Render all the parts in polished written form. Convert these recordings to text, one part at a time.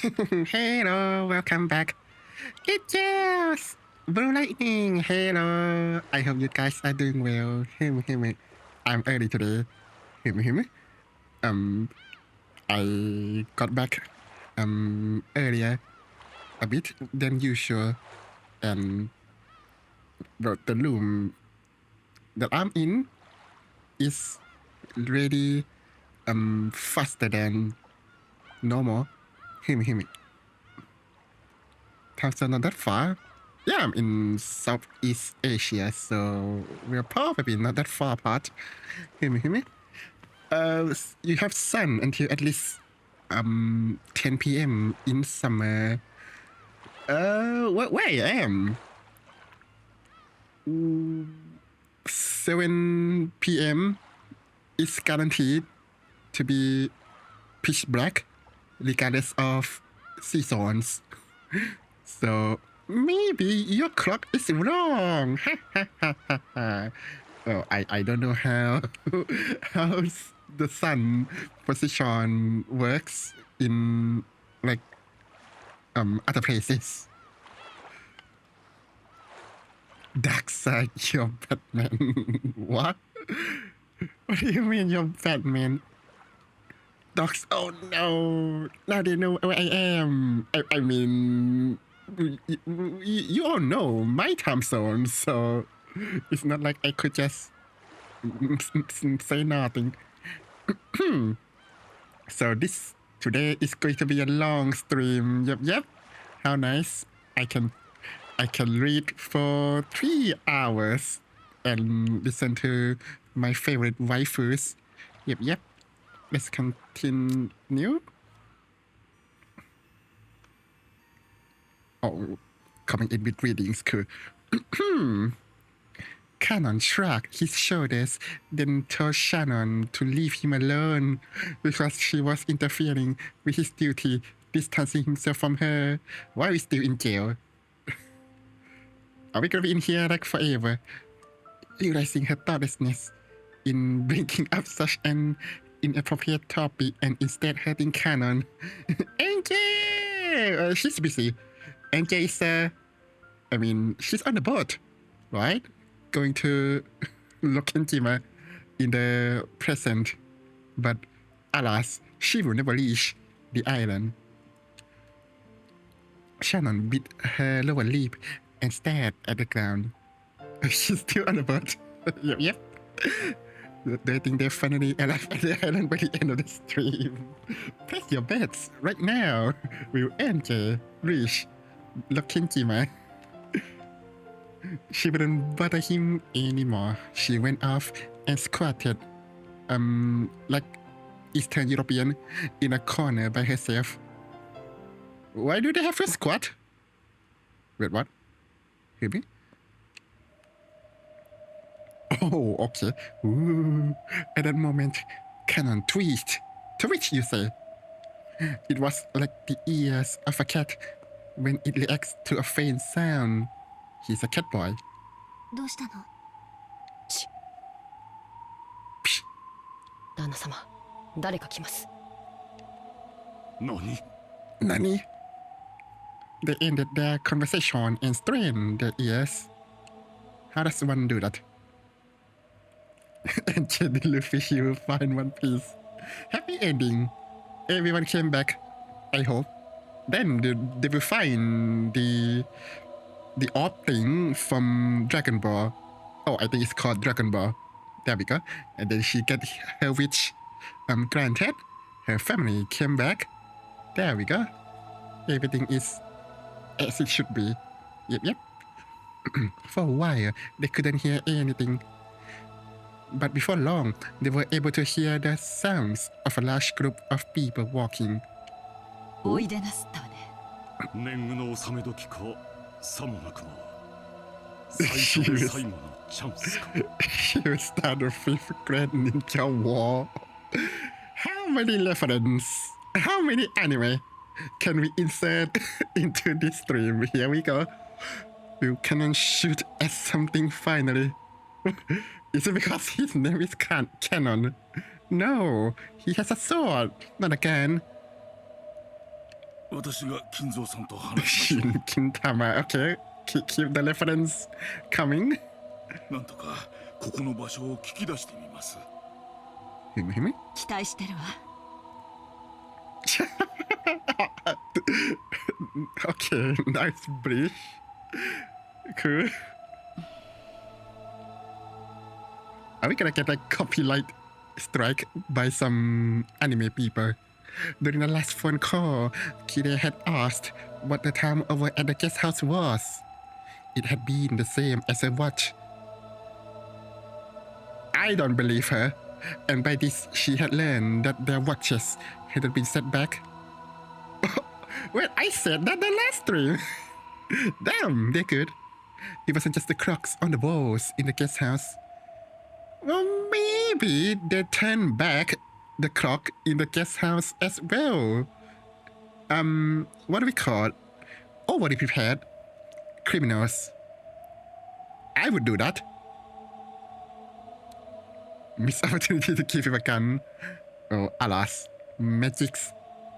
Hello, welcome back. It's just Blue Lightning. Hello. I hope you guys are doing well. Hear me. I'm early today. Hear me. I got back earlier a bit than usual, and the room that I'm in is really faster than normal. Hear me. Time zone not that far. Yeah, I'm in Southeast Asia, so we're probably not that far apart. Hear me. You have sun until at least 10 p.m. in summer. Where I am? 7 p.m. is guaranteed to be pitch black, regardless of seasons. So maybe your clock is wrong. Oh, I don't know how the sun position works in like other places. Dark side, you're Batman. What? What do you mean you're Batman? Dogs, oh no! Now they know where I am. I mean, you all know my time zone, so it's not like I could just say nothing. So today is going to be a long stream. Yep. How nice! I can read for 3 hours and listen to my favorite waifus. Yep. Let's continue. Oh, coming in with readings, cool. Canon shrugged his shoulders, then told Shannon to leave him alone because she was interfering with his duty, distancing himself from her while he's still in jail. Are we gonna be in here like forever? Realizing her thoughtlessness in bringing up such an inappropriate topic and instead hurting Canon. NJ! She's busy. NJ is, she's on the boat, right? Going to Lokenjima in the present. But alas, she will never reach the island. Shannon bit her lower lip and stared at the ground. She's still on the boat. Yep. They think they're finally alive at the island by the end of the stream. Press your bets right now. Will NJ reach Lokenjima? She wouldn't bother him anymore. She went off and squatted, like Eastern European, in a corner by herself. Why do they have to squat? Wait, what? Hear me? Oh, okay. Ooh. At that moment, Canon twitched. Twitch, you say? It was like the ears of a cat when it reacts to a faint sound. He's a cat boy. どうしたの? Psh. 旦那様、誰か来ます。Nani? They ended their conversation and strained their ears. How does one do that? And Jenny Luffy, he will find One Piece. Happy ending. Everyone came back, I hope. Then they will find the orb thing from Dragon Ball. Oh, I think it's called Dragon Ball. There we go. And then she got her wish granted. Her family came back. There we go. Everything is as it should be. Yep. For a while, they couldn't hear anything. But before long, they were able to hear the sounds of a large group of people walking. おいでなすったわね。年貢の納め時かさもなくば最初の最後のチャンスか。 She will start the 5th grade ninja war. How many references? How many anime can we insert into this stream? Here we go. Will Canon shoot at something finally? Is it because his name is Canon? No, he has a sword, not a gun. 私が金蔵さんと話しましょう。 Kintama, okay. Keep the reference coming. なんとかここの場所を聞き出してみます。期待してるわ。Okay, nice bridge. Cool. Are we gonna get like copyright strike by some anime people? During the last phone call, Kyrie had asked what the time over at the guest house was. It had been the same as a watch. I don't believe her, and by this she had learned that their watches had been set back. Well, I said that the last stream. Damn, they're good. It wasn't just the clocks on the walls in the guest house. Well, maybe they turned back the clock in the guest house as well. What do we call it? Overly prepared criminals. I would do that. Missed opportunity to give him a gun. Oh, alas, magic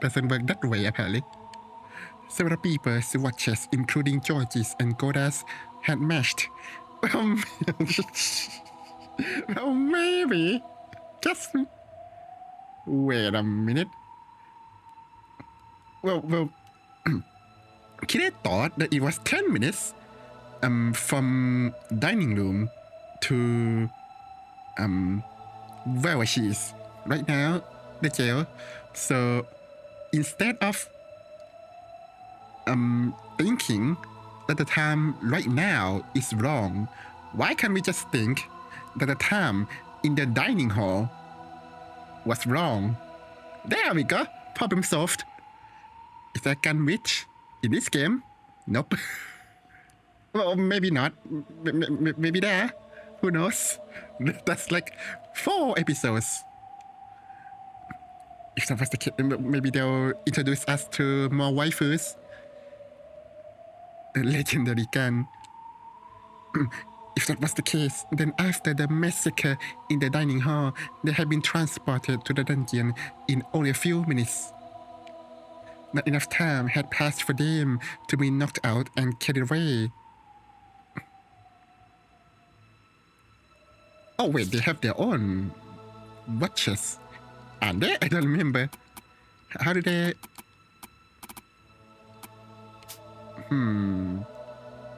doesn't work that way apparently. Several people's watches, including George's and Goda's, had matched. Well, maybe. Just wait a minute. Well, Kyrie thought that it was 10 minutes from dining room to where she is right now, the jail. So instead of thinking that the time right now is wrong, why can't we just think that the time in the dining hall was wrong? There we go. Problem solved. Is there a gun witch in this game? Nope. Well, maybe not. Maybe there. Who knows? That's like 4 episodes. If that was the case, maybe they'll introduce us to more waifus. A legendary gun. If that was the case, then after the massacre in the dining hall, they had been transported to the dungeon in only a few minutes. Not enough time had passed for them to be knocked out and carried away. Oh wait, they have their own watches. And they? I don't remember. How did they...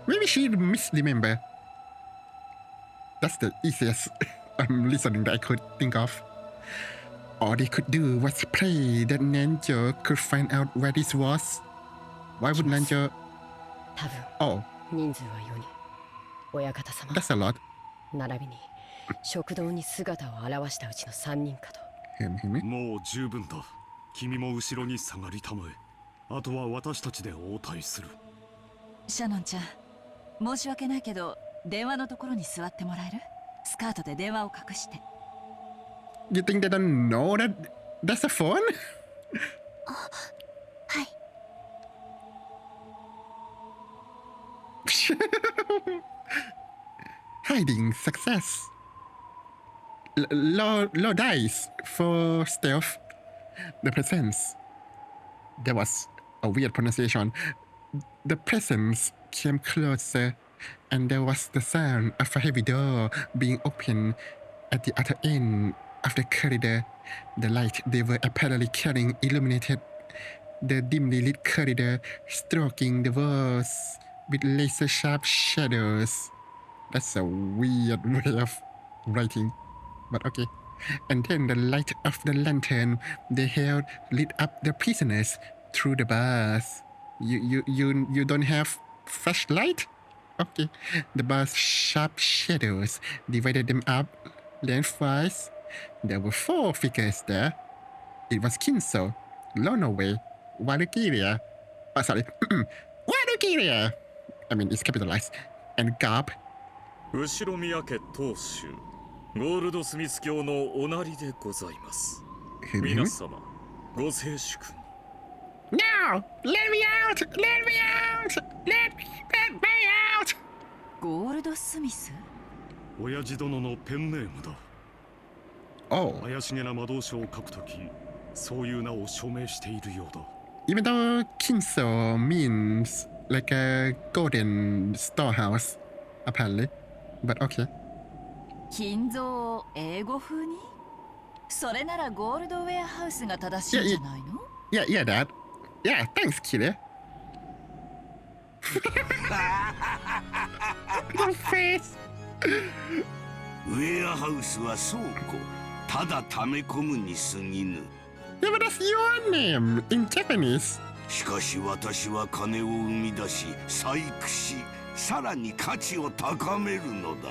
Maybe she misremember. That's the easiest listening that I could think of. All they could do was pray that Nanjo could find out where this was. Why would Nanjo... Oh, 人数は4人。親方様。 that's a lot. 並びに食堂に姿を現したうちの3人かと。もう十分だ。君も後ろに下がりたまえ。あとは私たちで応対する。シャノンちゃん、申し訳ないけど電話のところに座ってもらえる？スカートで電話を隠して。You think they don't know that that's a phone? はい。Hiding success. Low dice for stealth. The presence. There was a weird pronunciation. The presence came closer, and there was the sound of a heavy door being opened at the other end of the corridor. The light they were apparently carrying illuminated the dimly lit corridor, stroking the walls with laser-sharp shadows. That's a weird way of writing, but okay. And then the light of the lantern they held lit up the prisoners through the bars. You don't have flashlight? Okay. The bar's sharp shadows divided them up lengthwise. There were 4 figures there. It was Kinso, Lonoway, Walukiria. Oh, sorry. Walukiria! I mean, it's capitalized. And Garb. 後ろ宮家当主ゴールドスミス教のおなりでございます。皆様ご静粛に。 No! Let me out! Let me out! Let me out! ゴールドスミス？親父殿のペンネームだ。Oh. 怪しげな魔導書を書くとき、そういう名を署名しているようだ。Even though Kinso means like a golden storehouse, apparently. But okay. 金蔵を英語風に？それならゴールドウェアハウスが正しいんじゃないの？ Yeah, Dad. Yeah, thanks, Kyrie. The face. ウェアハウスは倉庫、ただ溜め込むに過ぎぬ。 Yeah, but that's your name in Japanese. しかし私は金を生み出し、細工し、さらに価値を高めるのだ。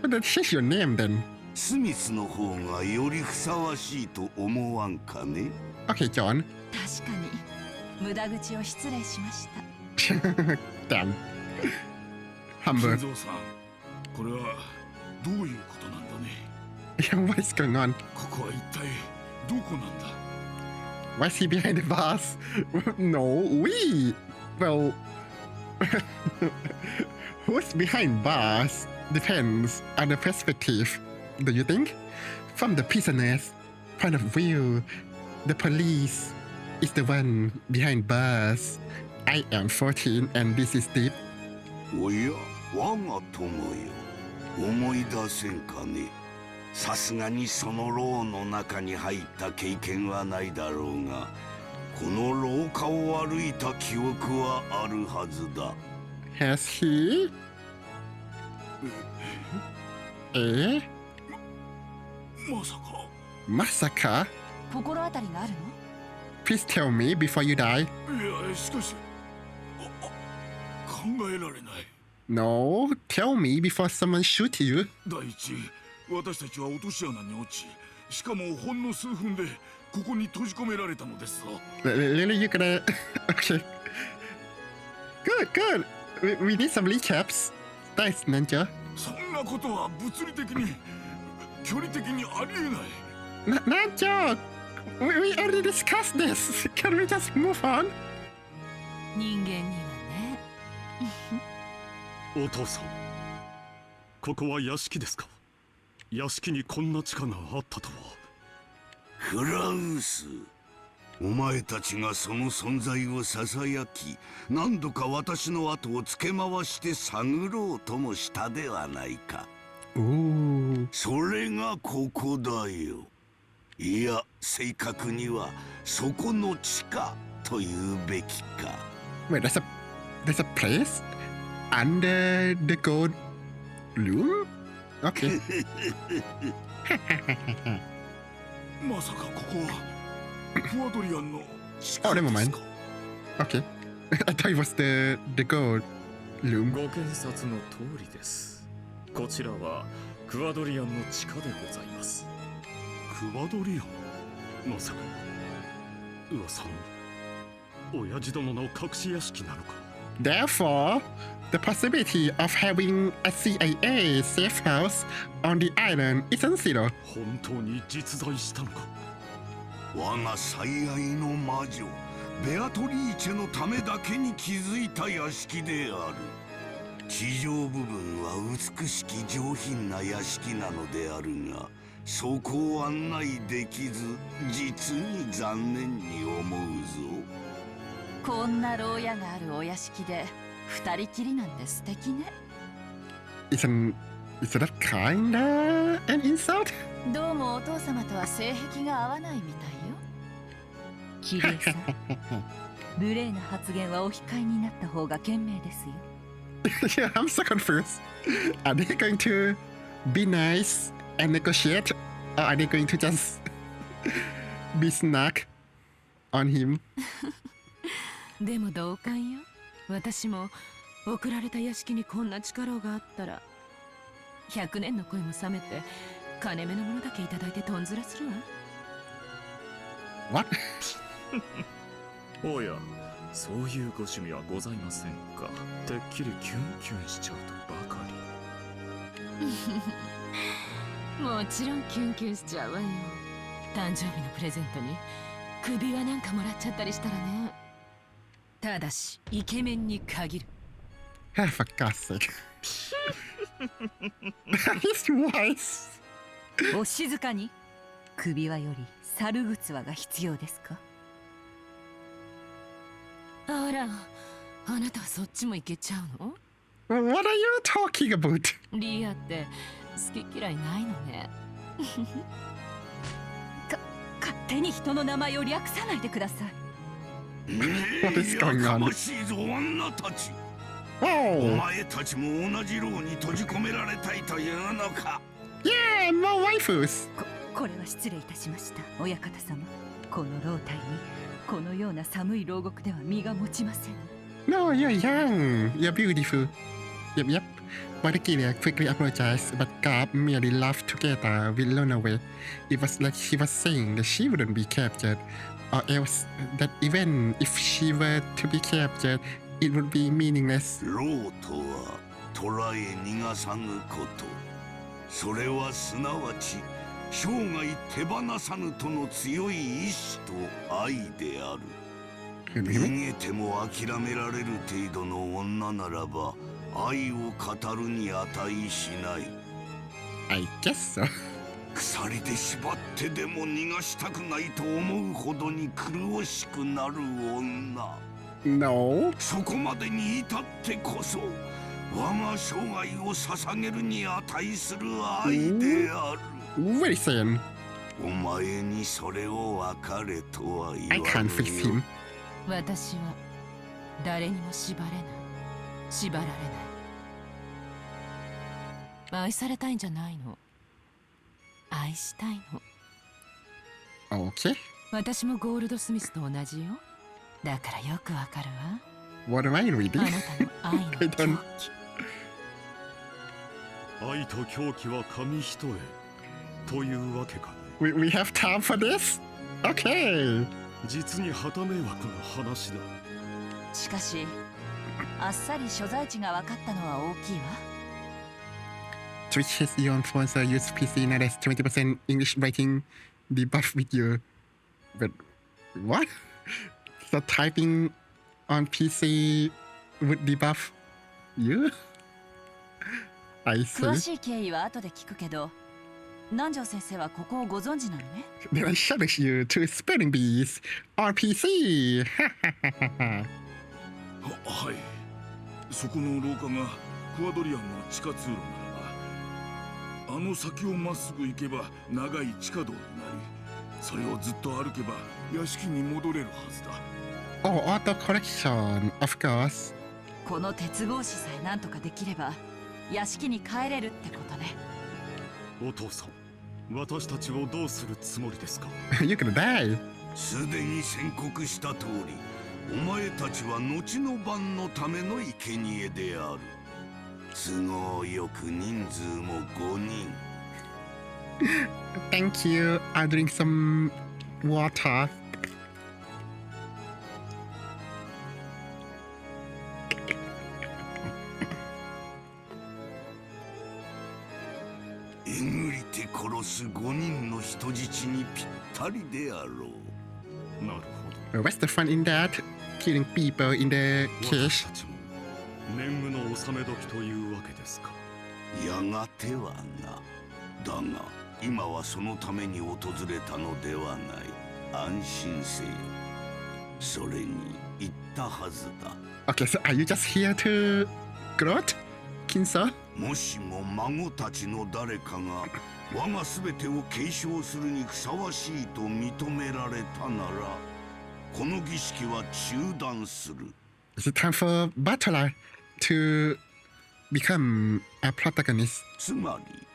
But that's just your name then. スミスの方がよりふさわしいと思わんかね。 Okay, John. 確かに無駄口を失礼しました。 Damn. Humble. 金蔵さん、これはどういうことなんだね。 Yeah, what is going on? ここは一体どこなんだ。 Why is he behind the bars? No, we. Well, who's behind bars depends on the perspective. Do you think? From the prisoner's point of view, the police is the one behind bars. I am 14 and this is deep. おや、我が友よ、思い出せんかね。さすがにその牢の中に入った経験はないだろうが、この廊下を歩いた記憶はあるはずだ。 Has he? Eh? まさか。 Masaka? 心当たりがあるの？ Please tell me before you die. いや、しかし、考えられない。 No, tell me before someone shoot you. 第一、私たちは落とし穴に落ち、しかもほんの数分でここに閉じ込められたのですぞ。 Really, you gonna? Okay. Good. We need some recaps. Thanks, Ninja. そんなことは物理的に、距離的にありえない。Ninja, we already discussed this. Can we just move on? 人間にはね。お父さん、ここは屋敷ですか？屋敷にこんな地下があったとは。フラウス、お前たちがその存在をささやき、何度か私の後をつけ回して探ろうともしたではないか。 Ooh. それがここだよ。いや、正確にはそこの地下というべきか。 Wait, there's a place under the gold room? Okay. まさかここはフワドリアンの地 Oh, 下 never です mind. か。 Okay. I thought it was the gold room. ご検察の通りです。こちらはクワドリアンの地下でございます。クワドリアン。まさか噂の親父殿の隠し屋敷なのか。 Therefore, the possibility of having a CIA safe house on the island isn't zero. 本当に実在したのか。我が最愛の魔女ベアトリーチェのためだけに築いた屋敷である。地上部分は美しき上品な屋敷なのであるが、そこを案内できず実に残念に思うぞ。こんな牢屋があるお屋敷で二人きりなんて素敵ね。Is that kinda an insult? どうもお父様とは性癖が合わないみたいよ。キリエさん、無礼な発言はお控えになった方が賢明ですよ。Yeah, I'm so confused. Are they going to be nice and negotiate, or are they going to just be snark on him? でも同感よ。私も送られた屋敷にこんな力があったら100年の恋も冷めて金目のものだけいただいてとんずらするわ。 What? おや、そういうご趣味はございませんか。てっきりキュンキュンしちゃうとばかり。もちろんキュンキュンしちゃうわよ。誕生日のプレゼントに首輪なんかもらっちゃったりしたらね。ただしイケメンに限る。Ah, for God's sake. His voice. お静かに。首輪より猿靴輪が必要ですか？あら、あなたはそっちも行けちゃうの？ What are you talking about? リアって好き嫌いないのね。勝手に人の名前を略さないでください。What is going on? やかましいぞ女たち。お Oh, 前たちも同じ牢に閉じ込められたいというのか。 yeah, more waifus. これは失礼いたしました、親方様。この老体にこのような寒い牢獄では身が持ちません。 No, you're young. You're beautiful. Yep, yep. Valkyria quickly apologized, but Garb merely laughed together with Runaway. It was like she was saying that she wouldn't be captured, or else that even if she were to be captured, it would be meaningless. 牢とは捕らえ逃がさぬこと。それはすなわち生涯手放さぬとの強い意志と愛である。逃げても諦められる程度の女ならば愛を語るに値しない。 I guess so. 鎖で縛ってでも逃がしたくないと思うほどに苦しくなる女。 No. そこまでに至ってこそ我が生涯を捧げるに値する愛である。 Very sane. お前にそれを別れとは言 I わ can't ぬ fix よ。 him. 私は誰にも縛れない。縛られない。愛されたいんじゃないの。愛したいの。 Okay. 私もゴールドスミスと同じよ。だからよくわかるわ。 What am I あ reading? なたの愛の I 狂 don't. 気。愛と狂気は紙一重というわけか。 We have time for this? Okay. 実に旗迷惑な話だ。しかしあっさり所在地が分かったのは大きいわ。 Twitch has your own phone, so use PC not as 20% English writing debuff with you. But what? So typing on PC would debuff you? I 詳 see. しい経緯は後で聞くけど、南條先生はここをご存知なのね。 Then I challenge you to spelling bees on PC. はい。そこの廊下がクアドリアンの地下通路ならば、あの先をまっすぐ行けば長い地下道になり、それをずっと歩けば屋敷に戻れるはずだ。 Oh, auto correction, of course. この鉄格子さえなんとかできれば屋敷に帰れるってことね。お父さん、私たちをどうするつもりですか？ You're gonna die. すでに宣告した通り、お前たちは後の晩のための生贄である。都合よく人数も5人。 Thank you. I'll drink some water.「えぐりて殺す5人の人質にぴったりであろう。」なるほど。 What's the fun in that? Killing people in the 私 cage? たちも年貢の納め時というわけですか。やがてはな。だが今はそのために訪れたのではない。安心せよ。それに言ったはずだ。 Okay, so are you just here to gloat, Kinso? もしも孫たちの誰かが我が全てを継承するにふさわしいと認められたなら、この儀式は中断する。 Is it time for Pastorale to become a protagonist? つまり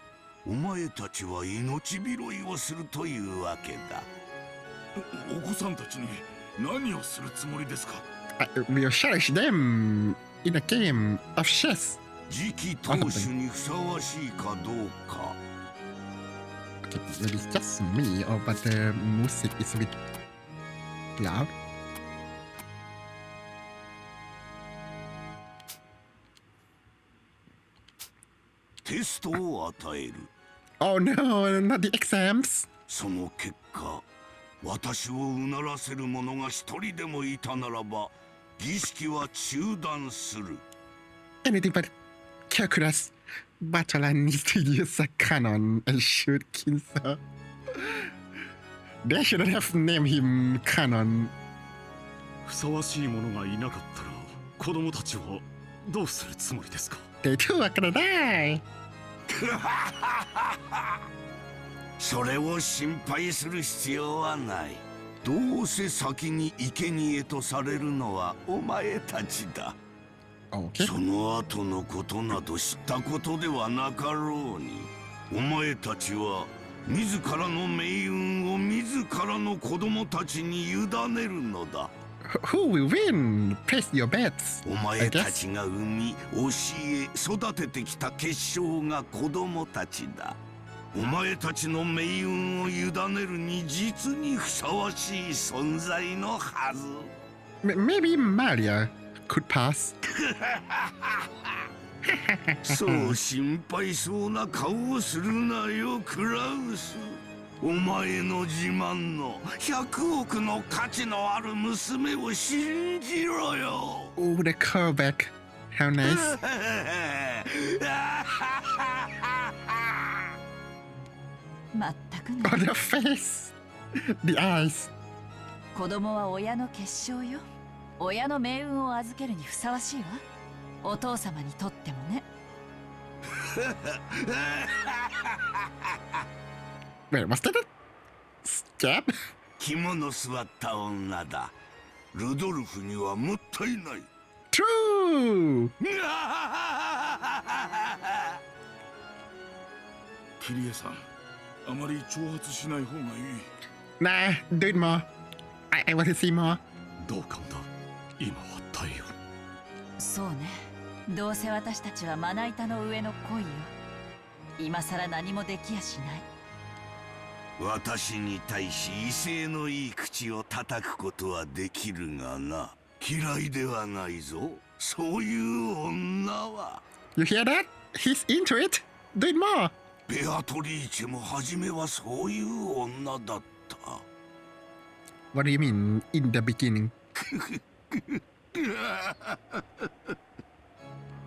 お前たちは命拾いをするというわけだ。お子さんたちに何をするつもりですか？ We'll challenge them in a game of chess. 次期当主にふさわしいかどうか。 Okay, maybe it's just me, or but the music is a bit loud. テストを与える。 Oh no, not the exams. その結果、私をうならせる者が一人でもいたならば、儀式は中断する。 Anything but calculus. Pastorale needs to use a cannon and shoot Kinso. They shouldn't have named him Cannon. ふさわしい者がいなかったら子供たちはどうするつもりですか。They too are gonna die. それを心配する必要はない。どうせ先に生贄とされるのはお前たちだ。Okay. その後のことなど知ったことではなかろうに、お前たちは自らの命運を自らの子供たちに委ねるのだ。Who will win? Place your bets. お前たちが生み、教え、育ててきた結晶が子供たちだ。お前たちの命運を委ねるに実にふさわしい存在のはず。Maybe Maria could pass. そう心配そうな顔をするなよ、クラウス。お前の自慢の100億の価値のある娘を信じろよ。Oh, the callback. How nice. まったく Oh, the face. The eyes. 子供は親の結晶よ。親の命運を預けるにふさわしいわ。お父様にとってもね。Wait, was that a stab? 肝の座った女だ。ルドルフにはもったいない。True. キリエさん、あまり挑発しない方がいい。Nah, do it more. I want to see more. 同感だ。今は耐えよ。そうね。どうせ私たちはまな板の上の恋よ。今さら何もできやしない。私に対し威勢のいい口を叩くことはできるがな。嫌いではないぞ、そういう女は。 You hear that? He's into it. Do it more. ベアトリーチェも初めはそういう女だった。 What do you mean in the beginning?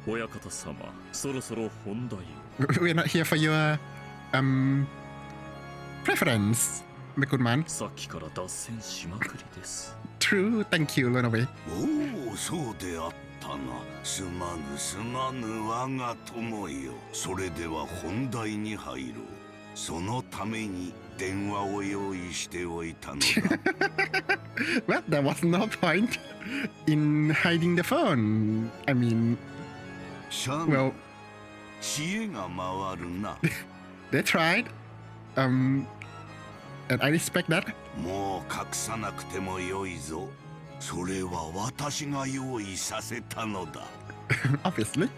親方様、そろそろ本題を。We're not here for your preference, my good man. さっきから脱線しまくりです。True, thank you, Runaway. おお、そうであったな。すまぬすまぬ我が友よ。それでは本題に入ろう。そのために電話を用意しておいたのだ。Well, there was no point in hiding the phone. I mean, シャン、 well, 知恵が回るな。they tried. And I respect that. もう隠さなくてもよいぞ。それは私が用意させたのだ。Obviously.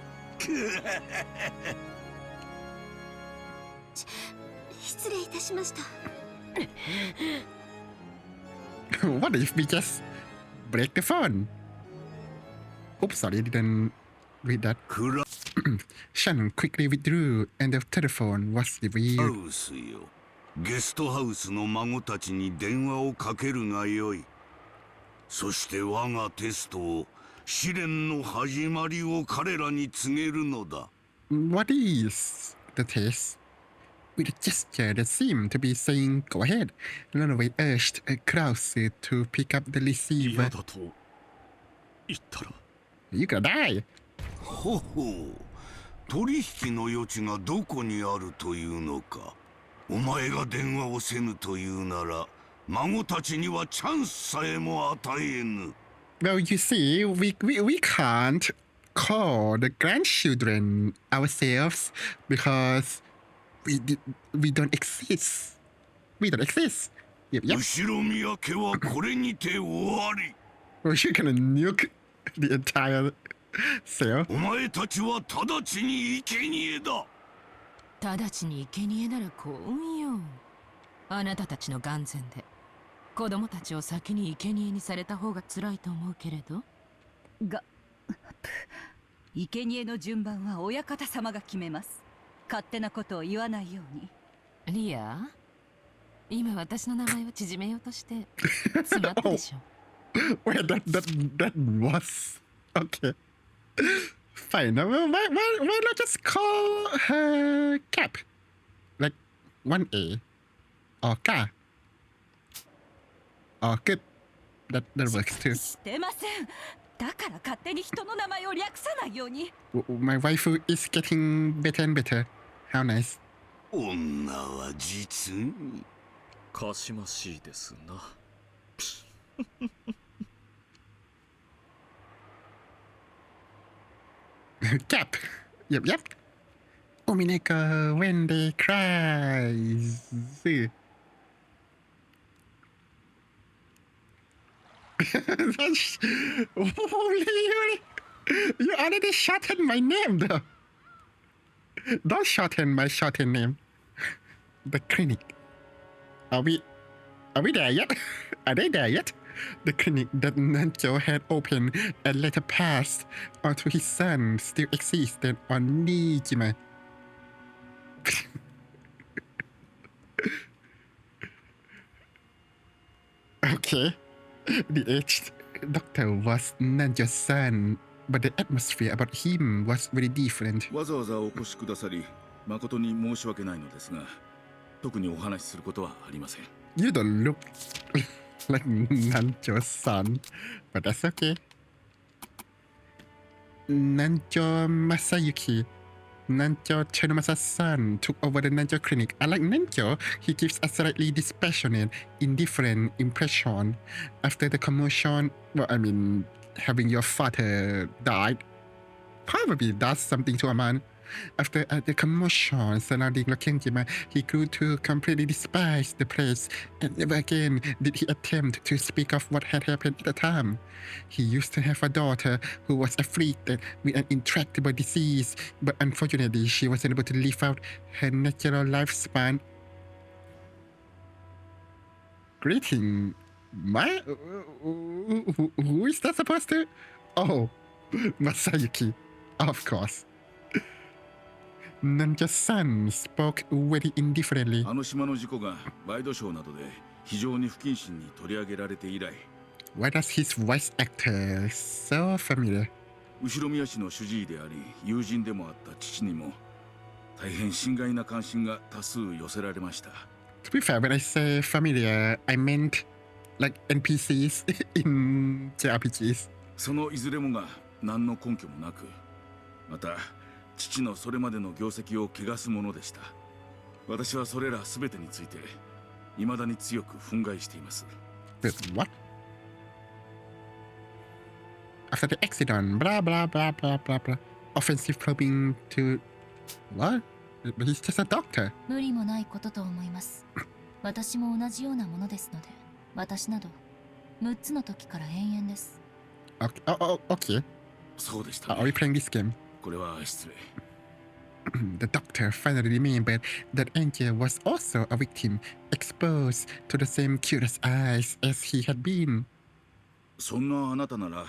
失礼いたしました。What if we just break the phone? Oops, sorry, I didn't read that. クラ Shannon quickly withdrew and the telephone was ハ revealed. ウスよ。ゲストハウスの孫たちに電話をかけるがよい。そして我がテストを、試練の始まりを彼らに告げるのだ。What is the test? With a gesture that seemed to be saying, "Go ahead," Runaway urged Krause to pick up the 嫌 receiver. だと言ったら You gonna die. ほほう。取引の余地がどこにあるというのか。お前が電話をせぬというなら、孫たちにはチャンスさえも与えぬ。Well, you see, we can't call the grandchildren ourselves because we don't exist. We don't exist. Yep. 後ろ宮家はこれにて終わり。Well, you're gonna nuke the entire cell. お前たちは直ちに生贄だ。直ちに生贄なら幸運よ。あなたたちの眼前で子供たちを先に生贄にされた方が辛いと思うけれど。生贄の順番は親方様が決めます。勝手なことを言わないように。リア、今私の名前を縮めようとして詰まったでしょ。Wait, that was okay. Fine. Well, why not just call her Cap? Like 1A or Ka? Or good. That works too. してません。だから勝手に人の名前を略さないように。 My waifu is getting better and better. How nice. 女は実にかしましいですな。Cap. Yep. Umineko when they cries. Holy, you already shortened my name though. Don't shorten my shortened name. The clinic. Are we there yet? Are they there yet? The clinic that Nanjo had opened and later passed onto his son still existed on Nijima. Okay. The aged doctor was Nanjo's son, but the atmosphere about him was very different. わざわざお越しくださり誠に申し訳ないのですが、特にお話しすることはありません。 You don't look like Nanjo's son, but that's okay. Nanjo Masayuki, Nanjo Chenomasa's son, took over the Nanjo clinic. Unlike Nanjo, he gives a slightly dispassionate, indifferent impression. After the commotion, well, I mean, having your father died probably does something to a man. After the commotion surrounding Lokenjima, he grew to completely despise the place, and never again did he attempt to speak of what had happened at the time. He used to have a daughter who was afflicted with an intractable disease, but unfortunately she wasn't able to live out her natural lifespan. Greeting. My... who is that supposed to? Oh, Masayuki, of course. Nanja's son spoke very indifferently. あの島の事故がワイドショーなどで非常に不謹慎に取り上げられて以来、 Why does his voice actor so familiar? 後ろ宮市の主治医であり友人でもあった父にも大変心外な関心が多数寄せられました。 To be fair, when I say familiar, I meant like NPCs in JRPGs. そのいずれもが何の根拠もなく、また父のそれまでの業績を汚すものでした。私はそれら全てについて未だに強く憤慨しています。 Wait, what? After the accident, blah blah blah blah blah blah. Offensive probing to what? But he's just a doctor. 無理もないことと思います。私も同じようなものですので、私など6つの時から延々です。 Okay. Okay. そうでしたね。 Are we playing this game? これは失礼。 The doctor finally remembered that Angel was also a victim, exposed to the same curious eyes as he had been. そんなあなたなら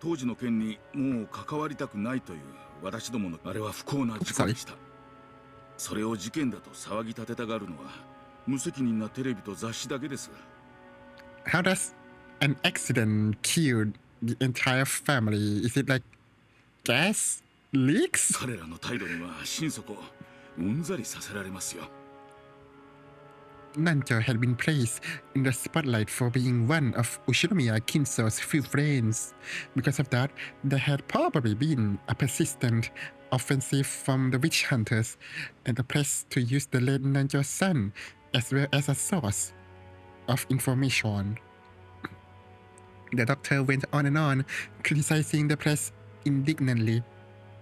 当時の件にもう関わりたくないという私どものあれは不幸な事故でした。それを事件だと騒ぎ立てたがるのは無責任なテレビと雑誌だけです。 How does an accident kill the entire family? Is it like gas leaks? 彼らの態度には心底うんざりさせられますよ。 Nanjo had been placed in the spotlight for being one of Ushinomiya Kinso's few friends. Because of that, there had probably been a persistent offensive from the witch hunters and the press to use the late Nanjo's son as well as a source of information. The doctor went on and on, criticizing the press indignantly.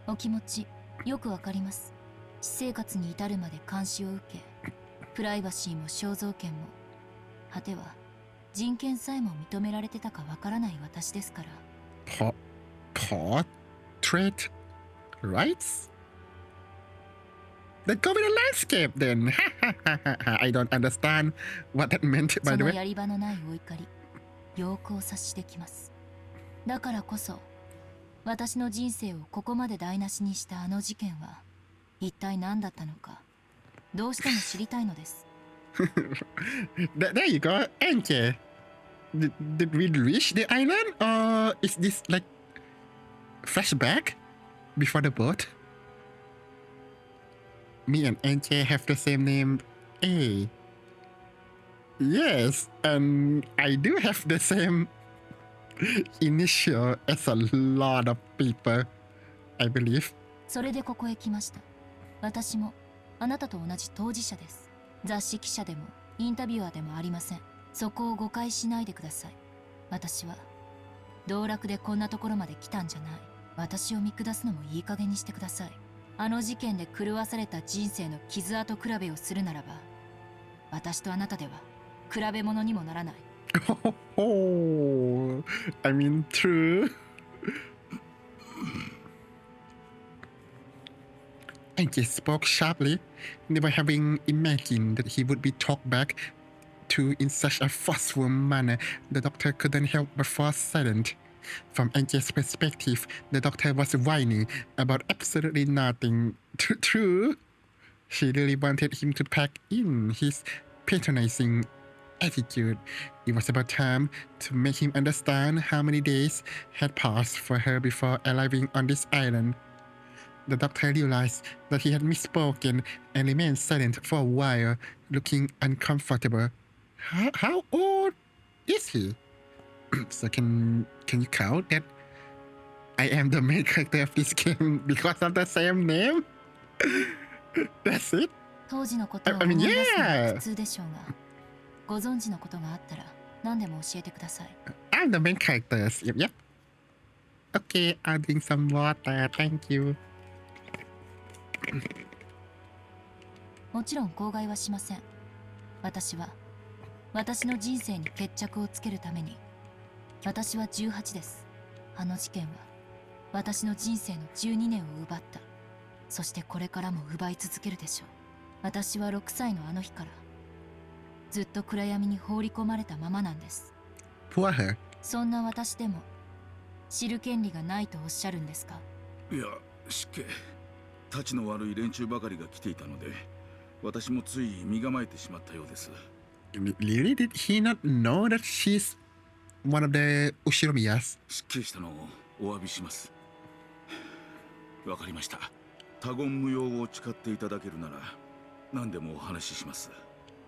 お気持ちよくわかります。私生活に至るまで監視を受け、プライバシーも肖像権も、果ては人権さえも認められてたかわからない私ですから。Portrait rights? Then go with the landscape then. I don't understand what that meant, by そ the の way. やり場のないお怒り、よくお察してきます。だからこそ、私の人生をここまで台無しにしたあの事件は、一体何だったのか、どうしても知りたいのです。There you go, Anke. Did we reach the island, or is this like flashback before the boat? Me and Anke have the same name, A. Yes, and I do have the same initial as a lot of people, I believe. それでここへ来ました。私もあなたと同じ当事者です。雑誌記者でもインタビュアーでもありません。そこを誤解しないでください。私は道楽でこんなところまで来たんじゃない。私を見下すのもいい加減にしてください。あの事件で狂わされた人生の傷跡比べをするならば、私とあなたでは比べ物にもならない。Oh, I mean, true. Angie spoke sharply, never having imagined that he would be talked back to in such a forceful manner. The doctor couldn't help but fall silent. From Angie's perspective, the doctor was whining about absolutely nothing. True, she really wanted him to pack in his patronizing attitude. It was about time to make him understand how many days had passed for her before arriving on this island. The doctor realized that he had misspoken and remained silent for a while, looking uncomfortable. How old is he? So can you count that I am the main character of this game because of the same name? That's it? 当時のことを I 思い mean, 出すのは yeah. 普通でしょうが、ご存知のことがあったら何でも教えてください。I'm the main characters. Yep. Okay, I'll drink some water. Thank you. もちろん口外はしません。私は私の人生に決着をつけるために。私は18です。あの事件は私の人生の12年を奪った。そしてこれからも奪い続けるでしょう。私は6歳のあの日からずっと暗闇に放り込まれたままなんです。 Poor her. そんな私でも知る権利がないとおっしゃるんですか。いや、失敬。たちの悪い連中ばかりが来ていたので、私もつい身構えてしまったようです。Really? Did he not know that she's one of the Ushiromiyas? 失敬したのをお詫びします。わかりました。他言無用を誓っていただけるなら何でもお話しします。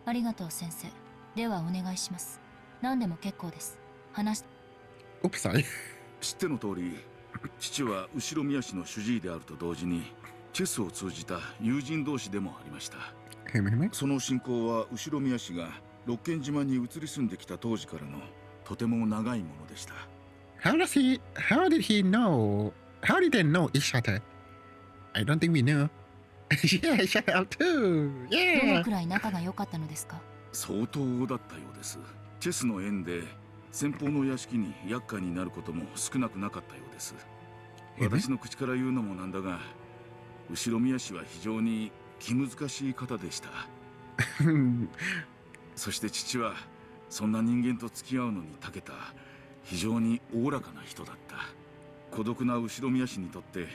ありがとう先生。ではお願いします。何でも結構です。話し Oops, sorry. 知っての通り、父は後ろ宮市の主治医であると同時にチェスを通じた友人同士でもありました。その親交は後ろ宮市が六軒島に移り住んできた当時からのとても長いものでした。How did he know? How did they know each other? I don't think we knew. Yeah, shut up too. ど Yeah. のくらい仲が良かったのですか。相当だったようです。チェスの縁で先方の屋敷に厄介になることも少なくなかったようです。私の口から言うのもなんだが、後ろ宮氏は非常に気難しい方でした。そして父はそんな人間と付き合うのに長けた非常におおらかな人だった。孤独な後ろ宮氏にとって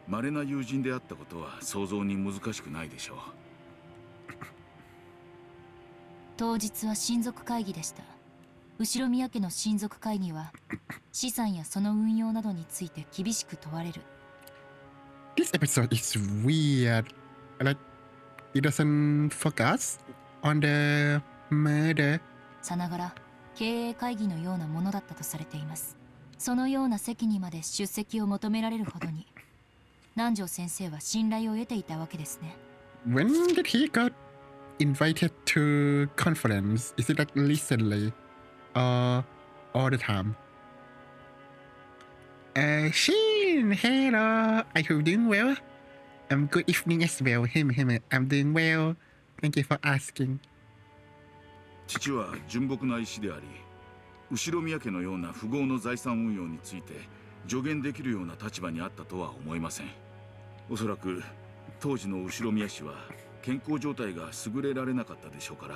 稀な友人であったことは想像に難しくないでしょう。当日は親族会議でした。後宮家の親族会議は資産やその運用などについて厳しく問われる。 This episode is weird. Like, it doesn't focus on the murder. さながら経営会議のようなものだったとされています。そのような席にまで出席を求められるほどに南條先生は信頼を得ていたわけですね。 When did he got invited to conference? Is it like recently or all the time? Shin, hello. I hope doing well. Good evening as well. I'm doing well. Thank you for asking. 父は純朴な医師であり、後宮家のような富豪の財産運用について助言できるような立場にあったとは思えません。おそらく当時の後宮氏は健康状態が優れられなかったでしょうから、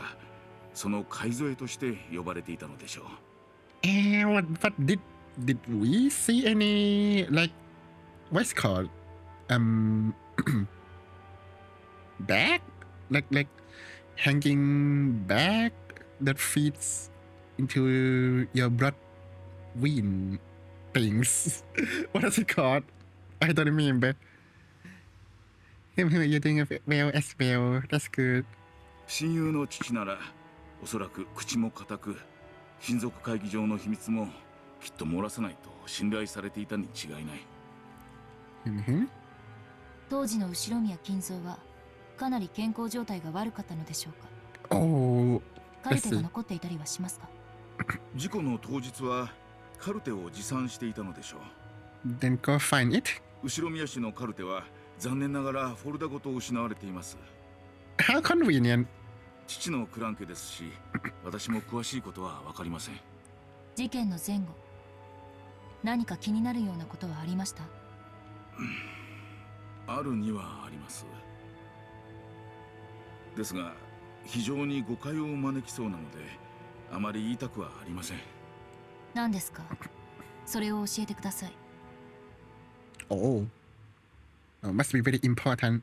その買い添えとして呼ばれていたのでしょう。But did we see any like what's called bag like hanging bag that feeds into your blood vein things? What is it called? I don't remember. You're doing well as well. That's good. 親友の父ならおそらく口も固く、親族会議上の秘密もきっと漏らさないと信頼されていたに違いない。当時の後宮金蔵はかなり健康状態が悪かったのでしょうか。Oh, カルテが残っていたりはしますか。事故の当日はカルテを持参していたのでしょう。 then go find it. 後宮氏のカルテは残念ながらフォルダごと失われています。 How convenient. 父のクラン家ですし、私も詳しいことは分かりません。事件の前後、何か気になるようなことはありました？あるにはあります。ですが非常に誤解を招きそうなのであまり言いたくはありません。何ですか？それを教えてください。 Oh, must be very important.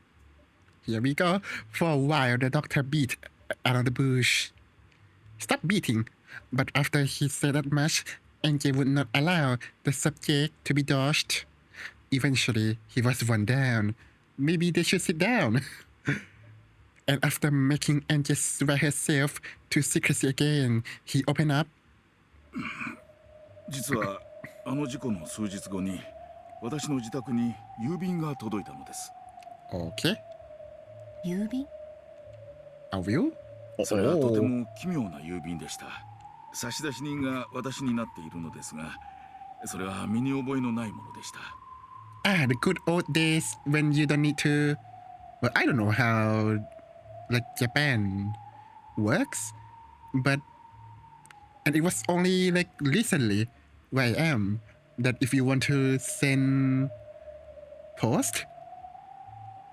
Here we go. For a while, the doctor beat around the bush. Stop beating. But after he said that much, Angie would not allow the subject to be dodged. Eventually, he was run down. Maybe they should sit down. And after making Angie swear herself to secrecy again, he opened up. 実はあの事故の数日後に私の自宅に郵便が届いたのです。 Okay. 郵便？ A will? それはとても奇妙な郵便でした。差出人が私になっているのですが、それは身に覚えのないものでした。 Ah, the good old days when you don't need to. Well, I don't know how, like Japan works, but and it was only like recently where I am that if you want to send post,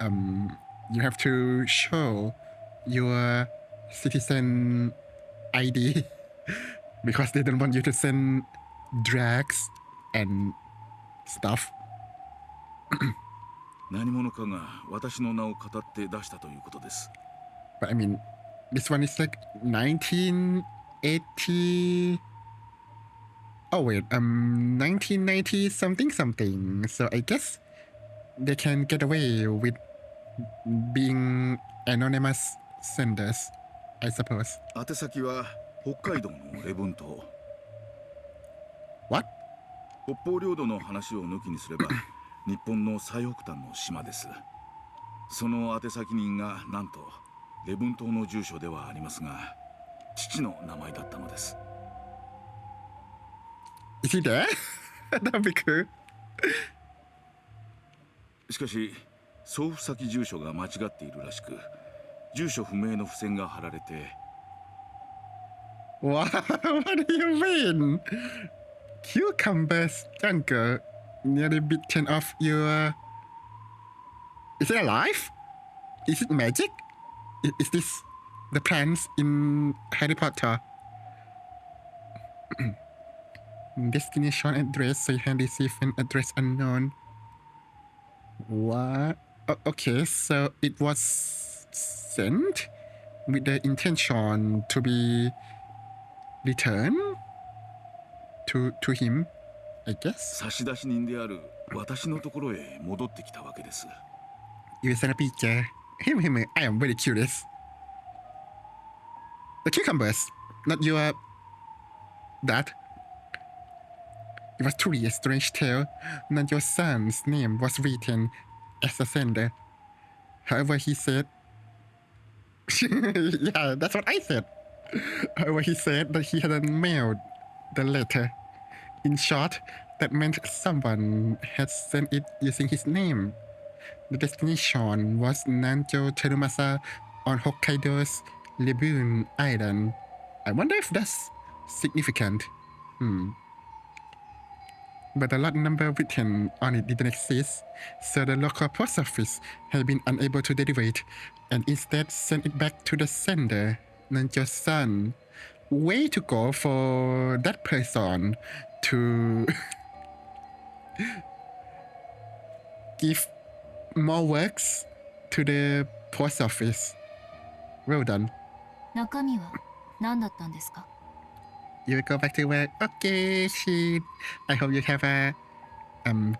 you have to show your citizen ID because they don't want you to send drugs and stuff. 何者かが私の名を語って出したということです。 But I mean, this one is like 1980. Oh wait, 1990 something something. So I guess they can get away with being anonymous senders, I suppose. 宛先は北海道の礼文島。 What? 北方領土の話を抜きにすれば日本の最北端の島です。その宛先人がなんと礼文島の住所ではありますが父の名前だったのです。 Is he there? That'd be cool. しかし送付先住所が間違っているらしく住所不明の付箋が貼られて Wow, what do you mean? Cucumbers jungle nearly bitten off your. Is it alive? Is it magic? Is this the plants in Harry Potter? Destination address, so you can receive an address unknown. What? Okay, so it was sent with the intention to be returned to him, I guess. 差出人である私のところへ戻ってきたわけです。 You sent a picture. I am very curious. The cucumbers, not your dad. It was truly a strange tale. Not your son's name was written as a sender. However, he said. Yeah, that's what I said. However, he said that he hadn't mailed the letter. In short, that meant someone had sent it using his name. The destination was Nanjo Terumasa on Hokkaido's Laboon Island. I wonder if that's significant. But the lot number written on it didn't exist, so the local post office had been unable to deliver it and instead sent it back to the sender, Nanjo's son. Way to go for that person to give more works to the post office. Well done. 中身は何だったんですか？ You will go back to work. Okay, Shin. I hope you have a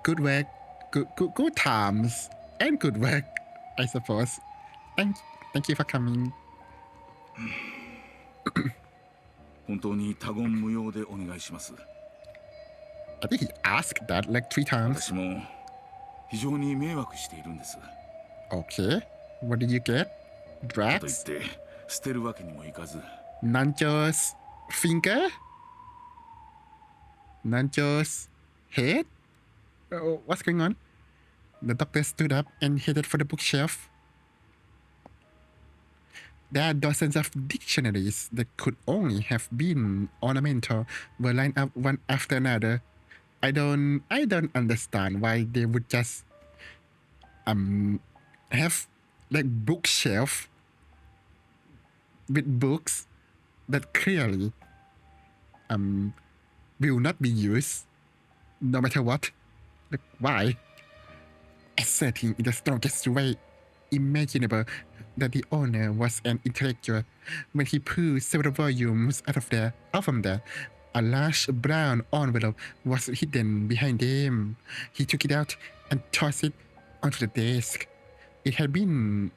good work, good times, and good work, I suppose. Thank you for coming. 本当に他言無用でお願いします。I think he asked that like 3 times. 私も非常に迷惑しているんです。 Okay. What did you get? かといっ Drags? て捨てるわけにもいかず。 Nanjo's finger? Nanjo's head? What's going on? The doctor stood up and headed for the bookshelf. There are dozens of dictionaries that could only have been ornamental were lined up one after another. I don't understand why they would just have like bookshelf with books that clearly will not be used no matter what. Like, why? Asserting in the strongest way imaginable that the owner was an intellectual. When he pulled several volumes out from there, a large brown envelope was hidden behind them. He took it out and tossed it onto the desk. It had been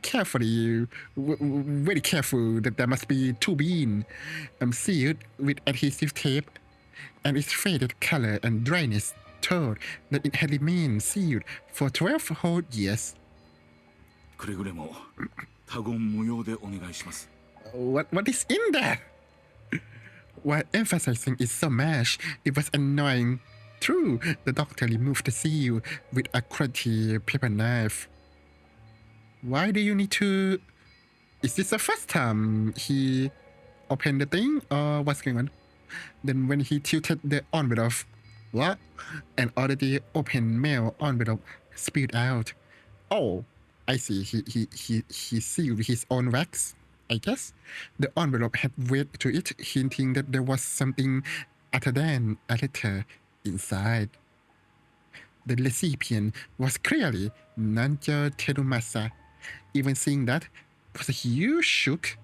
carefully, very careful that there must be 2 bean, sealed with adhesive tape, and its faded color and dryness told that it had remained sealed for 12 whole years. くれぐれも他言無用でお願いします。 What is in there? While emphasizing it so much, it was annoying. True, the doctor removed the seal with a cruddy paper knife. Why do you need to... Is this the first time he opened the thing, or what's going on? Then when he tilted the envelope, what? An already open mail envelope spilled out. Oh, I see. He sealed his own wax, I guess. The envelope had weight to it, hinting that there was something other than a letter inside. The recipient was clearly Nanjo Terumasa. Even seeing that was a huge shock.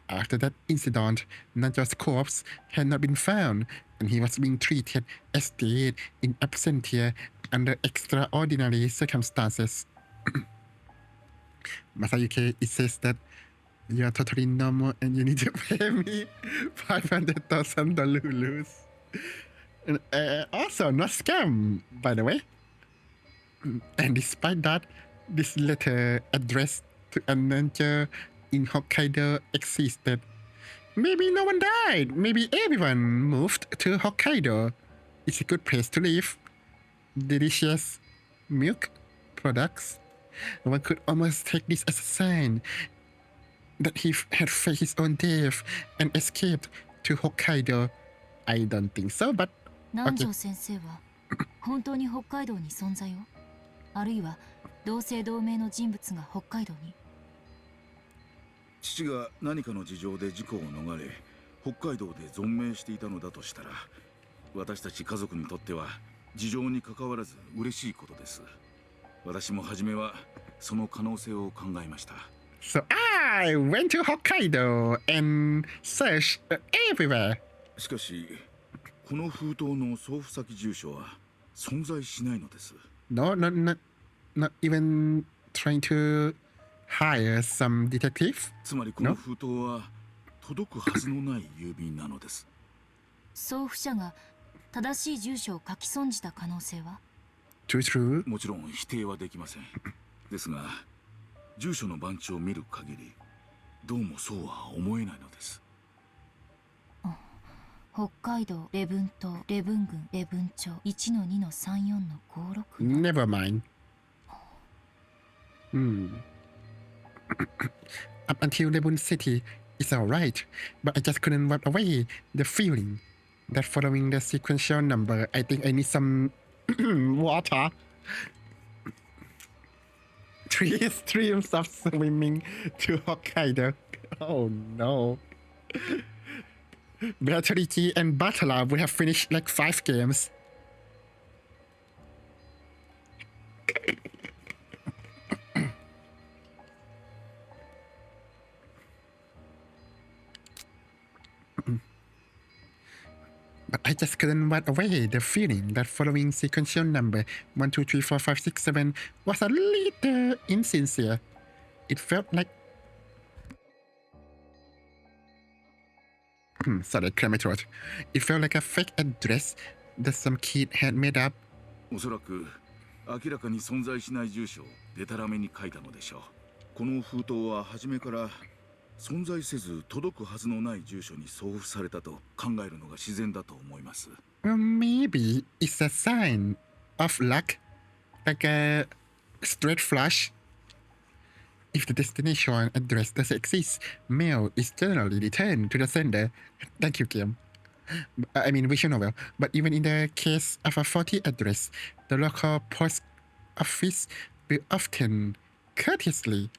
After that incident, Nanjo's corpse had not been found, and he was being treated as dead in absentia under extraordinary circumstances. Masayuki, it says that you are totally normal and you need to pay me $500,000. And also, not scam, by the way. And despite that, this letter addressed to a Nanjo in Hokkaido existed. Maybe no one died. Maybe everyone moved to Hokkaido. It's a good place to live. Delicious milk products. One could almost take this as a sign that he had faked his own death and escaped to Hokkaido. I don't think so, but 南條先生は本当に北海道に存在を、あるいは同姓同名の人物が北海道に。父が何かの事情で事故を逃れ、北海道で存命していたのだとしたら、私たち家族にとっては事情に関わらず嬉しいことです。私も初めはその可能性を考えました。So I went to Hokkaido and searched everywhere. しかし、この封筒の送付先住所は存在しないのです。No, not even trying to hire some detective? つまりこの封筒は届くはずのない郵便なのです。送付者が正しい住所を書き損じた可能性は？ True. もちろん否定はできません。ですが、住所の番地を見る限り、どうもそうは思えないのです。北海道礼文島礼文郡礼文町 1-2-34-56 Never mind. Up until Lebun City, it's alright, but I just couldn't wipe away the feeling that following the sequential number, I think I need some water. 3 streams of swimming to Hokkaido. Oh no. Beatrice and Batala would have finished like 5 games. But I just couldn't wipe away the feeling that following sequential number 1, 2, 3, 4, 5, 6, 7 was a little insincere. It felt like Sorry, clear my throat. It felt like a fake address that some kid had made up. おそらく明らかに存在しない住所をデタラメに書いたのでしょう。この封筒は初めから存在せず届くはずのない住所に送付されたと考えるのが自然だと思います。Maybe it's a sign of luck, like a straight flush. If the destination address doesn't exist, mail is generally returned to the sender. Thank you, Kim. I mean, visual novel. But even in the case of a faulty address, the local post office will often courteously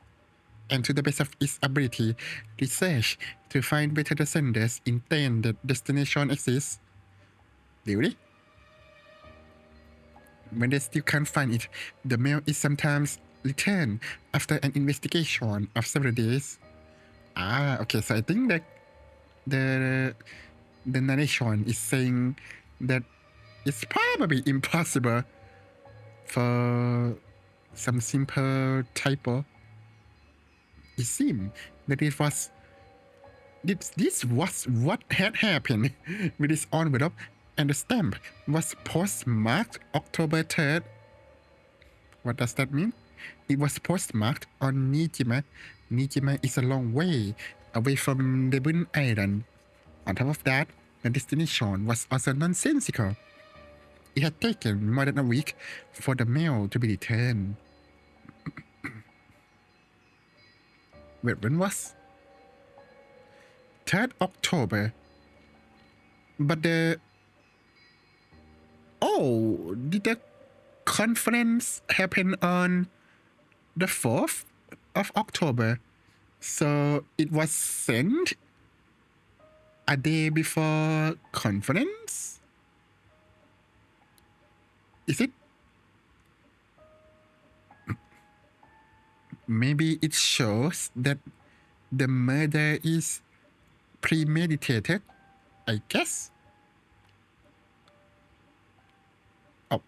and to the best of its ability research to find whether the sender's intended destination exists. Really? When they still can't find it, the mail is sometimes returned after an investigation of several days. Okay, so I think that the narration is saying that it's probably impossible for some simple typo. It seemed that this was what had happened with this envelope, and the stamp was postmarked October 3rd. What does that mean? It was postmarked on Nijima. Nijima is a long way away from the Bun Island. On top of that, the destination was also nonsensical. It had taken more than a week for the mail to be returned. Wait, when was? 3rd October. But did the conference happen on the 4th of October? So it was sent a day before conference? Is it? Maybe it shows that the murder is premeditated, I guess. Oh,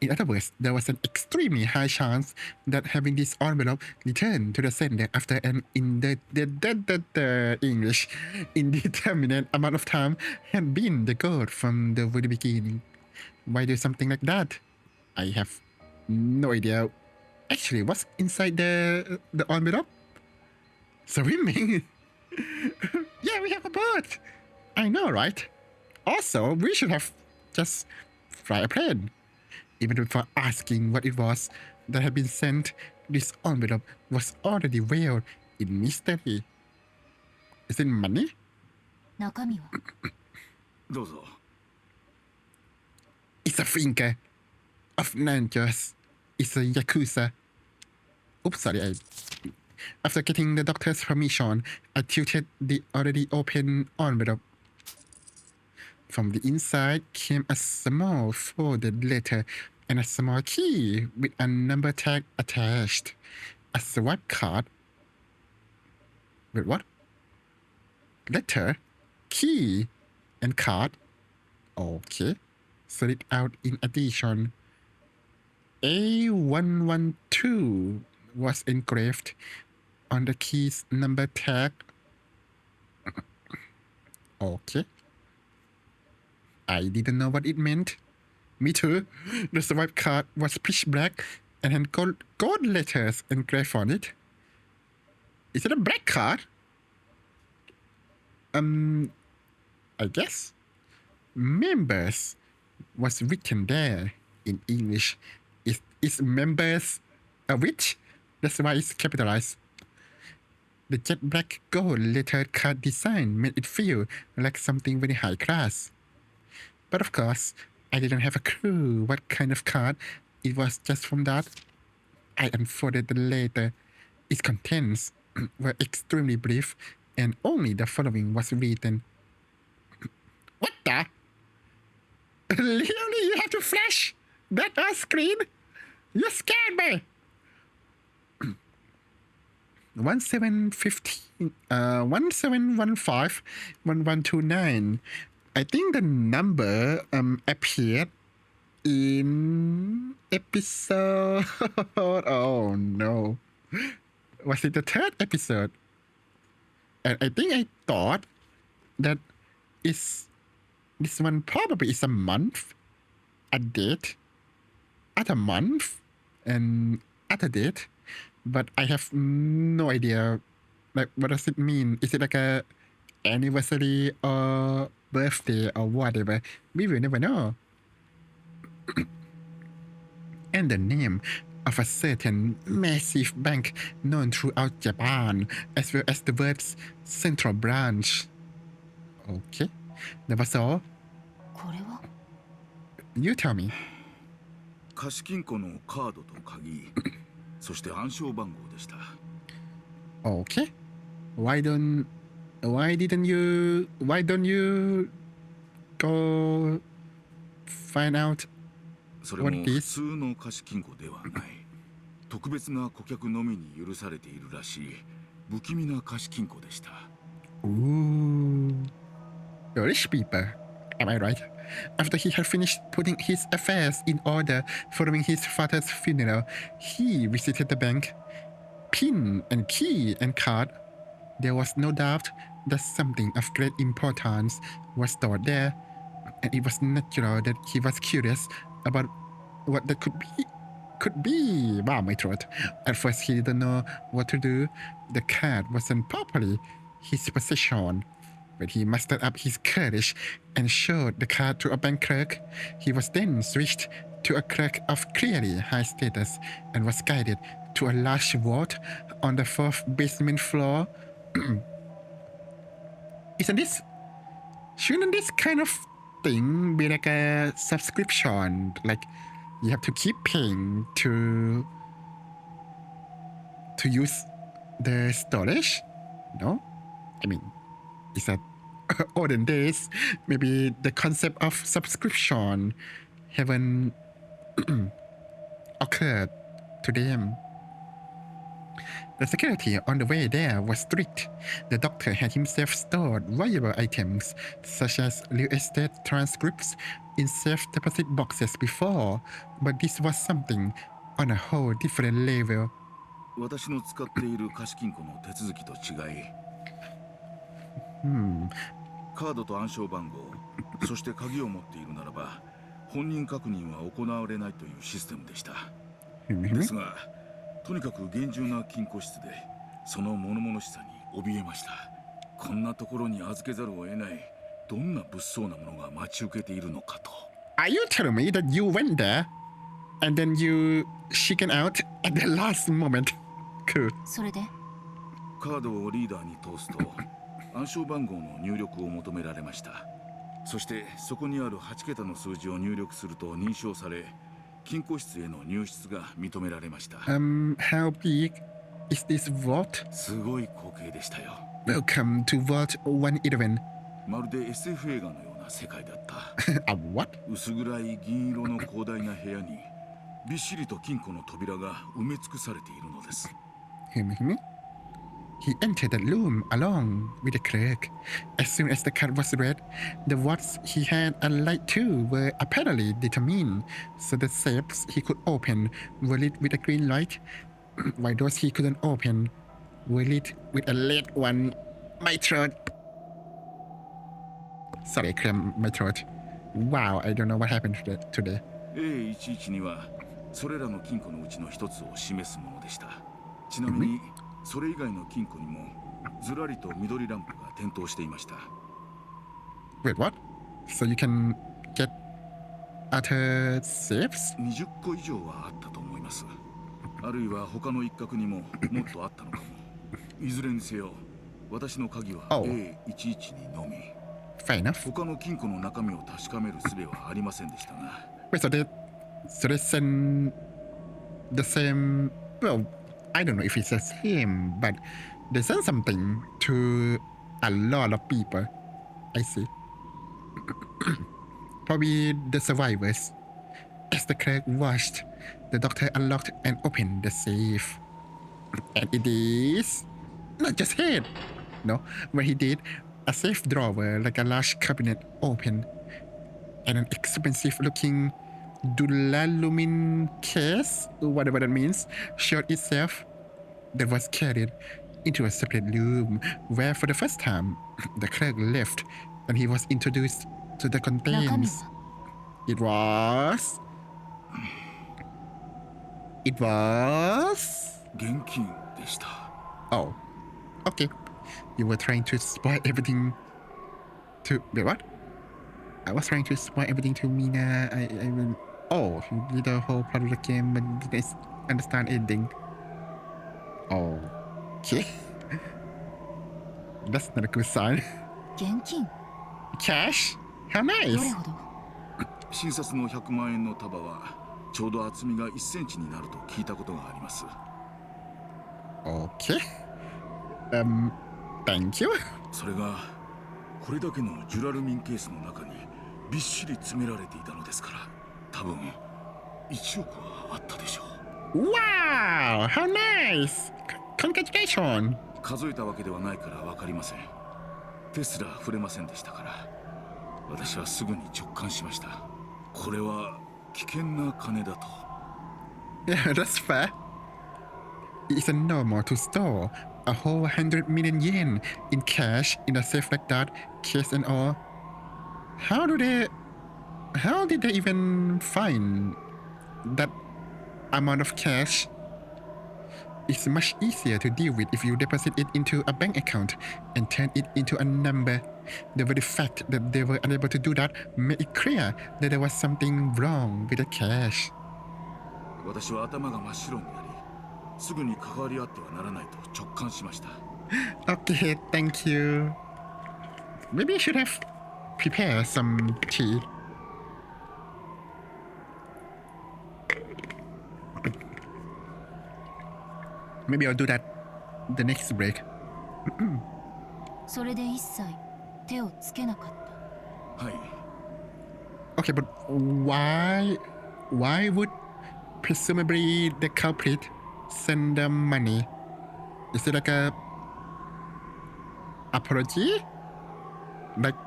in other words, there was an extremely high chance that having this envelope returned to the sender after an indeterminate amount of time had been the goal from the very beginning. Why do something like that? I have no idea. Actually, what's inside the envelope? Swimming. Yeah, we have a boat. I know, right? Also, we should have just fly a plane. Even before asking what it was that had been sent, this envelope was already veiled in mystery. Is it money? 中身はどうぞ。 It's a finger of ninjas. It's a yakuza. Oops, sorry. After getting the doctor's permission, I tilted the already open envelope. From the inside came a small folded letter and a small key with a number tag attached. A swipe card. Wait, what? Letter, key, and card. Okay. Set it out in addition. A112 was engraved on the key's number tag. Okay. I didn't know what it meant. Me too. The swipe card was pitch black and had gold letters engraved on it. Is it a black card? I guess. Members was written there in English. Is members a witch? That's why it's capitalized. The jet black gold lettered card design made it feel like something very high class. But of course, I didn't have a clue what kind of card it was. Just from that, I unfolded the letter. Its contents were extremely brief, and only the following was written. What the? Really? You have to flash that on screen? You scared me! 1715, 1715, 1129. I think the number appeared in episode. Oh no. Was it the 3rd episode? And I think I thought that is this one probably is a month, a date, at a month, and at a date, but I have no idea. Like, what does it mean? Is it like a anniversary or birthday or whatever? We will never know. And the name of a certain massive bank known throughout Japan, as well as the words central branch. Okay, that was all. これは You tell me. 貸金庫のカードと鍵、そして暗証番号でした。Okay. Why don't you go find out それ what も it 普 is? 通の貸金庫ではない。特別な顧客のみに許されているらしい不気味な貸金庫でした。 Ooh. Rich people. Am I right? After he had finished putting his affairs in order following his father's funeral, he visited the bank. Pin and key and card. There was no doubt that something of great importance was stored there, and it was natural that he was curious about what that could be. Wow, my throat. At first he didn't know what to do. The card wasn't properly his possession. But he mustered up his courage and showed the card to a bank clerk. He was then switched to a clerk of clearly high status and was guided to a large vault on the 4th basement floor. Shouldn't this kind of thing be like a subscription? Like, you have to keep paying to use the storage? No? I mean, is that olden days? Maybe the concept of subscription haven't occurred to them. The security on the way there was strict. The doctor had himself stored valuable items, such as real estate transcripts, in safe deposit boxes before, but this was something on a whole different level. 私の使っている貸金庫の手続きと違い、カードと暗証番号、そして鍵を持っているならば、本人確認は行われないというシステムでした。ですが、とにかく厳重な金庫室で、その物々しさに怯えました。こんなところに預けざるを得ない、どんな物騒なものが待ち受けているのかと。Are you telling me that you went there and then you chicken out at the last moment? Cool. それでカードをリーダーに通すと暗証番号の入力を求められました。そしてそこにある8桁の数字を入力すると認証され、金庫室への入室が認められました。How big is this vault? すごい光景でしたよ。 Welcome to Vault 111. まるで SF 映画のような世界だった。A what? 薄暗い銀色の広大な部屋にびっしりと金庫の扉が埋め尽くされているのです。He entered the room along with the clerk. As soon as the card was read, the vaults he had a light to were apparently determined, so the safes he could open were lit with a green light, while those he couldn't open were lit with a red one. My throat. Sorry, cramp my throat. Wow, I don't know what happened today. A11 にはそれらの金庫のうちの一つを示すものでした。ちなみにそれ以外の金庫にもずらりと緑ランプが点灯していました。Wait, what? So you can get other safes? 20個以上はあったと思います。あるいは他の一角にももっとあったのかも。いずれにせよ、私の鍵は A11 にのみ。Fair enough. 他の金庫の中身を確かめる術はありませんでしたが。Wait, so they send the same. Well, I don't know if it's the same, but they send something to a lot of people. I see. Probably the survivors. As the clerk watched, the doctor unlocked and opened the safe. And it is not just him. No, when he did, a safe drawer like a large cabinet opened, and an expensive-looking duralumin case, whatever that means, showed itself. That was carried into a separate room where, for the first time, the clerk left and he was introduced to the 中身 contents. は It was. It was. 現金でした。 Oh, okay. You were trying to spoil everything to. Wait, what? I was trying to spoil everything to Mina. I will. Oh, you did the whole part of the game but didn't understand ending. Oh, okay. That's not a good sign. 現金 Cash? How ど nice. れほど新札の100万円の束はちょうど厚みが1センチになると聞いたことがあります。 Okay. Thank you. それがこれだけのジュラルミンケースの中にびっしり詰められていたのですから、多分1億はあったでしょう。 Wow, how nice. Congratulations. 数えたわけではないから分かりません。手すら触れませんでしたから、私はすぐに直感しました。これは危険な金だと。 Yeah, that's fair. It isn't normal to store a whole 100 million yen in cash in a safe like that, case and all. How did they even find that amount of cash? It's much easier to deal with if you deposit it into a bank account and turn it into a number. The very fact that they were unable to do that made it clear that there was something wrong with the cash. 私は頭が真っ白になり、すぐに関わり合ってはならないと直感しました。 Okay, thank you. Maybe I should have prepared some tea. Maybe I'll do that the next break. それで一切手をつけなかった。はい。 Okay, but why would presumably the culprit send them money? Is it like a apology? Like,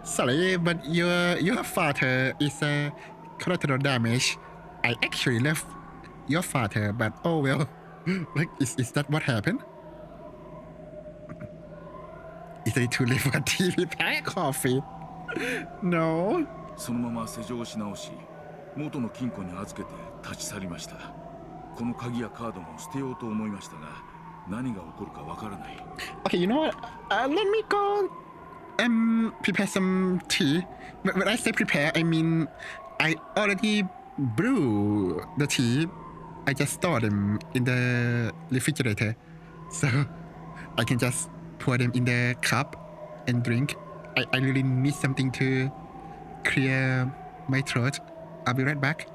sorry, but your father is a collateral damage. I actually left your father, but oh well. Like, is that what happened? Is it too late for a tea prepare coffee? No. そのまま施錠をし直し、元の金庫に預けて立ち去りました。この鍵やカードも捨てようと思いましたが、何が起こるかわからない。 Okay, you know what? Let me go prepare some tea. But when I say prepare, I mean I already brew the tea. I just store them in the refrigerator, so I can just pour them in the cup and drink. I really need something to clear my throat. I'll be right back.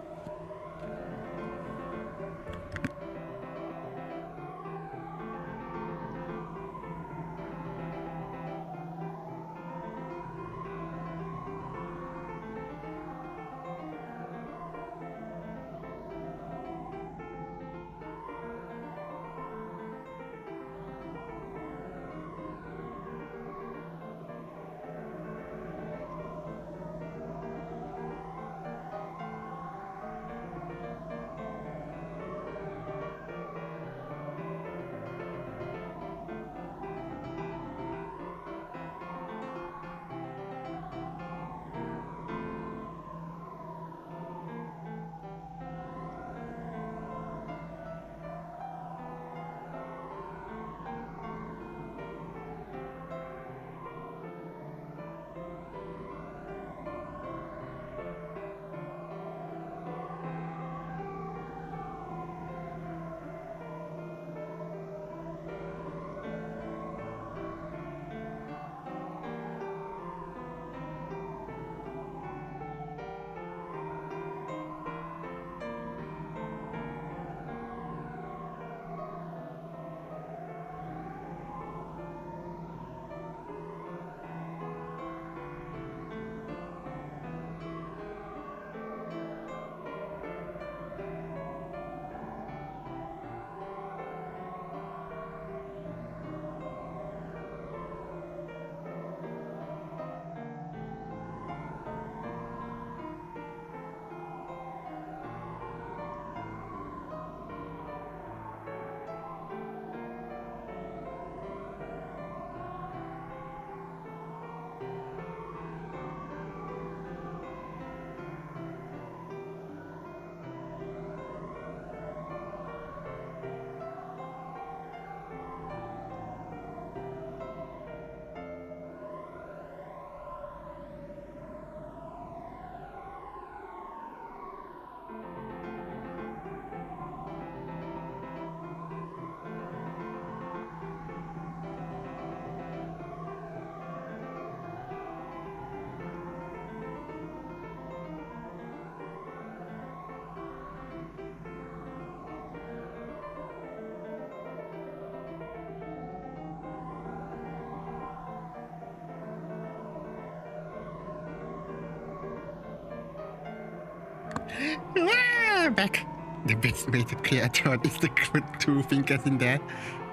Back. The best way to clear a throat is to put 2 fingers in there.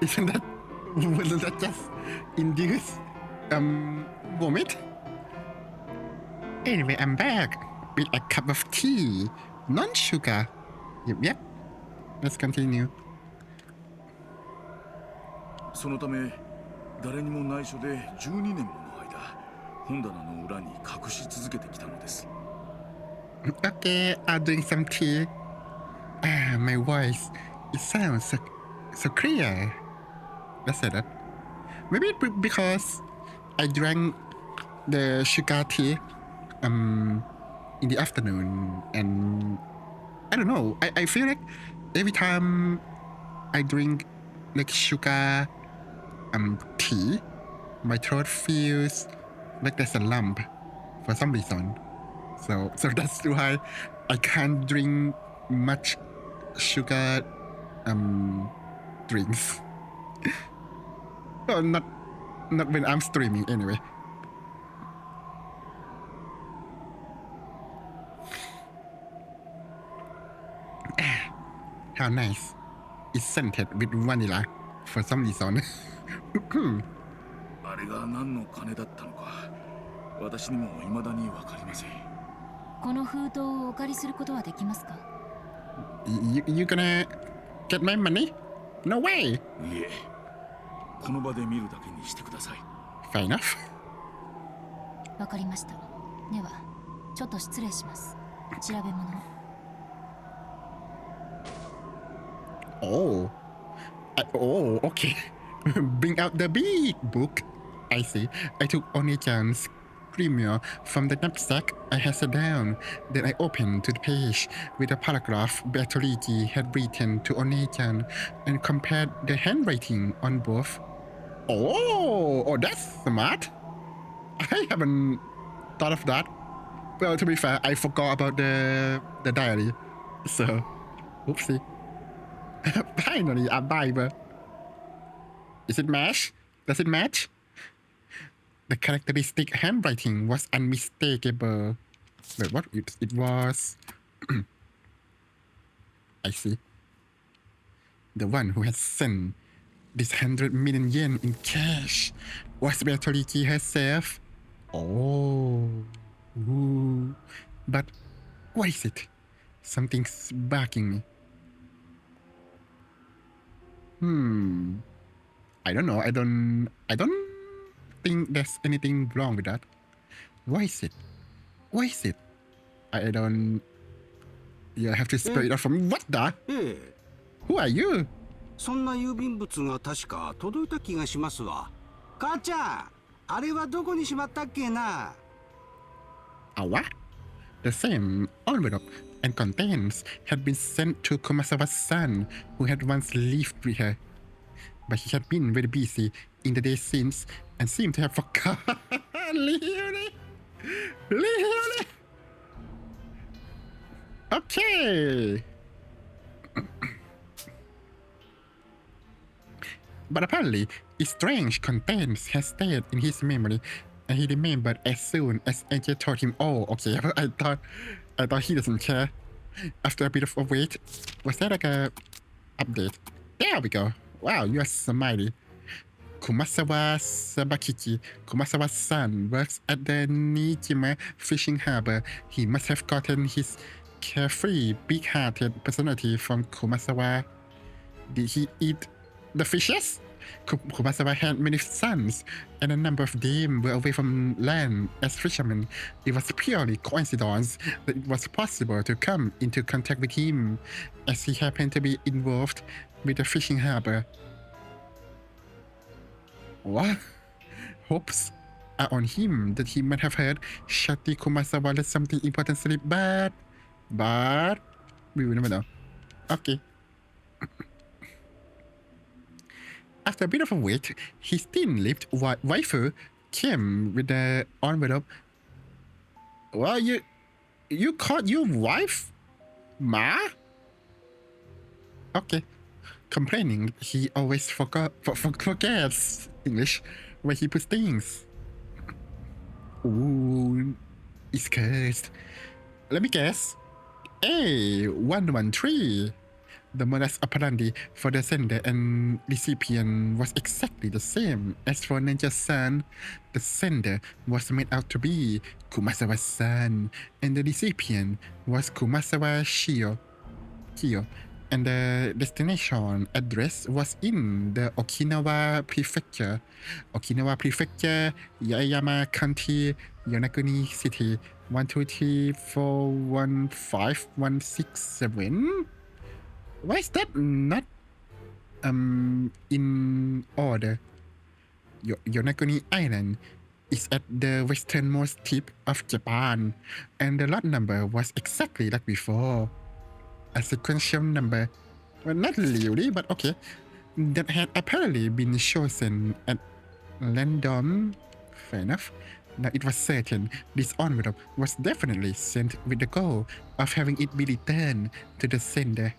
Wasn't that just induce vomit? Anyway, I'm back with a cup of tea, non-sugar. Yep. Let's continue. そのため誰にも内緒で12年もの間本棚の裏に隠し続けてきたのです。 Okay, I'll drink some tea. My voice, it sounds so clear. Let's say that. Maybe because I drank the sugar tea in the afternoon, and I don't know. I feel like every time I drink like sugar tea, my throat feels like there's a lump for some reason. So that's why I can't drink much sugar drinks. Well, not when I'm streaming anyway. How nice. It's scented with vanilla for some reason. あれが何の金だったのか私にも未だに分かりません。この封筒をお借りすることはできますか？ You gonna get my money? No way! いえ、この場で見るだけにしてください。Fair enough. わかりました。では、ちょっと失礼します。調べ物を。Okay. Bring out the big book. I see. I took Oni-chan's Premiere from the knapsack. I had sat down. Then I opened to the page with a paragraph Beatrice had written to Oni-chan and compared the handwriting on both. Oh, that's smart. I haven't thought of that. Well, to be fair, I forgot about the diary. So, oopsie. Finally, a Bible. Is it match? Does it match? The characteristic handwriting was unmistakable. Wait, what? It was... I see. The one who had sent this 100 million yen in cash was Beatrice herself. Oh. Ooh. But what is it? Something's bugging me. I don't know. I don't think there's anything wrong with that. Why is it? I don't... You have to spell it out from... What the? Who are you? そんな郵便物が確か届いた気がしますわ。母ちゃん、あれはどこにしまったっけな。What? The same envelope and contents had been sent to Kumasawa's son, who had once lived with her. But he had been very busy in the days since and seemed to have forgotten. Really? Okay. But apparently, its strange contents had stayed in his memory, and he remembered as soon as AJ told him. Oh, okay. I thought he doesn't care. After a bit of a wait, was that like a update? There we go. Wow, you are smiley. Kumasawa Sabakichi, Kumasawa's son, works at the Nijima fishing harbor. He must have gotten his carefree, big-hearted personality from Kumasawa. Did he eat the fishes? Kumasawa had many sons, and a number of them were away from land as fishermen. It was purely coincidence that it was possible to come into contact with him, as he happened to be involved with the fishing harbor. What? Hopes are on him that he might have heard Shati Kumasawa let something important slip, but we will never know. Okay. After a bit of a wait, his thin-lipped waifu came with the envelope. Well, you called your wife Ma? Okay. Complaining, he always forgets English where he puts things. Ooh, it's cursed. Let me guess. A113. The modus operandi for the sender and recipient was exactly the same as for Ninja-san. The sender was made out to be Kumasawa-san, and the recipient was Kumasawa Kyo, and the destination address was in the Okinawa Prefecture, Yaeyama County, Yonaguni City, 123415167. Why is that not in order? Yonaguni Island is at the westernmost tip of Japan, and the lot number was exactly like before. A sequential number, well, not really, but okay, that had apparently been chosen at random. Fair enough. Now it was certain this envelope was definitely sent with the goal of having it be returned to the sender.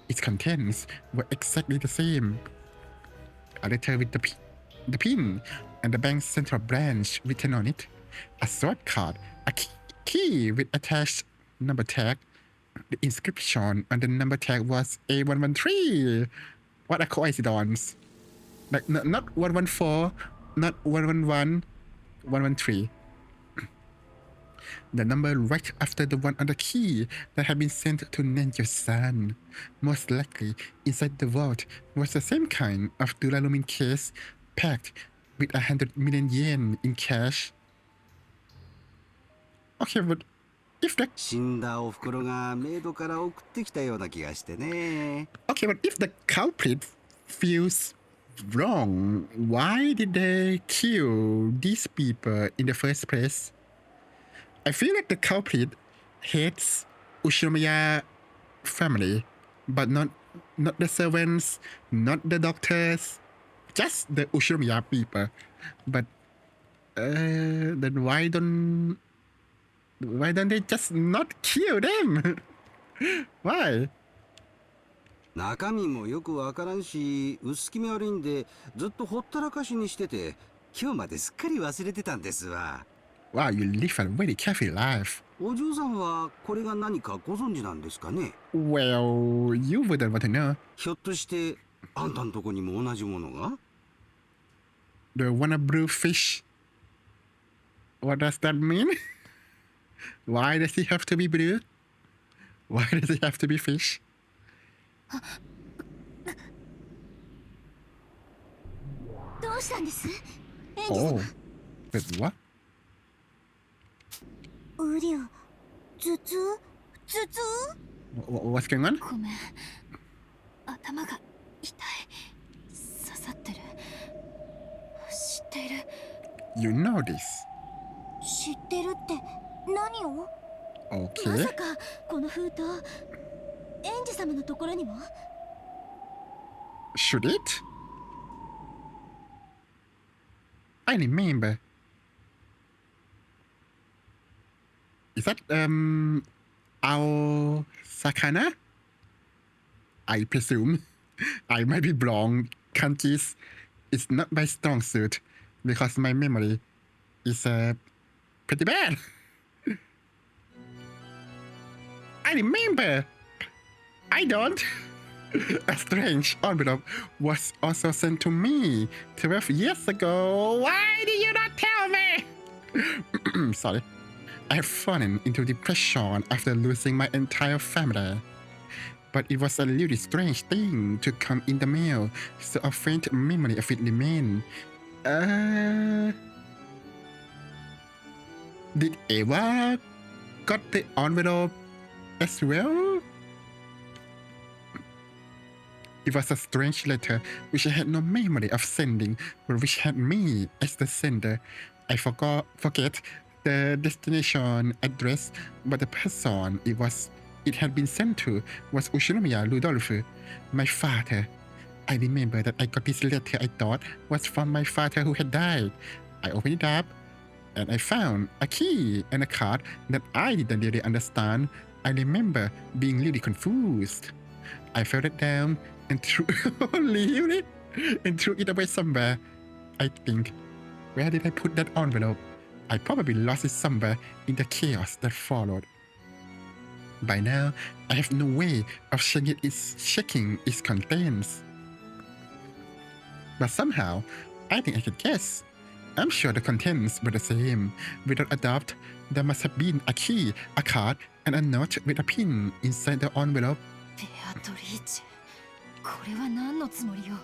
Its contents were exactly the same. A letter with the pin and the bank's central branch written on it, a sword card, a key with attached number tag. The inscription on the number tag was A113. What a coincidence. Like, not 114, not 111, 113. The number right after the one on the key that had been sent to Ninja-san. Most likely, inside the vault was the same kind of duralumin case packed with 100 million yen in cash. Okay, but if the... Okay, but if the culprit feels wrong, why did they kill these people in the first place? I feel like the culprit hates Ushinomiya family, but not the servants, not the doctors, just the Ushinomiya people. But then why don't they just not kill them? Why? 中身もよくわからんし、薄気味悪いんでずっとほったらかしにしてて、今日まですっかり忘れてたんですわ。Wow, you live a very carefree life. お嬢さんはこれが何かご存知なんですかね? Well, you wouldn't want to know. ひょっとしてあんたんとこにも同じものが? The wanna brew fish. What does that mean? Why does he have to be brewed? Why does he have to be fish? どうしたんです？ Oh, but what? うりゃ、頭痛？ What's going on? ごめん、頭が痛い、刺さってる、知っている。 You know this. 知ってるって何を？ Okay. まさかこの封筒、園児様のところにも？ Should it? I remember. Is that our sakana? I presume. I might be wrong. Kanjis is not my strong suit because my memory is pretty bad. I remember. I don't. A strange envelope was also sent to me 12 years ago. Why did you not tell me? Sorry. I have fallen into depression after losing my entire family. But it was a really strange thing to come in the mail, so a faint memory of it remained. Did Eva got the envelope as well? It was a strange letter which I had no memory of sending, but which had me as the sender. I forget the destination address, but the person it had been sent to was Ushinomiya Rudolph, my father. I remember that I got this letter I thought was from my father who had died. I opened it up, and I found a key and a card that I didn't really understand. I remember being really confused. I fell it down and threw it away somewhere. I think. Where did I put that envelope? I probably lost it somewhere in the chaos that followed. By now, I have no way of checking its contents. But somehow, I think I can guess. I'm sure the contents were the same. Without a doubt, there must have been a key, a card, and a note with a pin inside the envelope. ベアトリーチェ、これは何のつもりよ。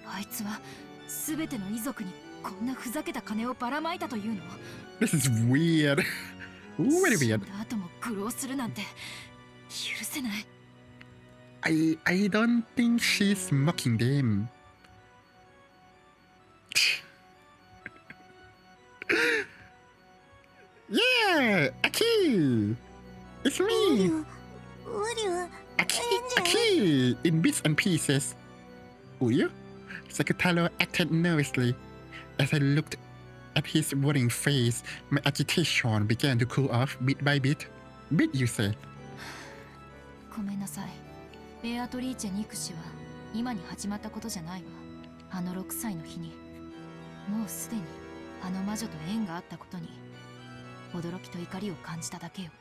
あいつは全ての遺族にこんなふざけた金をばらまいたというの。 This is weird. Very 死 weird. んだ後も苦労するなんて許せない。I don't think she's mocking them. Yeah, Aki! It's me! Aki! In bits and pieces. Uyu? Sakutaro acted nervously. As I looked at his worrying face, my agitation began to cool off bit by bit. Bit, you say? ごめんなさい。ベアトリーチェ憎しは今に始まったことじゃないわ。あの6歳の日にもうすでにあの魔女と縁があったことに驚きと怒りを感じただけよ。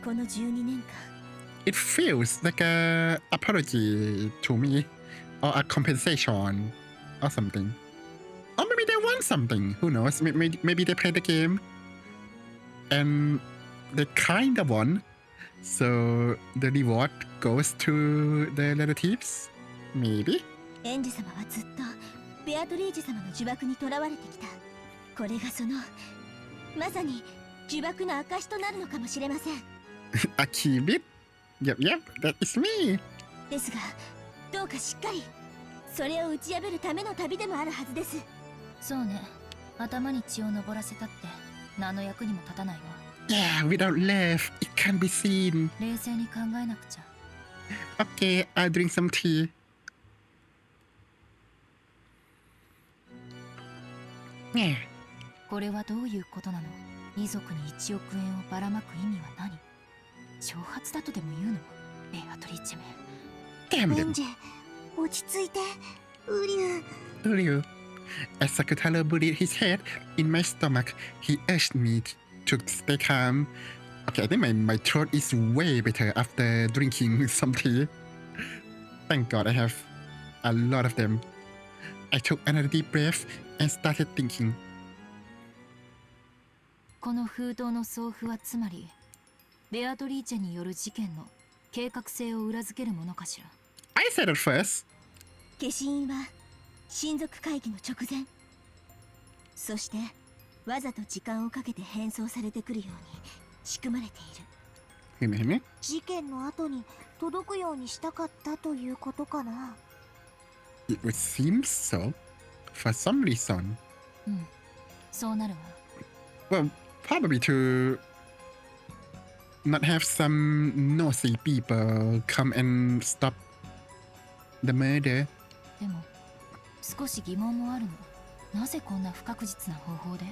この12年間 It feels like a apology to me, or a compensation, or something. Or maybe they want something. Who knows? Maybe they play the game, and they kinda won. So the reward goes to the relatives. Maybe. エンジ様はずっとベアトリーチェ様の呪縛にとらわれてきた。これがそのまさに呪縛の証となるのかもしれません。Akibit? Yep, that is me. ですが、どうかしっかりそれを打ち破るための旅でもあるはずです。そうね。頭に血を上らせたって何の役にも立たないわ。Yeah, without love, it can't be seen. 冷静に考えなくちゃ。Okay, I'll drink some tea. Yeah. これはどういうことなの？遺族に1億円をばらまく意味は何？挑発だとでも言うの？ベアトリーチェめ。Damn エ them. ンジェ、落ち着いて。ウリュウ。Ryu. As Sakutaro buried his head in my stomach, he urged me to stay calm. Okay, I think my throat is way better after drinking some tea. Thank God I have a lot of them. I took another deep breath and started thinking. この封筒の送付はつまりベアトリーチェによる事件の計画性を裏付けるものかしら。 I said it first. 消印は親族会議の直前、そしてわざと時間をかけて変装されてくるように仕組まれている。事件の後に届くようにしたかったということかな。It would seem so. For some reason. うん、そうなるわ。 Well, probably to not have some nosy people come and stop the murder. でも少し疑問もあるの。なぜこんな不確実な方法で？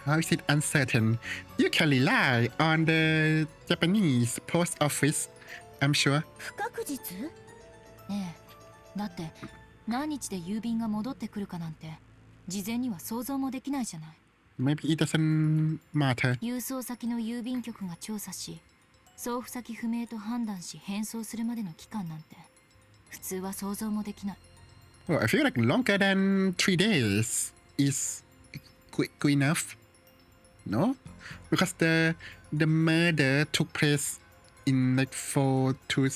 How is it uncertain? You can rely on the Japanese post office, I'm sure. 不確実？ねえ、だって何日で郵便が戻ってくるかなんて事前には想像もできないじゃない。 Maybe it doesn't matter. 郵送先の郵便局が調査し、送付先不明と判断し返送するまでの期間なんて普通は想像もできない。 Well, I feel like longer than 3 days is quick enough. No? Because the murder took place in like 4th to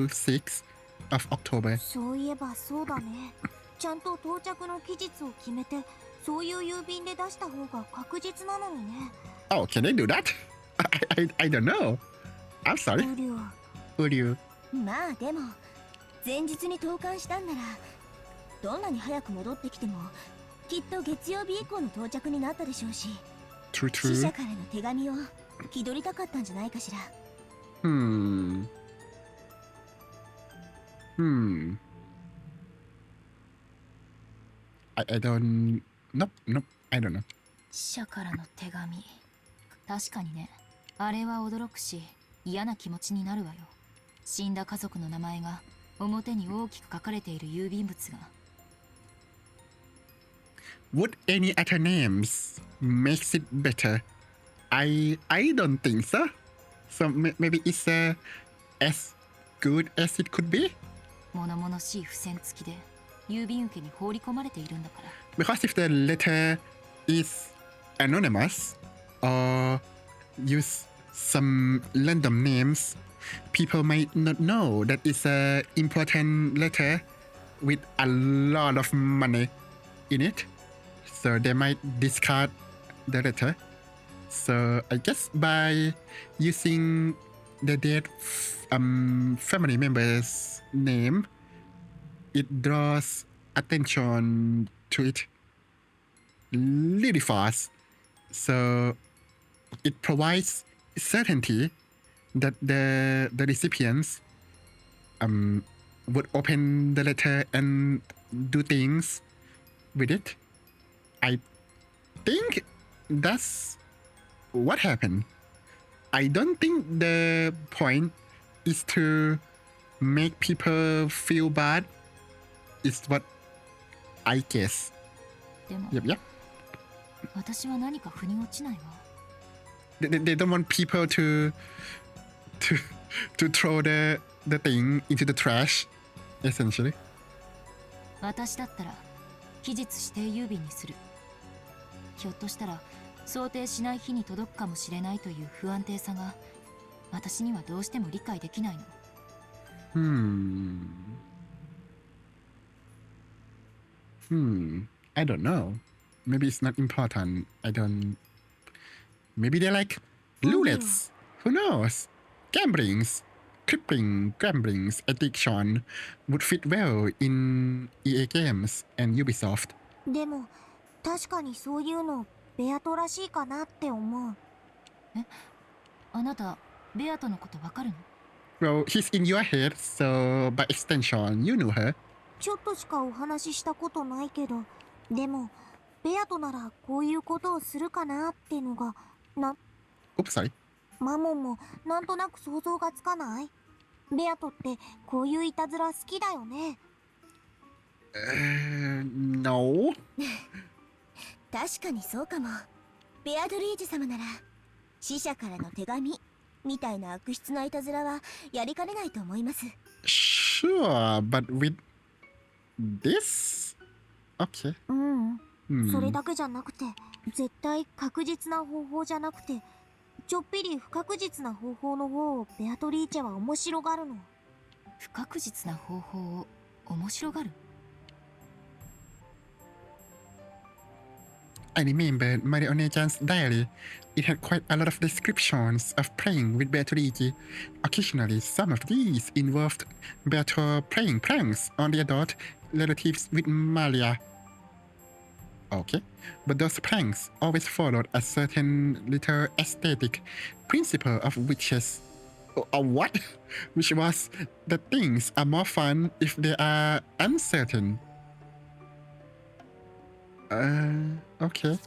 6th of October. そういえばそうだね。ちゃんと到着の期日を決めて、そういう郵便で出した方が確実なのにね。Oh, can they do that? I don't know. I'm sorry. ウリュウ。 Would you? まあでも前日に投函したんならどんなに早く戻ってきてもきっと月曜日以降の到着になったでしょうし、 True, 死 true. 者からの手紙を気取りたかったんじゃないかしら。Hmm. I don't. Nope. I don't know. 死者からの手紙。確かにね。あれは驚くし嫌な気持ちになるわよ。死んだ家族の名前が表に大きく書かれている郵便物が。 Would any other names makes it better? I don't think so. So maybe it's as good as it could be. 物々しい付箋付きで郵便受けに放り込まれているんだから。 Because if the letter is anonymous or use some random names, people might not know that it's a important letter with a lot of money in it. So they might discard the letter. So I guess by using the dead family member's name, it draws attention to it really fast. So it provides certainty that the recipients would open the letter and do things with it. I think that's what happened. I don't think the point is to make people feel bad. Is what I guess. でも、 Yep. 私は何か腑に落ちないわ。 They don't want people to throw the thing into the trash, essentially. 私だったら期日指定郵便にする。ひょっとしたら想定しない日に届くかもしれないという不安定さが私にはどうしても理解できないの。I don't know. Maybe it's not important. Maybe they like roulettes. Who knows? Gamblings. Crippling gamblings addiction would fit well in EA games and Ubisoft. でも確かにそういうのベアトらしいかなって思う。え、あなたベアトのことわかるの？ Well, he's in your head, so by extension, you knew her. ちょっとしかお話ししたことないけど、でもベアトならこういうことをするかなってのがOops, sorry. マモンもなんとなく想像がつかない？ベアトってこういういたずら好きだよね。No. 確かにそうかも。ベアドリージ様なら死者からの手紙みたいな悪質ないたずらはやりかねないと思います。 Sure, but with this? Okay. それだけじゃなくて絶対確実な方法じゃなくてちょっぴり不確実な方法の方をベアトリーチェは面白がるの。不確実な方法を面白がる？ I remember Marionejan's diary. It had quite a lot of descriptions of playing with Beatrice. Occasionally, some of these involved Beato playing pranks on the adult relatives with Malia. Okay, but those pranks always followed a certain little aesthetic principle of witches. What? Which was that things are more fun if they are uncertain. Okay.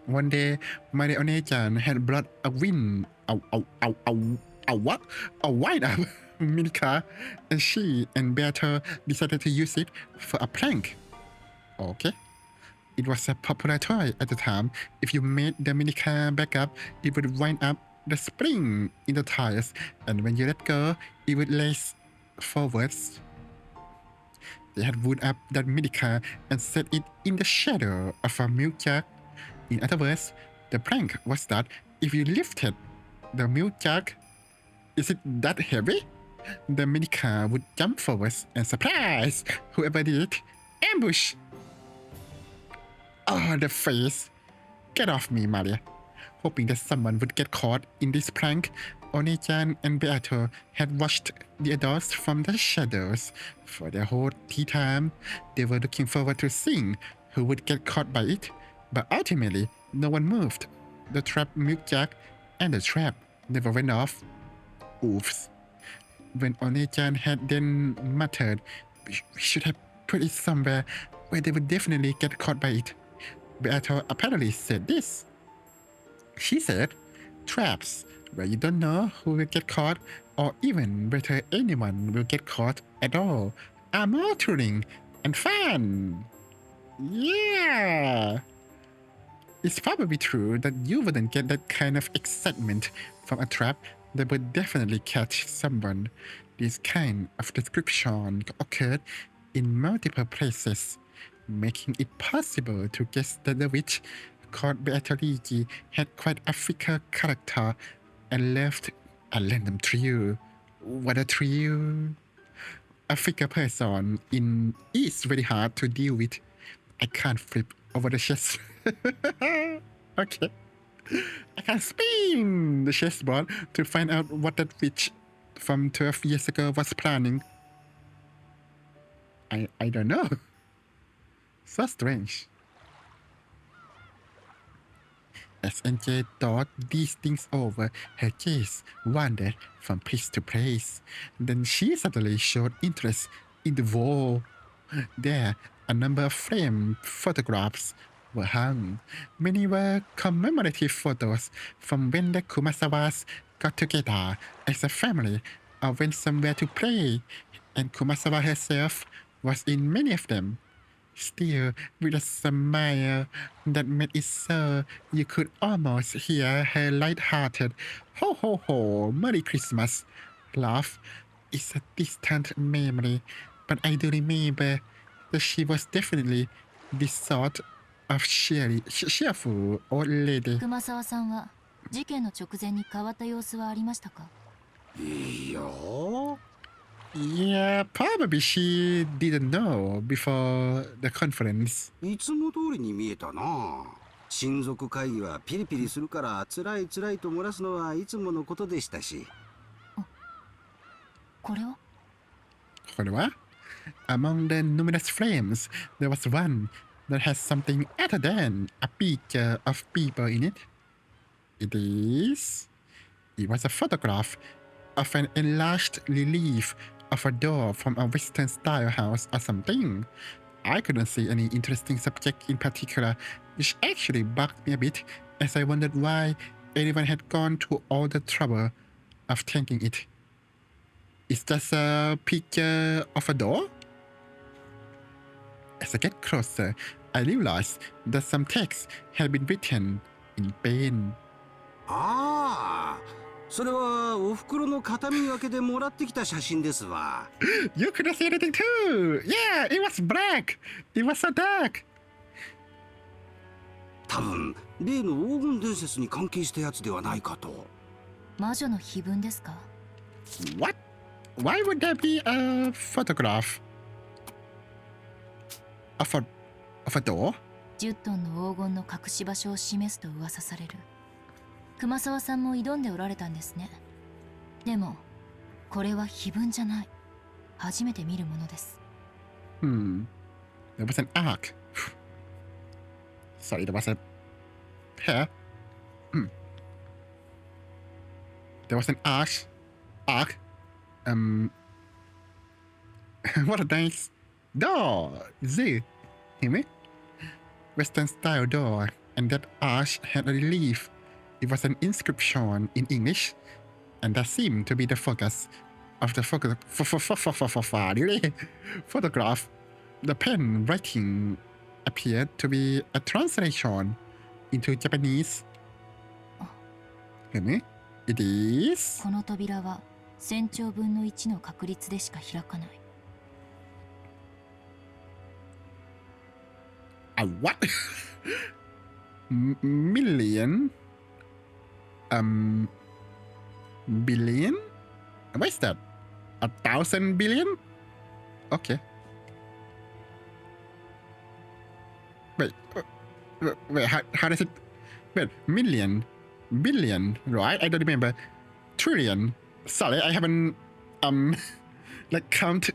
One day, Marionne-chan had brought a what? A wind-up minica, and she and Beato decided to use it for a prank. Okay. It was a popular toy at the time. If you made the minica back up, it would wind up the spring in the tires, and when you let go, it would lace forwards. They had wound up that minica and set it in the shadow of a milk jug. In other words, the prank was that if you lifted the milk jug, is it that heavy? The minica would jump forwards and surprise whoever did it. Ambush! Oh, the face. Get off me, Maria. Hoping that someone would get caught in this prank, One-chan and Beato had watched the adults from the shadows. For their whole tea time, they were looking forward to seeing who would get caught by it, but ultimately, no one moved. The trap milk jug and the trap never went off. Oops. When One-chan had then muttered, we should have put it somewhere where they would definitely get caught by it, Beato apparently said this. She said, traps where you don't know who will get caught, or even whether anyone will get caught at all, are more thrilling and fun. Yeah! It's probably true that you wouldn't get that kind of excitement from a trap that would definitely catch someone. This kind of description occurred in multiple places, making it possible to guess that the witch called Beatrice had quite a fickle character and left a random trio. What a trio! A fickle person is very hard to deal with. I can't flip over the chess. Okay. I can spin the chessboard to find out what that witch from 12 years ago was planning. I don't know. So strange. As NJ thought these things over, her gaze wandered from place to place. Then she suddenly showed interest in the wall. There, a number of framed photographs were hung. Many were commemorative photos from when the Kumasawas got together as a family or went somewhere to play, and Kumasawa herself was in many of them. Still, with a smile that made it so you could almost hear her light-hearted "Ho ho ho, Merry Christmas" laugh. It's a distant memory, but I do remember that she was definitely this sort of cheerful old lady. 熊沢さんは事件の直前に変わった様子はありましたか？いや Yeah, probably she didn't know before the conference. いつも通りに見えたな。親族会議はピリピリするから辛い辛いと漏らすのはいつものことでしたし。これは？これは? Among the numerous frames, there was one that has something other than a picture of people in it. It was a photograph of an enlarged relief of a door from a Western-style house or something. I couldn't see any interesting subject in particular, which actually bugged me a bit, as I wondered why anyone had gone to all the trouble of taking it. Is just a picture of a door? As I get closer, I realized that some text had been written in pen. ああ、それはお袋の形見分けでもらってきた写真ですわ。You couldn't see anything too! Yeah, it was black! It was so dark! 多分、例の黄金伝説に関係したやつではないかと。魔女の碑文ですか？ What? Why would there be a photograph of a door? 10トンの黄金の隠し場所を示すと噂される。熊沢さんも挑んでおられたんですね。でも、これは碑文じゃない。初めて見るものです。There was an arc. Sorry, there was a hair. There was an arc. What a nice door. Western style door, and that arch had a relief. It was an inscription in English, and that seemed to be the focus of the photograph. The pen writing appeared to be a translation into Japanese. It is. この扉は1000兆分の1の確率でしか開かない。A what? Million? Billion? What is that? 1,000 billion? Okay. Wait, how does it? Wait, million, billion, right? I don't remember. Trillion. Sorry, I haven't like count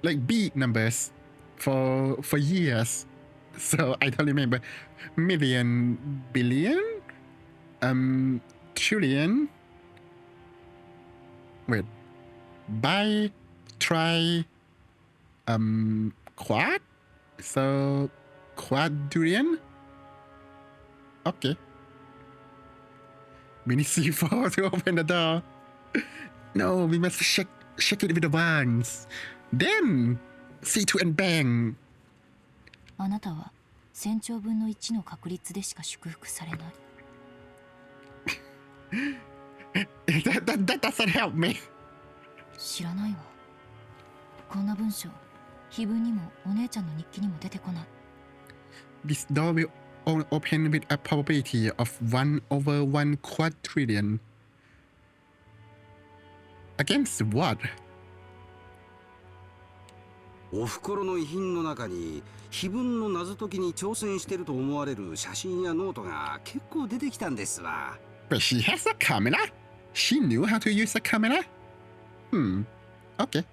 like big numbers for years, so I don't remember. Million, billion, trillion. Wait, by, try, quad. So quadrillion. Okay. We need C4 to open the door. No, we must shake it with the wands. Then C2 and bang. あなたは1000兆分の1の確率でしか祝福されない。That doesn't help me. 知らないわ。こんな文章、碑文にもお姉ちゃんの日記にも出てこない。This door will open with a probability of 1 over 1 quadrillion. Against what? おふくろの遺品の中に碑文の謎解きに挑戦してると思われる写真やノートが結構出てきたんですわ。But she has a camera? She knew how to use a camera? Okay.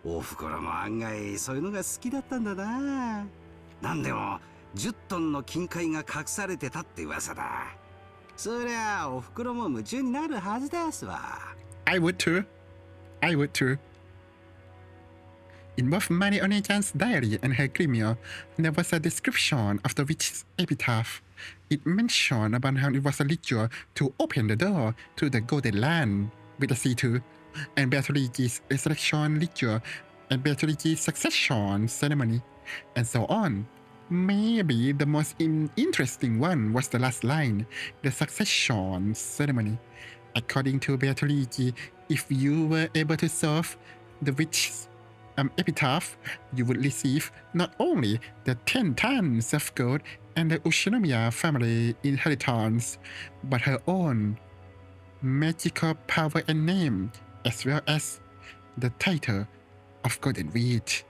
おふくろも案外そういうのが好きだったんだな。なんでも10トンの金塊が隠されてたって噂だ。そりゃおふくろも夢中になるはずですわ。I would too. I would too. In both Mani Onechan's diary and her grimoire, there was a description of the witch's epitaph. It mentioned about how it was a ritual to open the door to the Golden Land with a C2, and Beatrice's resurrection ritual, and Beatrice's succession ceremony, and so on. Maybe the most interesting one was the last line, the succession ceremony. According to Beatrice, if you were able to solve the witch's epitaph, you would receive not only the 10 tons of gold and the Ushinomiya family inheritance, but her own magical power and name, as well as the title of Golden Witch.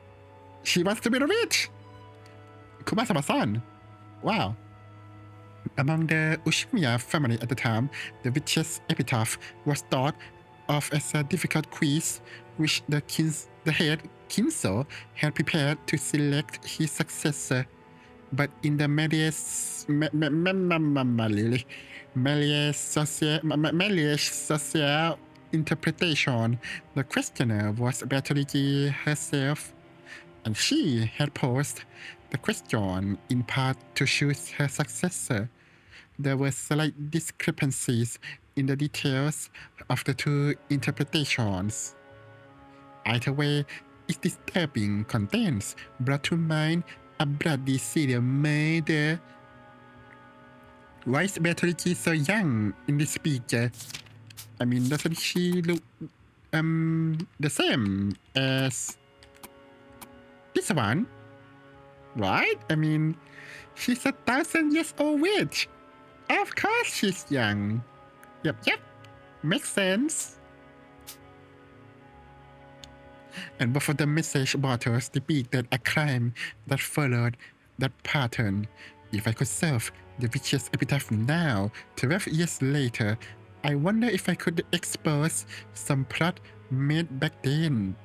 She wants to be the witch! Kumasama-san! Wow. Among the Ushinomiya family at the time, the witch's epitaph was thought of as a difficult quiz which the head Kinso had prepared to select his successor. But in the Malleus social interpretation, the questioner was Beatrice herself, and she had posed the question in part to choose her successor. There were slight discrepancies in the details of the two interpretations. Either way, its disturbing contents brought to mind a bloody serial murder. Why is Beatrice so young in this picture? I mean, doesn't she look the same as this one? Right? I mean, she's 1,000 years old witch. Of course she's young. Yep. Makes sense. And both of the message bottles depicted a crime that followed that pattern. If I could solve the witch's epitaph now, 12 years later, I wonder if I could expose some plot made back then.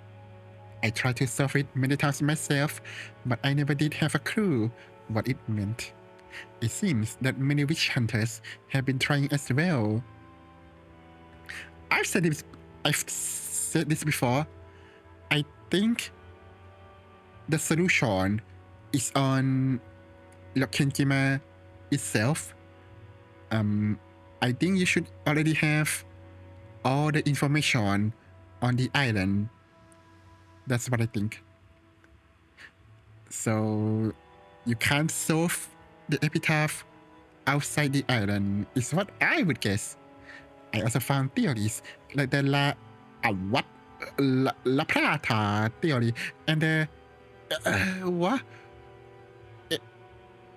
I tried to solve it many times myself, but I never did have a clue what it meant. It seems that many witch hunters have been trying as well. I've said this before. I think the solution is on Kenjima itself. I think you should already have all the information on the island. That's what I think. So you can't solve the epitaph outside the island, is what I would guess. I also found theories like the La Plata theory and the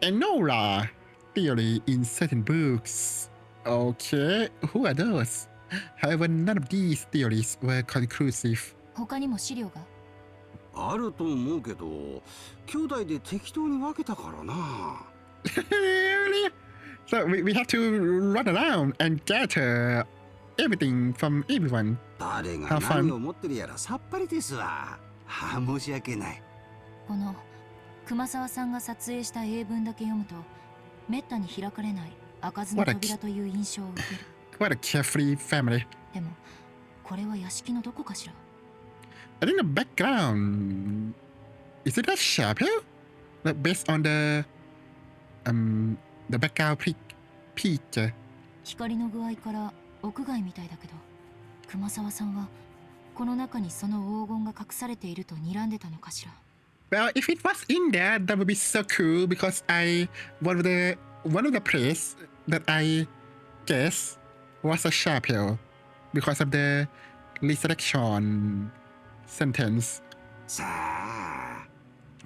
Enola theory in certain books. Okay, who are those? However, none of these theories were conclusive. 他にも資料があると思うけど、兄弟で適当に分けたからな。Really? So we have to run around and gather everything from everyone. 誰が何を持ってるやらさっぱりですわ。申し訳ない。この熊沢さんが撮影した英文だけ読むと、めったに開かれない開かずの扉という印象を受ける。What a carefree family. でも、これは屋敷のどこかしら。I think the background is it a chapel? Like based on the background picture. 光の具合から屋外みたいだけど、熊沢さんはこの中にその黄金が隠されていると睨んでたのかしら。Well, if it was in there, that would be so cool because one of the place that I guess was a chapel because of the resurrection sentence. さあ、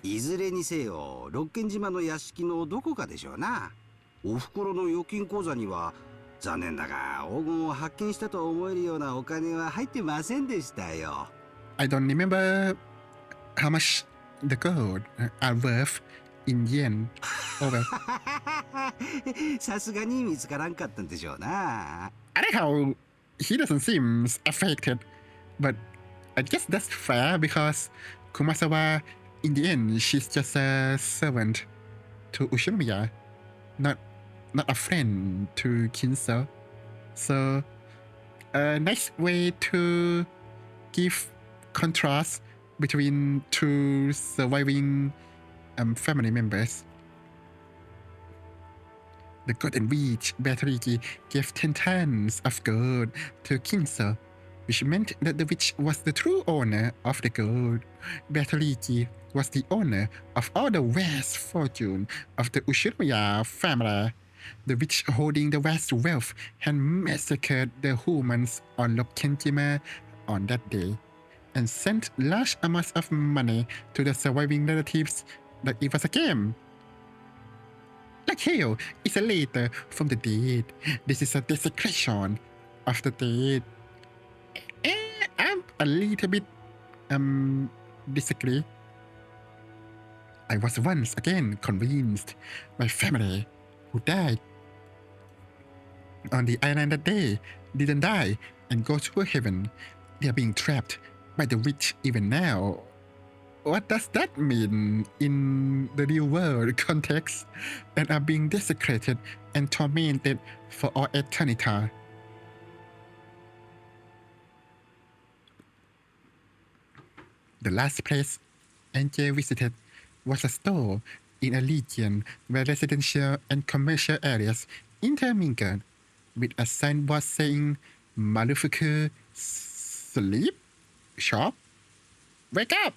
いずれにせよ六軒島の屋敷のどこかでしょうな。お袋の預金口座には残念だが黄金を発見したと思えるようなお金は入ってませんでしたよ。I don't remember how much the gold are worth in yen. Over. さすがに見つからんかったんでしょうな。I like how he doesn't seem affected, but I guess that's fair because Kumasawa, in the end, she's just a servant to Ushinomiya, not a friend to Kinso. So, a nice way to give contrast between two surviving family members. The Golden Witch, Beatriki, gave 10 tons of gold to Kinso, which meant that the witch was the true owner of the gold. Beatriki was the owner of all the vast fortune of the Ushinomiya family. The witch holding the vast wealth had massacred the humans on Lokenjima on that day, and sent large amounts of money to the surviving relatives like it was a game. Like hell, it's a letter from the dead. This is a desecration of the dead. I'm a little bit disagree. I was once again convinced my family who died on the island that day didn't die and go to heaven. They are being trapped by the witch even now. What does that mean in the real world context? And are being desecrated and tormented for all eternity. The last place Angel visited was a store in a region where residential and commercial areas intermingled, with a signboard saying Marufuku Sleep Shop? Wake up!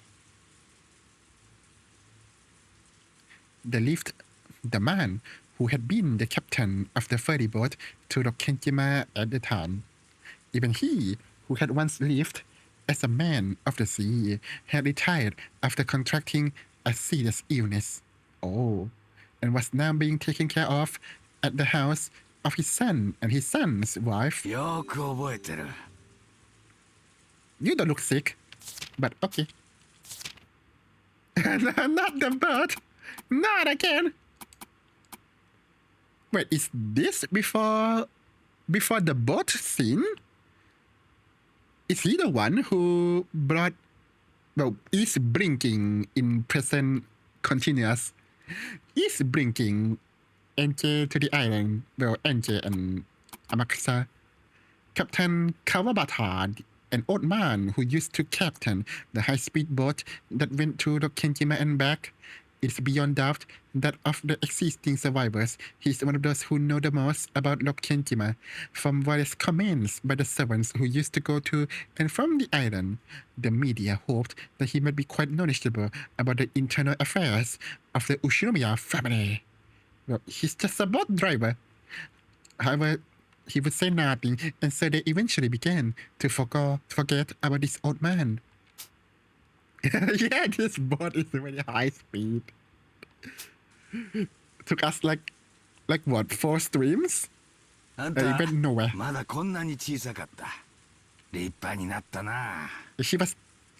The man who had been the captain of the ferry boat to Rokenjima at the time. Even he, who had once lived as a man of the sea, had retired after contracting a serious illness. Oh, and was now being taken care of at the house of his son and his son's wife. よく覚えてる。 You don't look sick, but okay. Not the boat! Not again! Wait, is this before the boat scene? Is he the one who is bringing in present continuous? Is bringing NJ to the island, NJ and Amakusa. Captain Kawabata, an old man who used to captain the high-speed boat that went to Rokenjima and back. It's beyond doubt that of the existing survivors, he's one of those who know the most about Rokenjima, from various comments by the servants who used to go to and from the island. The media hoped that he might be quite knowledgeable about the internal affairs of the Ushinomiya family. Well, he's just a boat driver. However, he would say nothing, and so they eventually began to forget about this old man. Yeah, this boat is very high speed. Took us like what, 4 streams? あんた Even nowhere. まだこんなに小さかった。立派になったな。 She was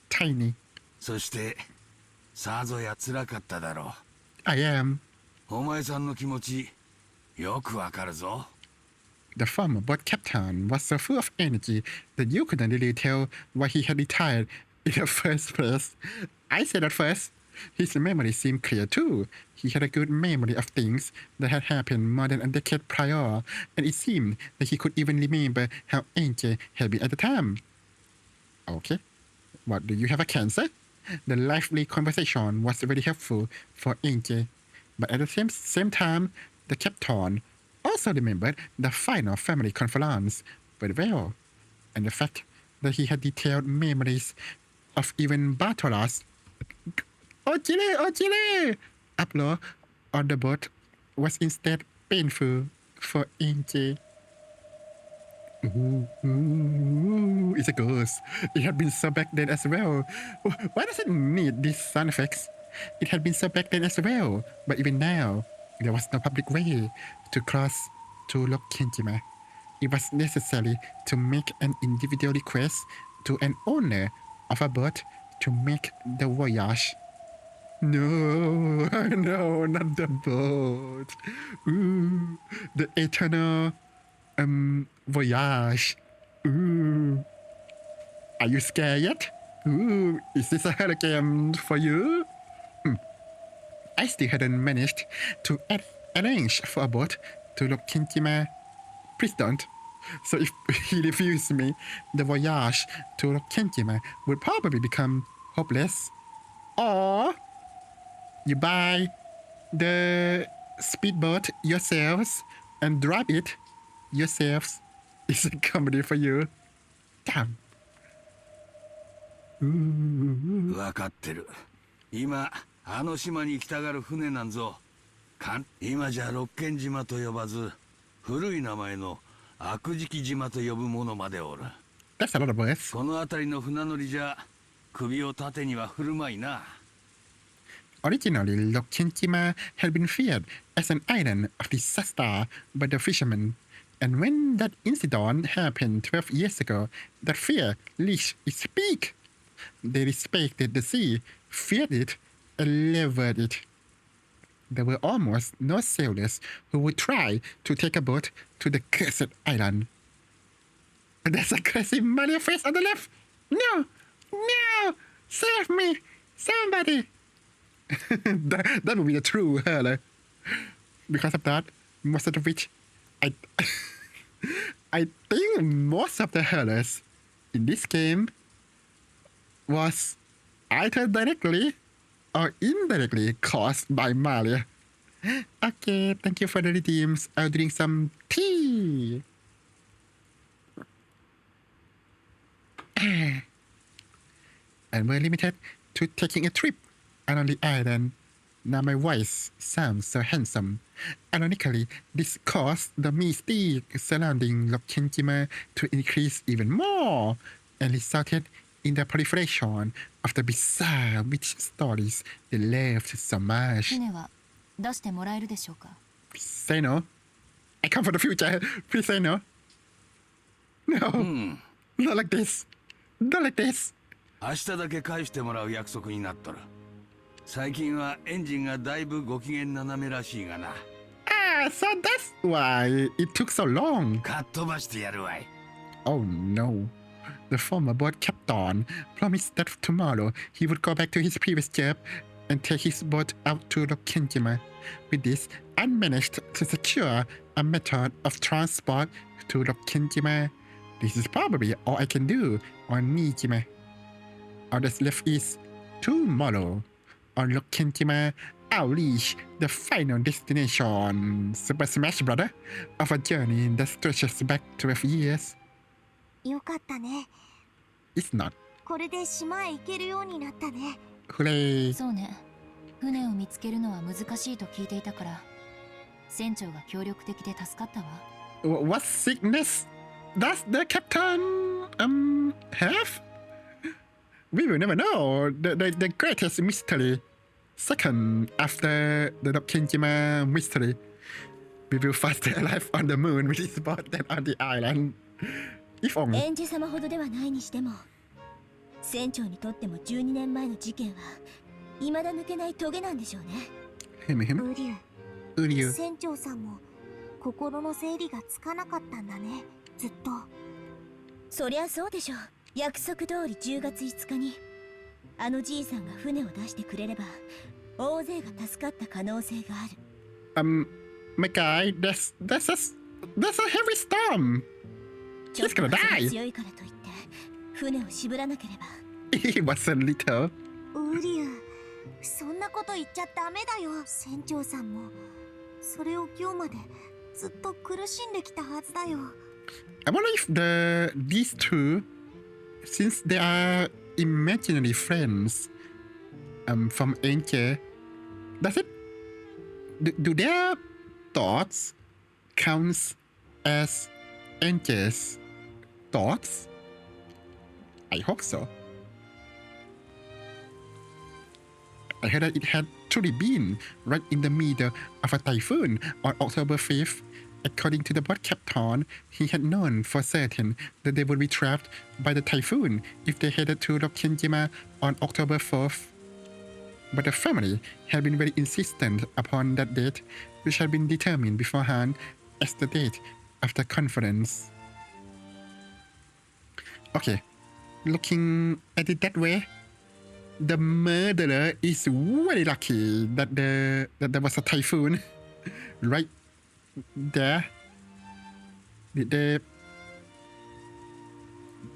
tiny. そしてさぞや辛かっただろ I am. う。お前さんの気持ちよくわかるぞ。 The former boat captain was so full of energy that you couldn't really tell why he had retired in the first place. I said at first, his memory seemed clear too. He had a good memory of things that had happened more than a decade prior, and it seemed that he could even remember how AJ had been at the time. Okay. What, do you have a cancer? The lively conversation was very helpful for AJ, but at the same time, the captain also remembered the final family conference very well, and the fact that he had detailed memories of even Bartola's Ojire! Upload on the boat was instead painful for NJ. Ooh, it's a ghost. It had been so back then as well. Why does it need these sound effects? It had been so back then as well, but even now, there was no public way to cross to Lok Kenjima. It was necessary to make an individual request to an owner of a boat to make the voyage. No, no, not the boat. Ooh, the eternal voyage. Ooh. Are you scared yet? Ooh, is this a hurricane for you? I still hadn't managed to arrange for a boat to Lok Kenjima. Please don't. So if he refused me, the voyage to Lok Kenjima would probably become hopeless. Or you buy the speedboat yourselves and drive it yourselves. It's a comedy for you. Damn. 分かってる。今あの島に行きたがる船なんぞ。今じゃ六軒島と呼ばず、古い名前の悪食島と呼ぶものまでおる。That's a lot of words. この辺りの船乗りじゃ首を縦には振るまいな。Originally, Lok Kenjima had been feared as an island of disaster by the fishermen. And when that incident happened 12 years ago, that fear reached its peak. They respected the sea, feared it, and revered it. There were almost no sailors who would try to take a boat to the cursed island. There's a crazy Mario face on the left! No! No! Save me! Somebody! that would be the true hurler. Because of that, most of which I think most of the hurlers in this game was either directly or indirectly caused by Mario. Okay, thank you for the redeems. I'll drink some tea. And we're limited to taking a trip around the island. Now my voice sounds so handsome. Ironically, this caused the mystique surrounding Lok Kenjima to increase even more and resulted in the proliferation of the bizarre witch stories they loved so much. 船は出してもらえるでしょうか? Say no. I come from the future. Please say no. No. Not like this. Not like this. 明日だけ返してもらう約束になっとる。最近はエンジンがだいぶご機嫌斜めらしいがな。So that's why it took so long. かっ飛ばしてやるわい。Oh no. The former boat captain promised that tomorrow he would go back to his previous job and take his boat out to Lok Kenjima. With this, I managed to secure a method of transport to Lok Kenjima. This is probably all I can do on Nijima. All that's left is tomorrow. On Lok Kenjima, I'll reach the final destination, Super Smash Brother, of a journey that stretches back 12 years. よかったね。 It's not. これで島へ行けるようになったね。 Hooray. そうね。船を見つけるのは難しいと聞いていたから、船長が協力的で助かったわ。What sickness does the captain have? We will never know. The greatest mystery. Second after the Lok Kenjima mystery. We will faster alive on the moon with his boat than on the island. If only. エンジ様ほどではないにしても、船長にとっても12年前の事件は未だ抜けないトゲなんでしょうね。ウリュウ。船長さんも心の整理がつかなかったんだね、ずっと。そりゃそうでしょう。約束通り10月5日にあのじいさんが船を出してくれれば大勢が助かった可能性がある。My guy, that's a heavy storm. He's gonna die. 強いからといって船を絞らなければ。He was a little. ウリュウ、そんなこと言っちゃダメだよ。船長さんもそれを今日までずっと苦しんできたはずだよ。I wonder if these two, since they are imaginary friends, from Angel. Does it? Do their thoughts counts as Angel's thoughts? I hope so. I heard that it had truly been right in the middle of a typhoon on October 5th. According to the bot captain, he had known for certain that they would be trapped by the typhoon if they headed to Rokkenjima on October 4th. But the family had been very insistent upon that date, which had been determined beforehand as the date of the conference. Okay, looking at it that way, the murderer is very lucky that there was a typhoon right there. Did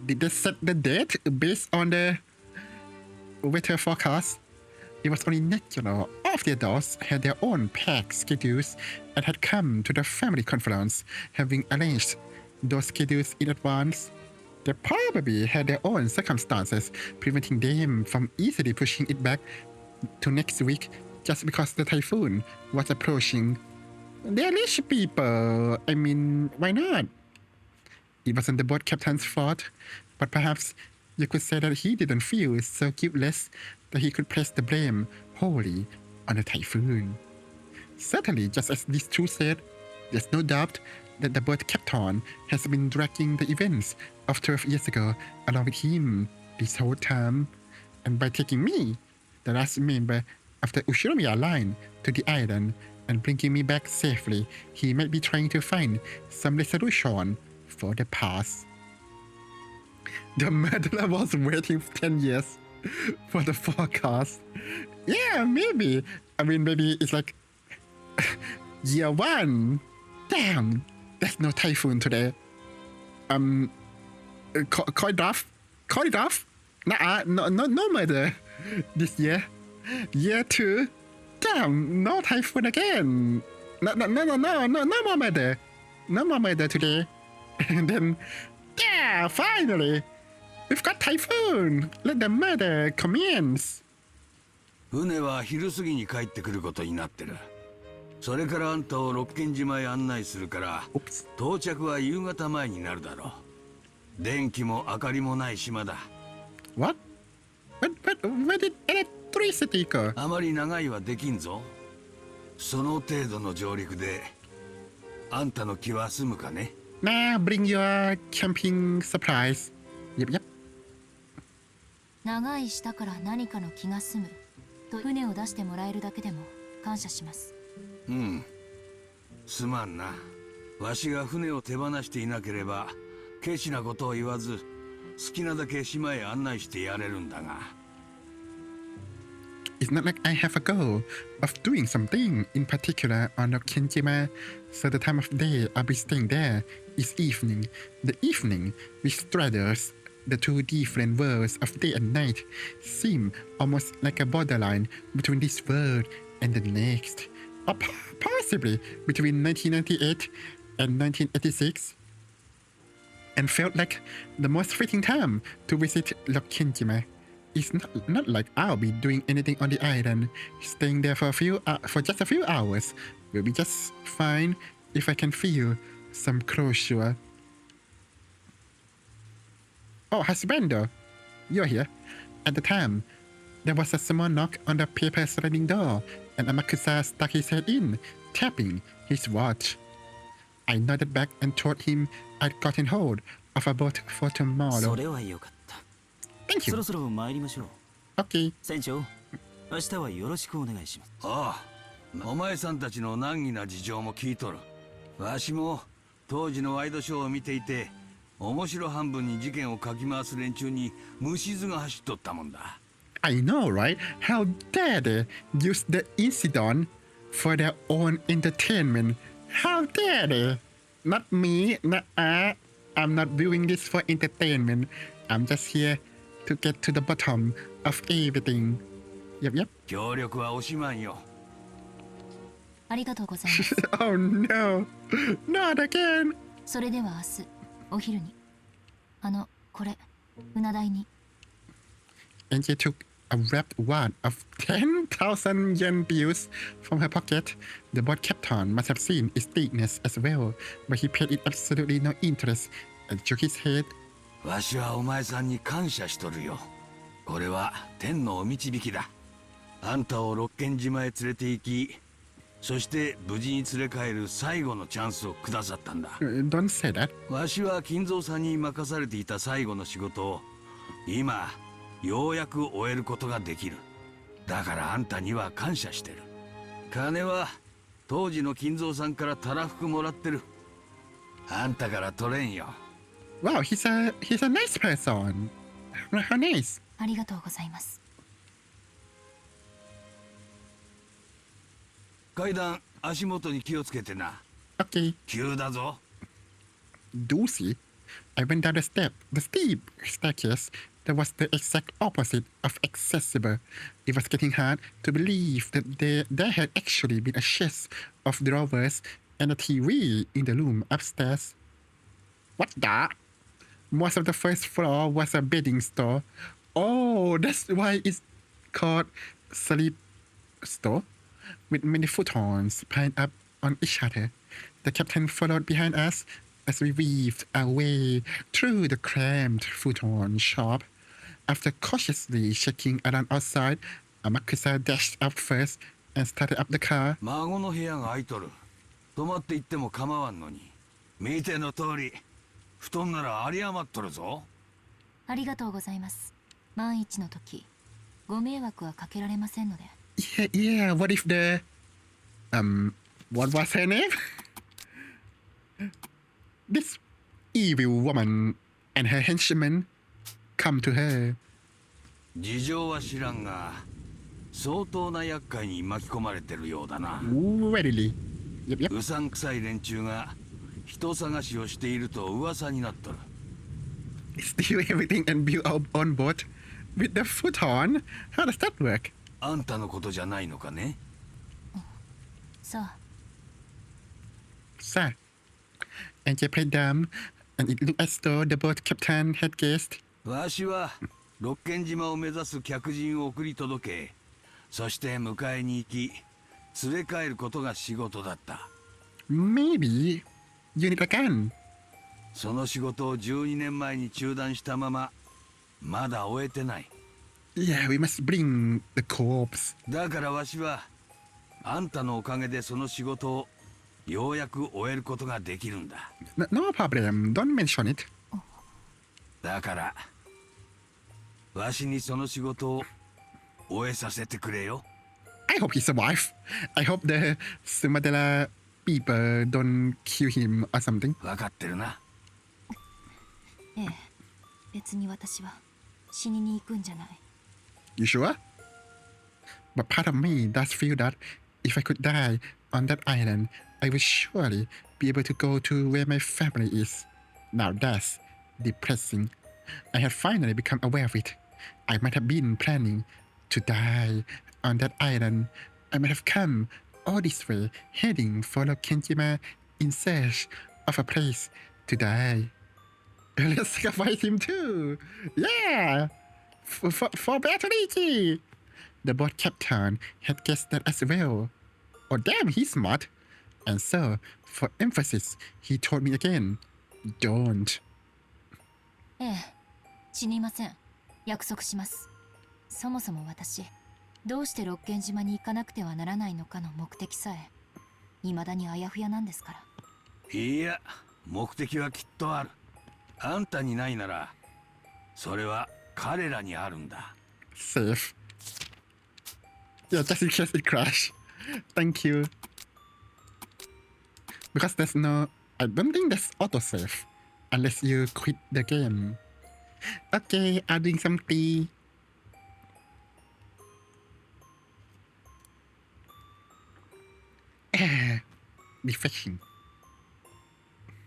they set the date based on the weather forecast? It was only natural. All of the adults had their own packed schedules and had come to the family conference having arranged those schedules in advance. They probably had their own circumstances preventing them from easily pushing it back to next week just because the typhoon was approaching. They're rich people. I mean, why not? It wasn't the boat captain's fault, but perhaps you could say that he didn't feel so guiltless that he could place the blame wholly on the typhoon. Certainly, just as these two said, there's no doubt that the boat captain has been dragging the events of 12 years ago along with him this whole time, and by taking me, the last member of the Ushinomiya line, to the island and bringing me back safely, he might be trying to find some resolution for the past. The murderer was waiting for 10 years for the forecast. Yeah, maybe. I mean, maybe it's like year 1. Damn, there's no typhoon today. Call it off. No murder this year. Year 2. Damn, no typhoon again. No more murder. No more murder today. And then, yeah, finally, we've got typhoon. Let the murder commence. 船は昼過ぎに帰ってくることになってる。それからあんたを六軒島へ案内するから、到着は夕方前になるだろう。電気も明かりもない島だ。What? Where did electricity go? あまり長いはできんぞ。その程度の上陸で、あんたの気は済むかね。Nah, bring your camping supplies. Yep. 長い下から何かの気が済むと船を出してもらえるだけでも感謝します。うん。すまんな。わしが船を手放していなければ、ケチなことを言わず、好きなだけ島へ案内してやれるんだが。It's not like I have a goal of doing something in particular on Rokkenjima, so the time of day I'll be staying there is evening. The evening, which straddles the two different worlds of day and night, seem almost like a borderline between this world and the next, or possibly between 1998 and 1986, and felt like the most fitting time to visit Rokkenjima. It's not like I'll be doing anything on the island. Staying there for just a few hours will be just fine if I can feel some closure. Oh, husbando, you're here. At the time, there was a small knock on the paper sliding door, and Amakusa stuck his head in, tapping his watch. I nodded back and told him I'd gotten hold of a boat for tomorrow. Thank you. そろそろ参りましょう。Okay. 船長、明日はよろしくお願いします。ああ、お前さんたちの難儀な事情も聞いとる。わしも当時のワイドショーを見ていて、面白半分に事件をかき回す連中に虫唾が走っとったもんだ。I know, right? How dare they use the incident for their own entertainment? How dare they? Not me, I'm not doing this for entertainment. I'm just here to get to the bottom of everything. Yep. 協力はおしまいよ。ありがとうございます。Oh no, not again. それでは明日お昼にこれ船代に。And she took a wrapped wad of 10,000 yen bills from her pocket. The bot captain must have seen its thickness as well, but he paid it absolutely no interest and shook his head. わしはお前さんに感謝しとるよ。これは天のお導きだ。あんたを六軒島へ連れて行き、そして無事に連れ帰る最後のチャンスをくださったんだ。Don't say that. わしは金蔵さんに任されていた最後の仕事を今ようやく終えることができる。だからあんたには感謝してる。金は当時の金蔵さんからたらふくもらってる。あんたから取れんよ。Wow, he's a nice person. How nice. ありがとうございます。階段足元に気をつけてな。Okay. 急だぞ。Doozy. I went down the steep staircase that was the exact opposite of accessible. It was getting hard to believe that there had actually been a chest of drawers and a TV in the room upstairs. What the? Most of the first floor was a bedding store. Oh, that's why it's called sleep store, with many futons piled up on each other. The captain followed behind us as we weaved our way through the cramped futon shop. After cautiously checking around outside, Amakusa dashed up first and started up the car. 孫の部屋が空いとる。泊まって行っても構わんのに。見ての通り、布団なら有り余っとるぞ。ありがとうございます。万一の時、ご迷惑はかけられませんので。Yeah, what if the... what was her name? This evil woman and her henchmen come to her. 事情は知らんが、相当な厄介に巻き込まれてるようだな。Readily. Yep. うさんくさい連中が人探しをしていると噂になっとる。Steal everything and build on board with the futon? How does that work? あんたのことじゃないのかね。さあ。Sir. And they played dumb, and it looked as though the boat captain had guessed. わしは六軒島を目指す客人を送り届け、そして迎えに行き、連れ帰ることが仕事だった。Maybe you need a gun. その仕事を12年前に中断したまま、まだ終えてない。Yeah, we must bring the corpse. だからわしは、あんたのおかげでその仕事をようやく終えることができるんだ。No problem. Don't mention it. だから、わしにその仕事を終えさせてくれよ。I hope he's a wife. I hope the Sumadela people don't kill him or something. わかってるな。ええ、別に私は死にに行くんじゃない。You sure? But part of me does feel that if I could die on that island, I would surely be able to go to where my family is. Now that's depressing. I had finally become aware of it. I might have been planning to die on that island. I might have come all this way, heading for Kenjima in search of a place to die. Let's sacrifice him too. Yeah, for Beatrice. The boat captain had guessed that as well. Oh damn, he's smart. And so, for emphasis, he told me again, don't. ええ、死にません。約束します。そもそも私、どうして六軒島に行かなくてはならないのかの目的さえ、未だにあやふやなんですから。いや、目的はきっとある。あんたにないなら、それは彼らにあるんだ。Safe. Yeah, just in case it crash. Thank you. Because there's no... I don't think there's autosave. Unless you quit the game. Okay, I'll drink some tea. Refreshing.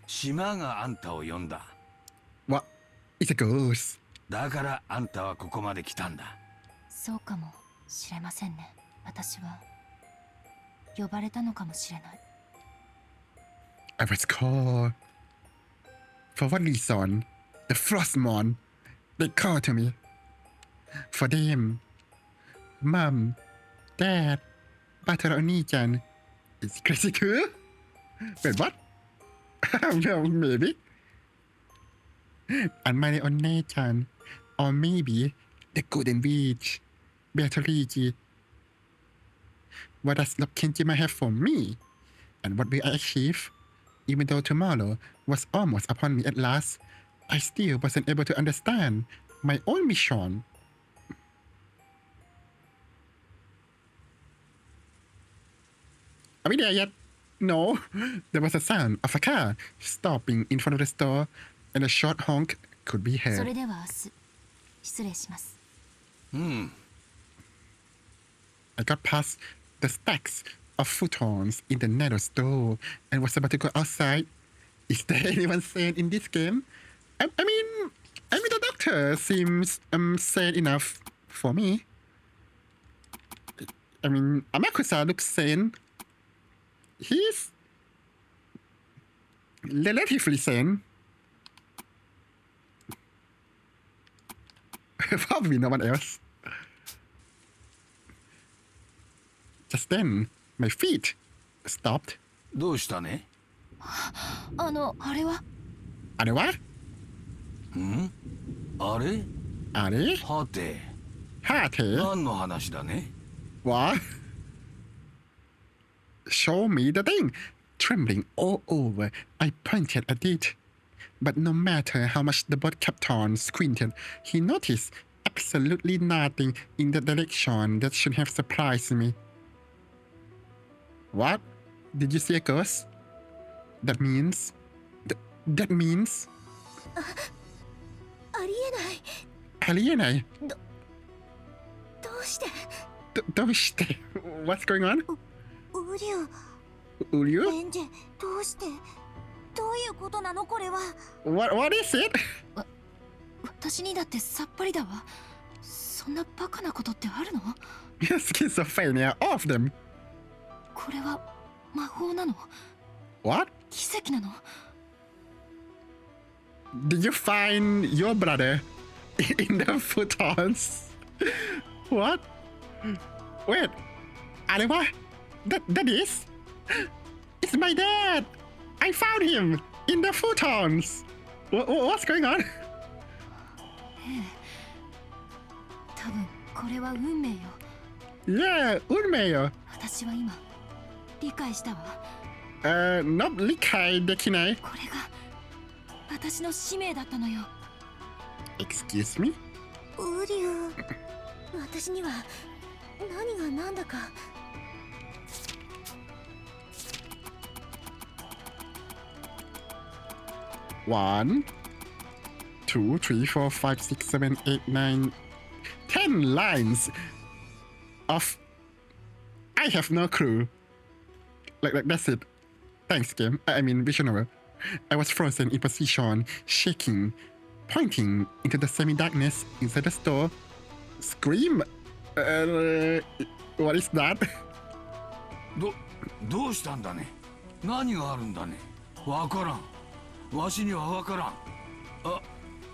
島があんたを呼んだ。What? It's a ghost. だからあんたはここまで来たんだ。そうかもしれませんね。私は呼ばれたのかもしれない。I was called. For what reason? The Frostmon. They called to me. For them. Mom, Dad, Patoroni-chan is crazy too? Wait, what? Maybe. And Marione-chan, or maybe the Golden Witch, Beatrice. What does love Kenjima have for me? And what will I achieve? Even though tomorrow was almost upon me at last, I still wasn't able to understand my own mission. Are we there yet? No. There was a sound of a car stopping in front of the store, and a short honk could be そ heard. れでは明日失礼します。 I got past the stacks of futons in the narrow store and was about to go outside. Is there anyone sane in this game? I mean, the doctor seems sane enough for me. I mean, Amakusa looks sane. He's relatively sane. Probably no one else. Just then, my feet stopped. どうしたね？あれは？あれは？あれ？あれ？はて。はて？何の話だね？ What? Show me the thing. Trembling all over, I pointed at it. But no matter how much the bot kept on squinted, he noticed absolutely nothing in the direction that should have surprised me. What? Did you see a ghost? That means... That means... ありえない。ありえない。どうして？どうして What's going on? ウリュウリュエンジェ、どうして？どういうことなのこれは？ What is it? 私にだってさっぱりだわ。そんなバカなことってあるの？ Schizophrenia, all of them. これは魔法なの？ What? 奇跡なの？ Did you find your brother in the futons? What? Wait, あれは That is? It's my dad! I found him in the futons! What's going on? 多分これは運命よ。 Yeah, 運命よ。私は今理解したわ。not 理解できない。これが私の使命だったのよ。 Excuse me? ウリュ私には何が何だか。1, 2, 3, 4, 5, 6, 7, 8, 9, 10 lines of I have no clue. Like that's it. Thanks, game. I mean, vision novel. I was frozen in position, shaking, pointing into the semi-darkness inside the store. Scream? What is that? どうしたんだね？何があるんだね？わからん。わしにはわからん。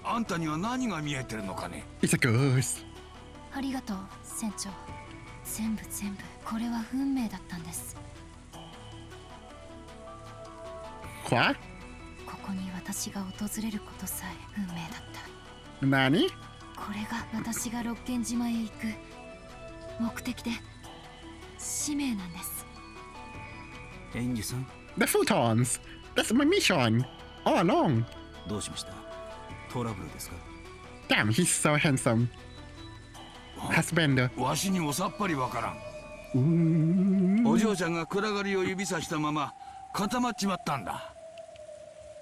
あんたには何が見えてるのかね？ It's a ghost. ありがとう、船長。全部これは運命だったんです。 What? ここに私が訪れることさえ運命だった。何? これが私が六軒島へ行く目的で使命なんです。エンジさん、 The futons. That's my mission. All along. どうしました？トラブルですか？ Damn, he's so handsome. Husband. わしにもさっぱりわからん。お嬢ちゃんが暗がりを指さしたまま固まっちまったんだ。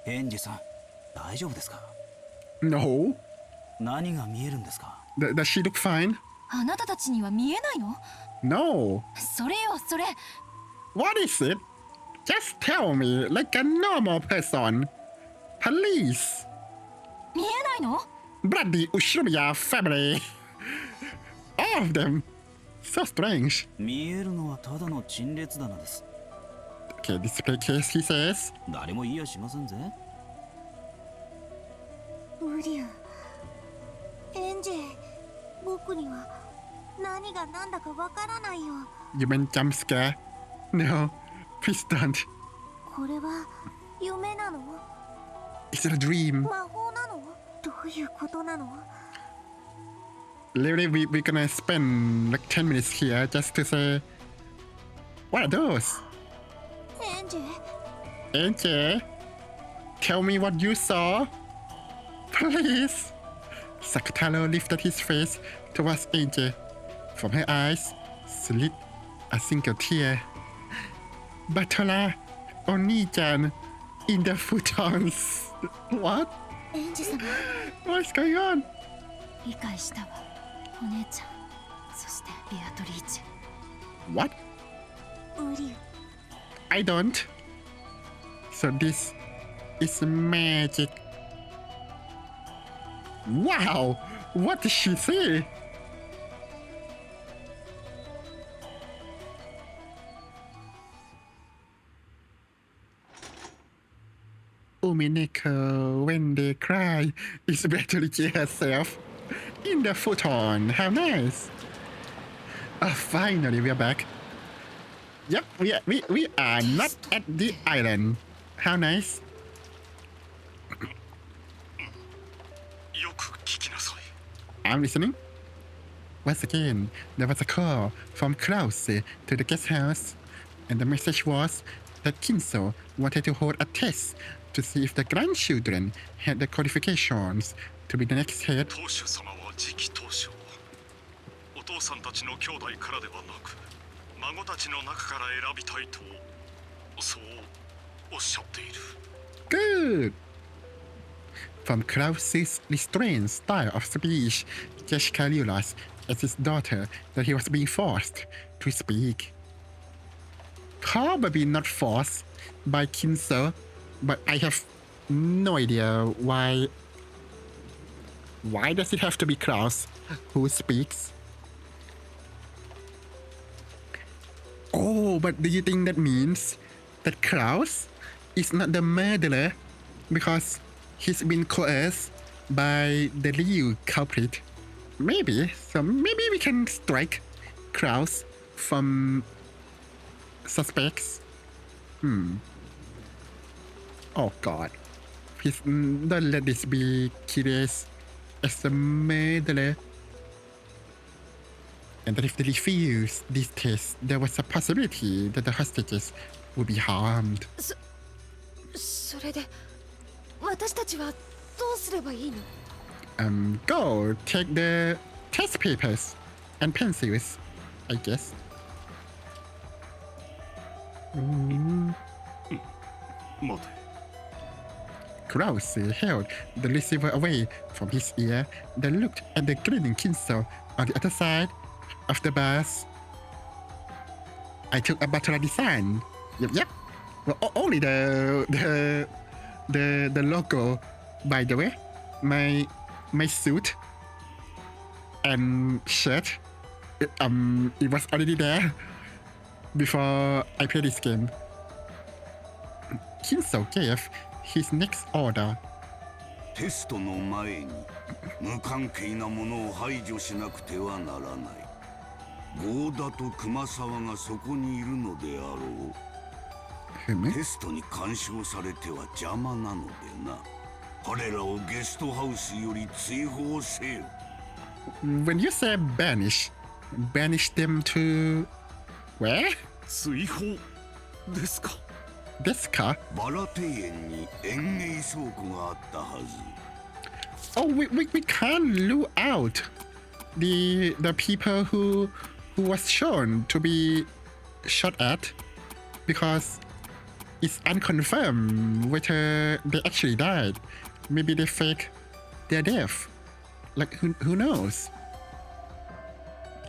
エンジさん、大丈夫ですか？ No. 何が見えるんですか？ Does she look fine? あなたたちには見えないの？ No. それよ、それ。 What is it? Just tell me like a normal person. Police. 見えないの？ Bloody Ushinomiya family. All of them. So strange. 見えるのはただの陳列棚です。 Okay, display case, he says. 誰も言いやしませんぜ。ウリュエンジェ、僕には何が何だかわからないよ。 You mean jump scare? No, please don't. これは夢なの？ Is it a dream? 魔法なの？どういうことなの？ Literally, we're gonna spend like 10 minutes here just to say, what are those? エンジェ AJ, tell me what you saw, please. Sakutaro lifted his face towards AJ. From her eyes slid a single tear. Batola, Oni-chan, in the futons. What? エンジ様 What's going on? 理解したわ。お姉ちゃん、そしてベアトリーチェ。 What? ウリュ I don't. So this is magic. Wow! What did she say? Umineko, when they cry, is Beatrice herself in the futon. How nice! Oh, finally, we are back. Yep, we are not at the island. How nice. よく聞きなさい。 I'm listening. Once again, there was a call from Krause to the guest house, and the message was that Kinso wanted to hold a test to see if the grandchildren had the qualifications to be the next head. 当主様は次期当主をお父さんたちの兄弟からではなく孫たちの中から選びたいとそうおっしゃっている。 Good! From Krause's restrained style of speech, Jessica realized as his daughter that he was being forced to speak. Probably not forced by Kinso, but I have no idea why. Why does it have to be Krause who speaks? Oh, but do you think that means that Krause is not the murderer because he's been coerced by the real culprit? Maybe. So maybe we can strike Krause from suspects. Oh god. Please don't let this be Kyrie as the murderer. And that if they refuse this test, there was a possibility that the hostages would be harmed. それで私たちはどうすればいいの？ Go take the test papers and pencils, I guess. 待て。 Krause held the receiver away from his ear, then looked at the grinning Kinso on the other side of the bus. I took a Batara design. Yep. Well, only the logo, by the way. My suit and shirt, it was already there before I played this game. Kinso gave his next order. テストの前に無関係なものを排除しなくてはならない。ゴーダと熊沢がそこにいるのであろう。テストに干渉されては邪魔なのでな。彼らをゲストハウスより追放せよ。When you say banish them to where? 追放ですか。ですか? バラ庭園に園芸倉庫があったはず。 Oh, we can't rule out the people who was shown to be shot at because it's unconfirmed whether they actually died. Maybe they fake their death. Like who knows?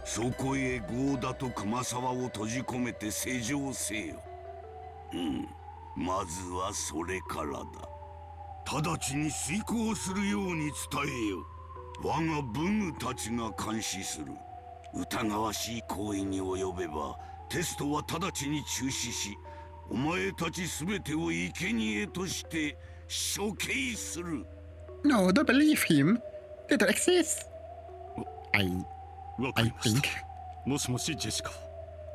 そこへゴーダと熊沢を閉じ込めて施錠せよ。まずはそれからだ。直ちに遂行するように伝えよ。我が武具たちが監視する。疑わしい行為に及べばテストは直ちに中止し、お前たちすべてを生贄として処刑する。 No, don't believe him. They don't exist. わか I りまし think. た。もしもしジェシカ。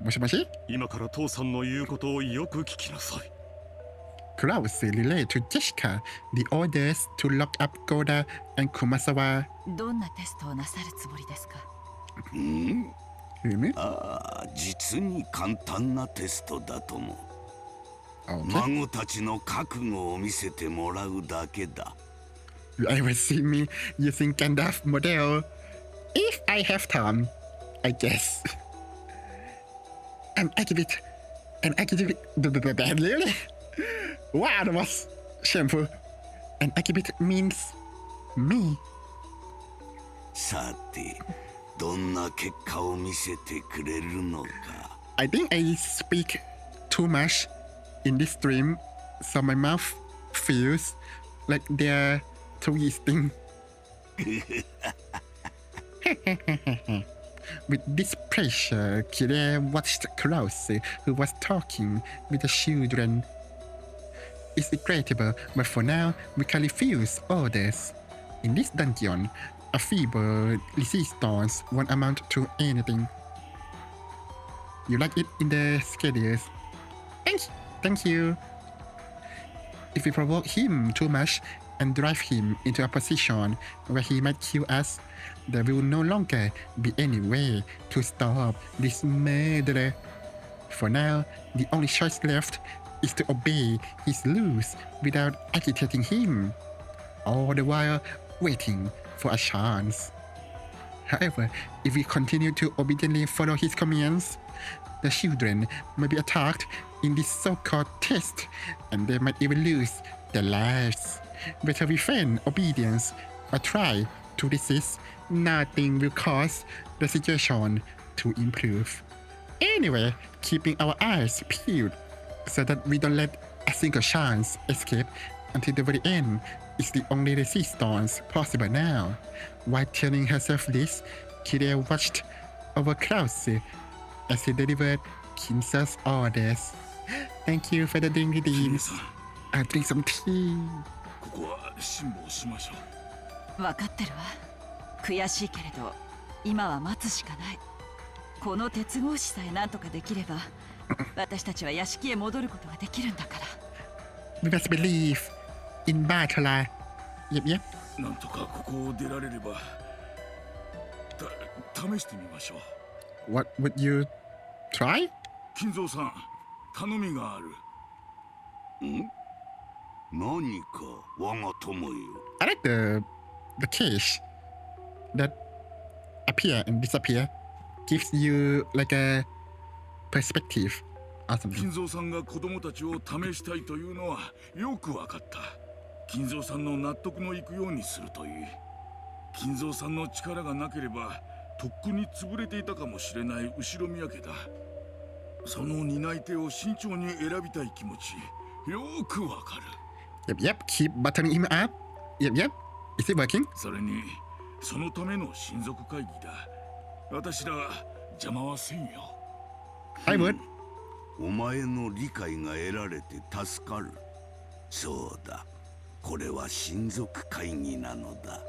もしもし今から父さんの言うことをよく聞きなさい。Klaus relayed to Jessica the orders to lock up Goda and Kumasawa. どんなテストをなさるつもりですか？ああ、実に簡単なテストだとも。Okay. 孫たちの覚悟を見せてもらうだけだ。You ever see me using Gandalf model? If I have time, I guess. And Akibit. Really? Wow, that was shameful. And Akibit means me. さて、どんな結果を見せてくれるのか。I think I speak too much in this stream, so my mouth feels like they're twisting. With this pressure, Kyrie watched Klaus, who was talking with the children. It's regrettable, but for now, we can refuse orders. In this dungeon, a feeble resistance won't amount to anything. You like it in the schedules? Thank you. If we provoke him too much and drive him into a position where he might kill us, there will no longer be any way to stop this murderer. For now, the only choice left is to obey his rules without agitating him, all the while waiting for a chance. However, if we continue to obediently follow his commands, the children may be attacked in this so-called test, and they might even lose their lives. Whether we feign obedience or try to resist, nothing will cause the situation to improve. Anyway, keeping our eyes peeled so that we don't let a single chance escape until the very end is the only resistance possible now. While telling herself this, Kyrie watched over Klaus as he delivered Kinsa's orders. Thank you for the drink redeems. I'll drink some tea. ここは辛抱しましょ分かってるわ。悔しいけれど今は待つしかない。この鉄格子さえ何とかできれば私たちは屋敷へ戻ることができるんだから。 We must believe in Pastorale. Yep. う。なんとかここを出られれば試してみましょう。 What would you try? 金蔵さん、頼みがある。何か我が友よ。 I like the cage that appear and disappear. Gives you like a perspective or something. 金蔵さんが子供たちを試したいというのはよくわかった。金蔵さんの納得のいくようにするといい。金蔵さんの力がなければとっくに潰れていたかもしれない後ろ宮家だ。その担い手を慎重に選びたい気持ちよくわかる。 Yep. Keep buttoning him up. Yep. Is it working? それにそのための親族会議だ。私ら邪魔はせんよ。 I would. お前の理解が得られて助かる。そうだ。これは親族会議なのだ。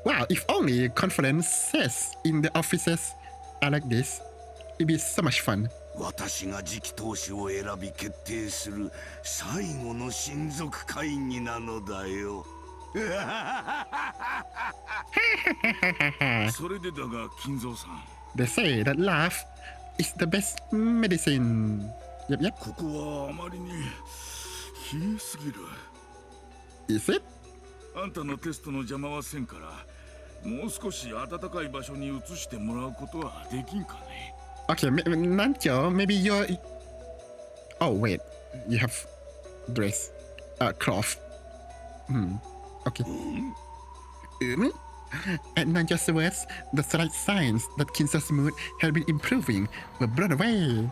Wow, if only conferences in the offices are like this, it'd be so much fun. 私が次期当主を選び決定する最後の親族会議なのだよ。それでだが金蔵さん。 They say that laugh is the best medicine. Yep. ここはあまりに冷えすぎる。 Is it? あんたのテストの邪魔はせんから、もう少し暖かい場所に移してもらうことはできんかね。 Okay, Nanjo, maybe you're... Oh, wait. You have dress. Cloth. Okay. At Nanjo's words, the slight signs that Kinsa's mood had been improving were blown away.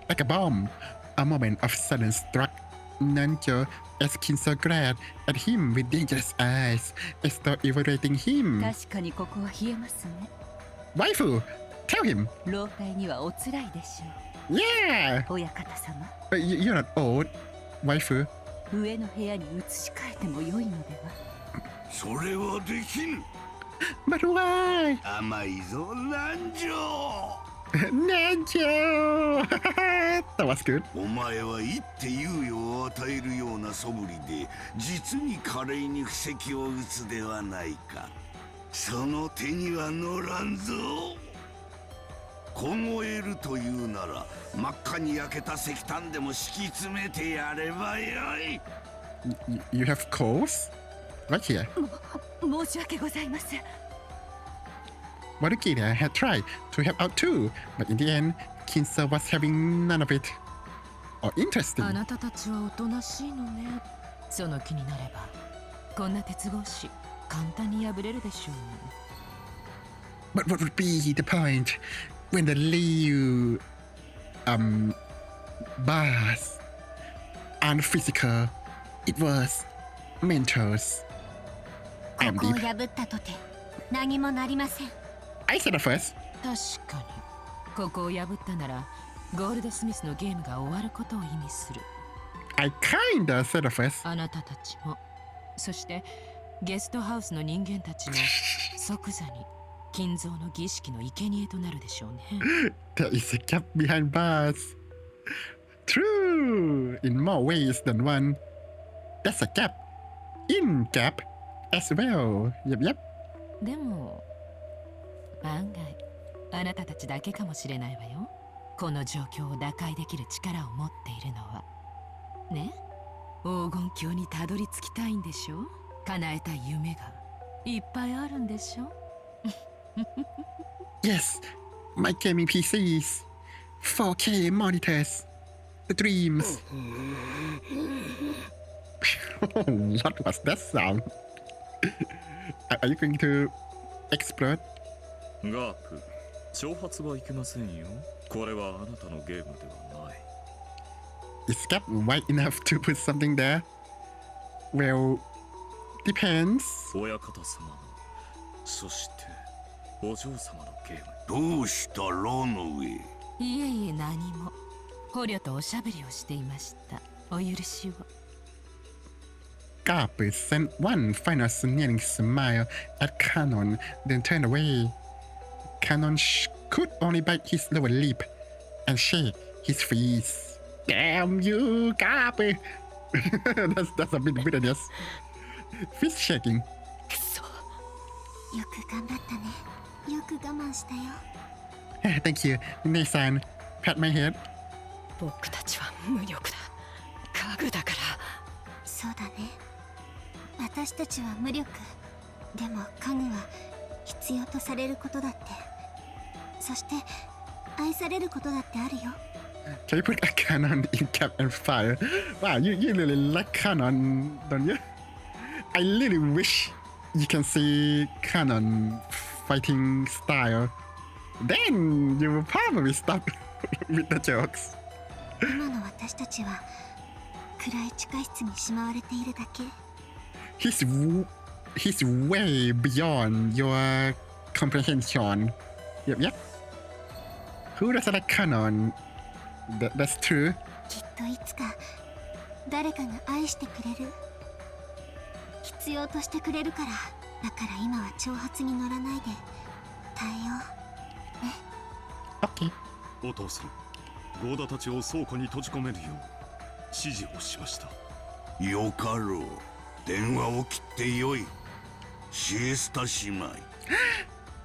Like a bomb, a moment of silence struck Nanjo as Kinsa glared at him with dangerous eyes, as though evaluating him. 確かにここは冷えますね。 Waifu, tell him. 老体にはおつらいでしょ Yeah! う。親方様、 You're not old, waifu. 上の部屋に移し替えても良いのでは。それはできぬ。But why? 甘いぞ南條。南條That was good. お前は一手猶予を与えるような素振りで実に華麗に布石を打つではないか。その手には乗らんぞ。凍えるというなら真っ赤に焼けた石炭でも敷き詰めてやればよい。You have coals? Right here. 申し訳ございません。Valkyria had tried to help out too, but in the end, Kinsa was having none of it. Oh, interesting. あなたたちはおとなしいのね。その気になればこんな鉄格子簡単に破れるでしょう。 But what would be the point when the Liu bars aren't physical? It was mentals. ここを破ったとて何もなりません。I said it first. 確かにここを破ったならゴールドスミスのゲームが終わることを意味する。 I kinda said it first. あなたたちもそしてゲストハウスの人間たちも即座に金蔵の儀式の生贄となるでしょうね。There is a gap behind bars. True, in more ways than one. That's a gap. In gap as well. Yep. でも案外あなたたちだけかもしれないわよ。この状況を打開できる力を持っているのはね。黄金鏡にたどり着きたいんでしょ。叶えたい夢がいっぱいあるんでしょ。Yes, my gaming PCs, 4K monitors, the dreams. What was that sound? Are you going to explode? ガープ、挑発はいけませんよ。これはあなたのゲームではない。Is Gap wide enough to put something there? Well, depends. 親方様の、そしてお嬢様のゲーム。どうしたロノウェイ。いえいえ何も。捕虜とおしゃべりをしていました。お許しを。Gap sent one final sneering smile at Canon, then turned away. Canon could only bite his lower lip and shake his face. Damn you, Gap! that's a bit bitterness. Fist shaking. くそ。よく頑張ったね。よく我慢したよ。Thank you, Nathan. Pat my head. 僕たちは無力だ。家具だから。そうだね。私たちは無力。でも家具は必要とされることだって。そして愛されることだってあるよ。Can you put a cannon in Cap and Fire? Wow, you really like cannon, don't you? I really wish you can see cannon fighting style. Then you will probably stop with the jokes. 今の私たちは暗い地下室にしまわれているだけ。He's way beyond your comprehension. Yep. Who doesn't like cannon? That's true. きっといつか誰かが愛してくれる。必要としてくれるから。だから今は挑発に乗らないで耐えようね。 Okay. お父さん、ゴーダたちを倉庫に閉じ込めるよう指示をしました。よかろう。電話を切ってよい。シエスタ姉妹。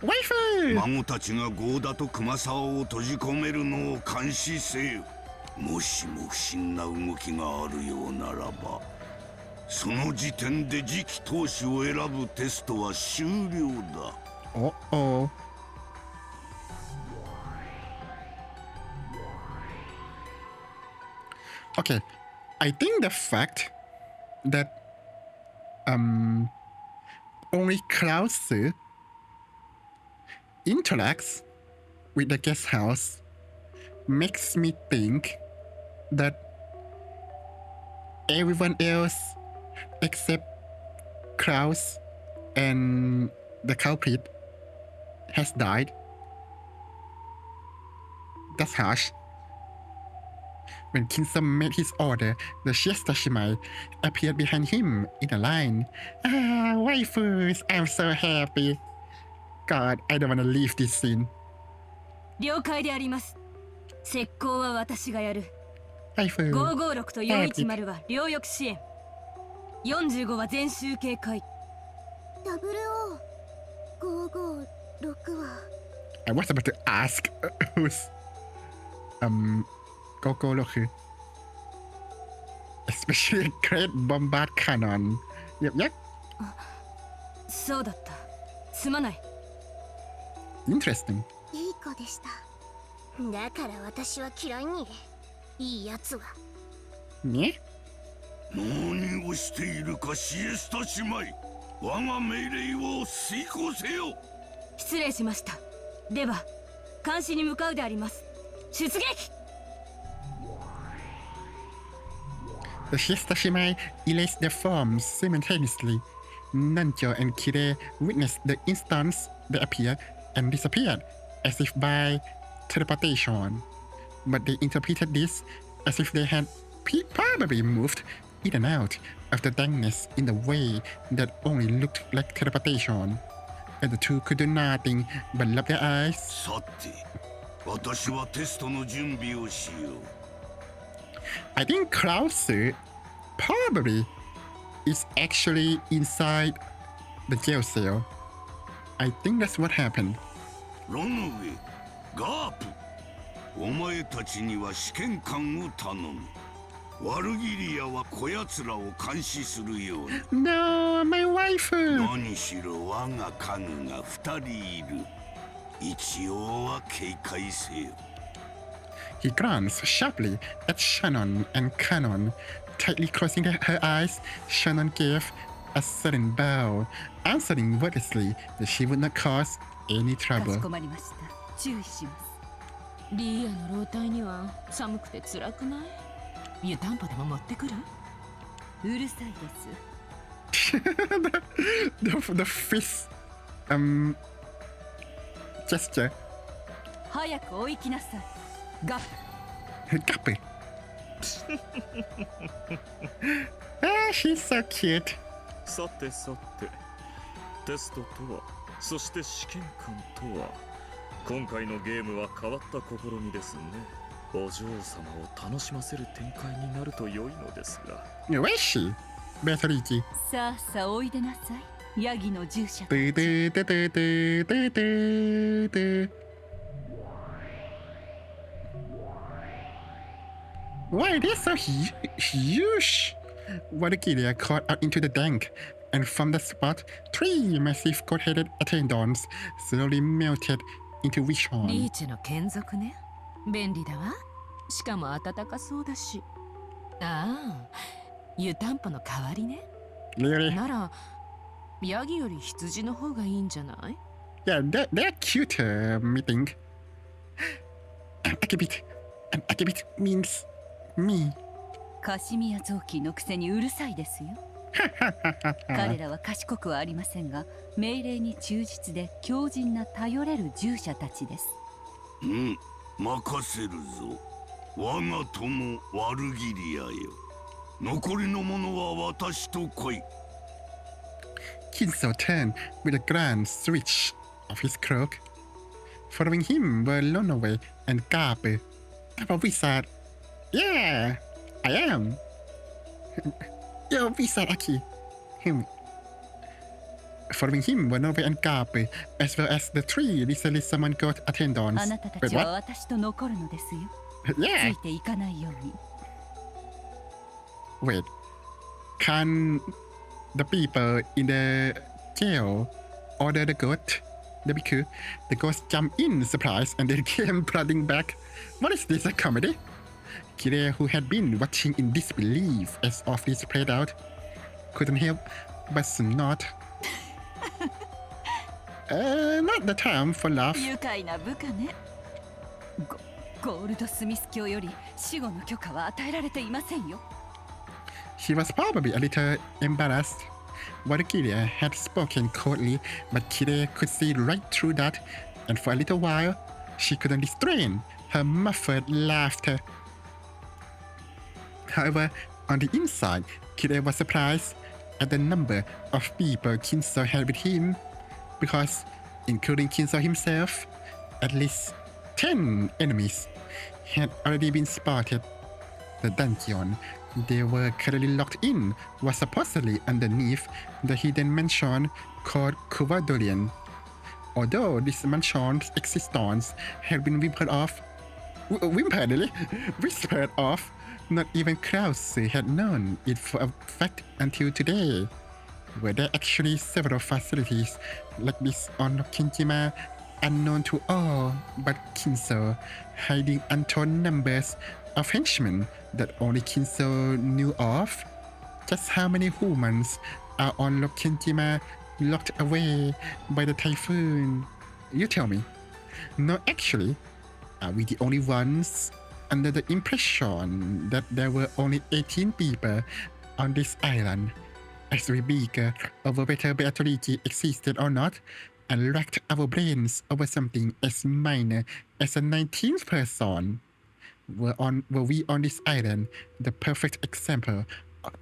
Waifu! 孫たちがゴーダと熊沢を閉じ込めるのを監視せよ。もしも不審な動きがあるようならば、その時点で次期当主を選ぶテストは終了だ。Uh-oh. Okay, I think the fact that only Krause interacts with the guest house makes me think that everyone else except Krause and the culprit has died. That's harsh. When Kinsa made his order, the Shiestashimai appeared behind him in a line. Ah, waifus, I'm so happy. God, I don't want to leave this scene. 了解であります。石膏は私がやる。 Waifu. 556と410は両翼支援。45は全集計会。00-556は I was about to ask who's Bocolic, especially a great bombard cannon. Yep. そうだった。すまない。 Interesting. いい子でした。だから私は嫌いにいいやつは。ね？何をしているかシエスタ姉妹、我が命令を遂行せよ。失礼しました。では監視に向かうであります。出撃。 The sister Shimai erased their forms simultaneously. Nanjo and Kire witnessed the instants they appeared and disappeared, as if by teleportation. But they interpreted this as if they had probably moved in and out of the darkness in a way that only looked like teleportation. And the two could do nothing but rub their eyes. さて、私はテストの準備をしよう。 I think Krause probably is actually inside the jail cell. I think that's what happened. ロノウェ、ガープ、お前たちには試験官を頼む。ワルギリアはこやつらを監視するように。No, my waifu! 何しろ我が家具が2人いる。一応は警戒せよ。 He glanced sharply at Shannon and Cannon. Tightly closing her eyes, Shannon gave a sudden bow, answering wordlessly that she would not cause any かし trouble. こまりました。注意します。リーアの老体には寒くて辛くない？湯たんぽでも持ってくる？うるさいです。the fist gesture. 早く追いきなさい。ガップ。 Gappy. Ah, she's so cute. さてさて、テストとは、そして試験官とは、今回のゲームは変わった試みですね。お嬢様を楽しませる展開になると良いのですが。Where is she? Beatrice. さあさあおいでなさい。ヤギの従者たち。 Why, it is so huge! Valkyria caught out into the dank, and from the spot, 3 massive goat-headed attendants slowly melted into リ vision. ーチェの眷属ね。便利だわ。しかも暖かそうだし。ああ、湯たんぽの代わりね。 Really? なら、ヤギより羊の方がいいんじゃない？ Yeah, they're cuter, me think. Akibit. And Akibit means me. カシミヤ臓器のくせにうるさいですよ。彼らは賢くはありませんが、命令に忠実で強靭な頼れる従者たちです。うん、任せるぞ。我が友ワルギリアよ。残りのものは私と来い。 Kinso turned with a grand switch of his cloak. Following him were Lonoway and Gabe. I'm a wizard. Yeah, I am. You're a wizard, Aki. Him. Following him were Lonoway and Gabe, as well as the 3 recently summoned god attendants. あなたた Wait, ちは what? 私と残るのですよ。つ Yeah. いていかないように。Wait. Can the people in the jail order the goat? That'd be cool. The ghost jumped in surprise and then came plodding back. What is this, a comedy? Kyrie, who had been watching in disbelief as all this played out, couldn't help but snort. Not the time for laugh. 愉快な部下ね。ゴールドスミス教より死後の許可は与えられていませんよ。She was probably a little embarrassed. Valkyria had spoken coldly, but Kyrie could see right through that, and for a little while, she couldn't restrain her muffled laughter. However, on the inside, Kyrie was surprised at the number of people Kinso had with him, because including Kinzo himself. At least 10 enemies had already been spotted. The dungeon they were currently locked in was supposedly underneath the hidden mansion called Cubworth. Although this mansion's existence had been whispered of, not even Krause had known it for a fact until today. Were there actually several facilities like this on Kinjima, unknown to all but Kinzo, hiding untold numbers of henchmen that only Kinzo knew of? Just how many humans are on Kinjima locked away by the typhoon? You tell me. No, actually, are we the only ones under the impression that there were only 18 people on this island? As we bigger over whether Beatrice existed or not, and racked our brains over something as minor as a 19th person. Were we on this island the perfect example of...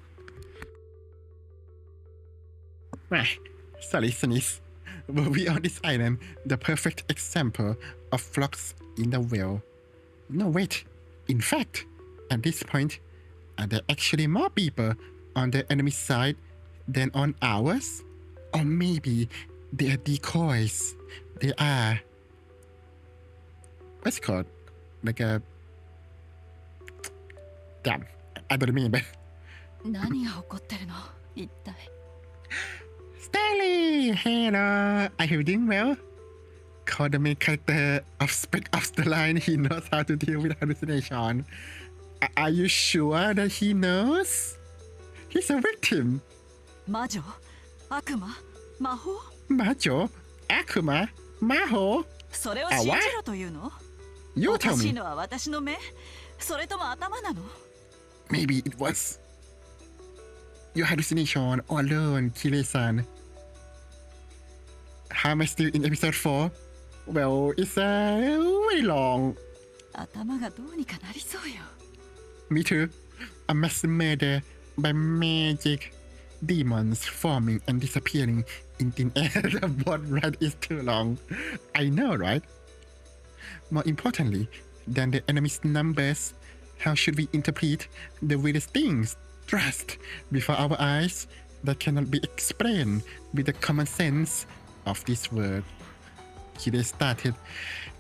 Sorry, sneeze. Were we on this island the perfect example of flocks in the whale? No, wait. In fact, at this point, are there actually more people on the enemy side than on ours? Or maybe they are decoys. They are... what's it called? Like a... damn, I don't remember. 何が起こってるの一体 Stanley! Hello! Are you doing well? Called the main character of Spec of the Line, he knows how to deal with hallucination. Are you sure that he knows? He's a victim. 魔女悪魔魔法 Majo? Akuma? Maho? それを信じろというの You お tell かしい me. のは私の目それとも頭なの Maybe it was your hallucination all alone, Kire-san. How am I still in episode 4? Well, it's very long. 頭がどうにかなりそうよ Me too. A mass murder by magic. Demons forming and disappearing in thin air. The board ride is too long. I know, right? More importantly than the enemy's numbers, how should we interpret the weirdest things thrust before our eyes that cannot be explained with the common sense of this world? Kide started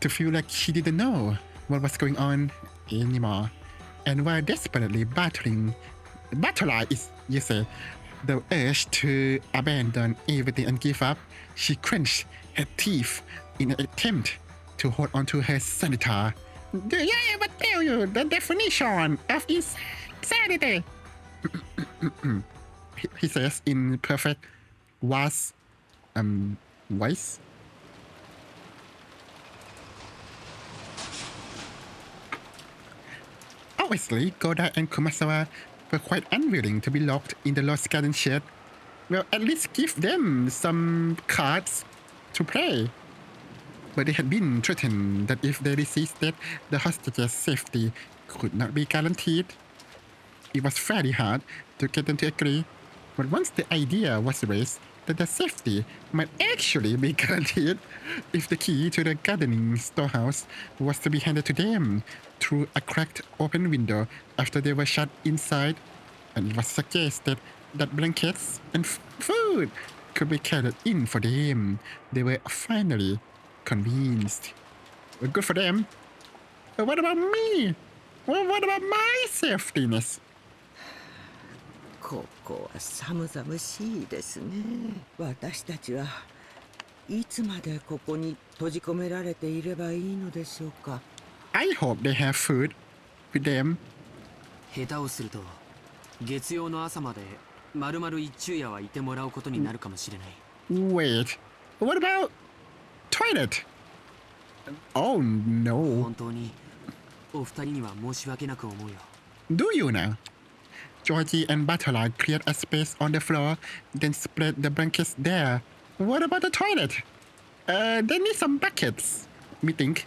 to feel like she didn't know what was going on anymore. And while desperately battling is, you say, the urge to abandon everything and give up, she clenched her teeth in an attempt to hold onto her sanity. Do I ever tell you the definition of insanity? he says in perfect voice. Obviously, Goda and Kumasawa were quite unwilling to be locked in the Lost Garden shed. Well, at least give them some cards to play. But they had been threatened that if they resisted, the hostages' safety could not be guaranteed. It was very hard to get them to agree, but once the idea was raised that their safety might actually be guaranteed if the key to the gardening storehouse was to be handed to them through a cracked open window after they were shut inside, and it was suggested that blankets and food could be carried in for them, they were finally convinced. Well, good for them. But what about me? Well, what about my safetyness? ここは寒々しいですね。私たちはいつまでここに閉じ込められていればいいのでしょうか。I hope they have food with them. 下手をすると月曜の朝まで丸々一昼夜はいてもらうことになるかもしれない。Wait, what about toilet? Oh no. 本当にお二人には申し訳なく思うよ。Do you now? Georgie and Butler cleared a space on the floor, then spread the blankets there. What about the toilet? They need some buckets. We think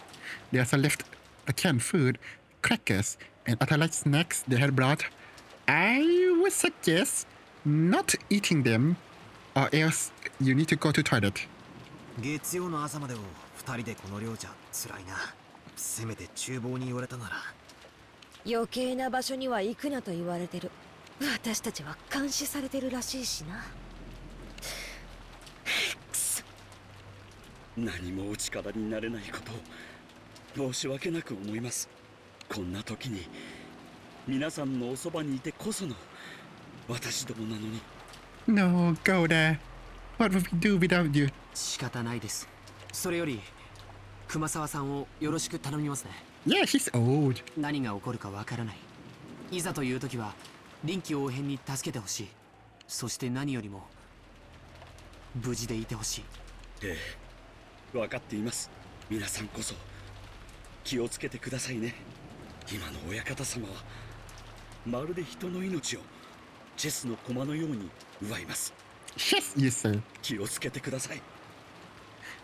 they also left the canned food, crackers, and other light snacks they had brought. I would suggest not eating them, or else you need to go to toilet. 月曜の朝までを2人でこの量じゃ辛いな。せめて厨房に言われたなら。余計な場所には行くなと言われてる。私たちは監視されてるらしいしな。くそ。何もお力になれないことを申し訳なく思います。こんな時に皆さんのおそばにいてこその私どもなのに。 No, go there. What would we do without you? 仕方ないです。それより熊沢さんをよろしく頼みますね。Yeah, he's old. 何が起こるかわからない。いざという時は臨機応変に助けてほしい。そして何よりも無事でいてほしい。ええ、分かっています。皆さんこそ気をつけてくださいね。今の親方様はまるで人の命をチェスの駒のように奪います。 Yes, you say. 気をつけてください。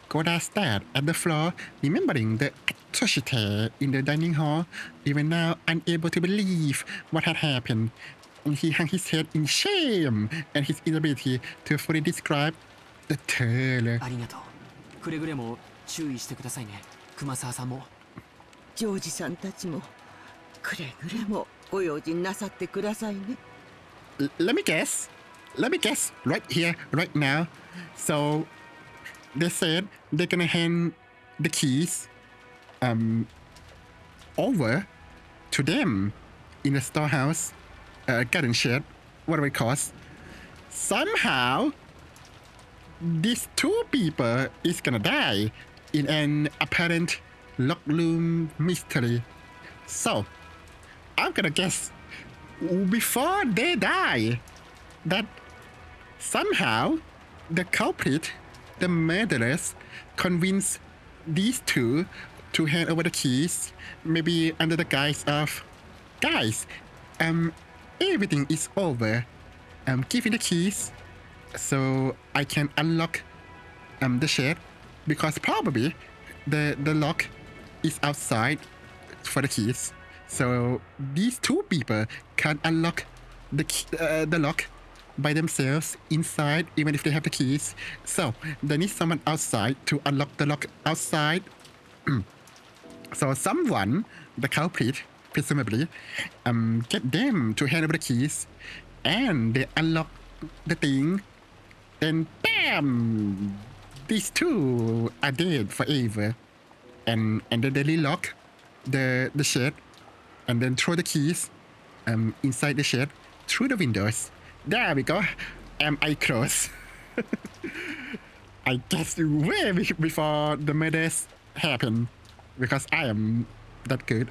Goda stared at the floor, remembering the atrocity in the dining hall, even now unable to believe what had happened. And he hung his head in shame at his inability to fully describe the terror. ありがとう。くれぐれも注意してくださいね。熊沢さんも。ジョージさんたちもくれぐれもご用心なさってくださいね。Let me guess right here, right now. So they said they're gonna hand the keys over to them in the storehouse, garden shed, whatever it calls. Somehow these two people is gonna die in an apparent locked room mystery. So I'm gonna guess before they die that somehow the culprit, the murderers, convince these two to hand over the keys, maybe under the guise of, guys, everything is over. Give me the keys so I can unlock the shed, because probably the lock is outside for the keys. So these two people can unlock the lock by themselves inside, even if they have the keys. So they need someone outside to unlock the lock outside. So someone, the culprit, presumably, get them to hand over the keys, and they unlock the thing. Then bam! These two are dead forever. And then they relock the shed, and then throw the keys inside the shed through the windows. There we go. Am I close? I guess way before the murders happen, because I am that good.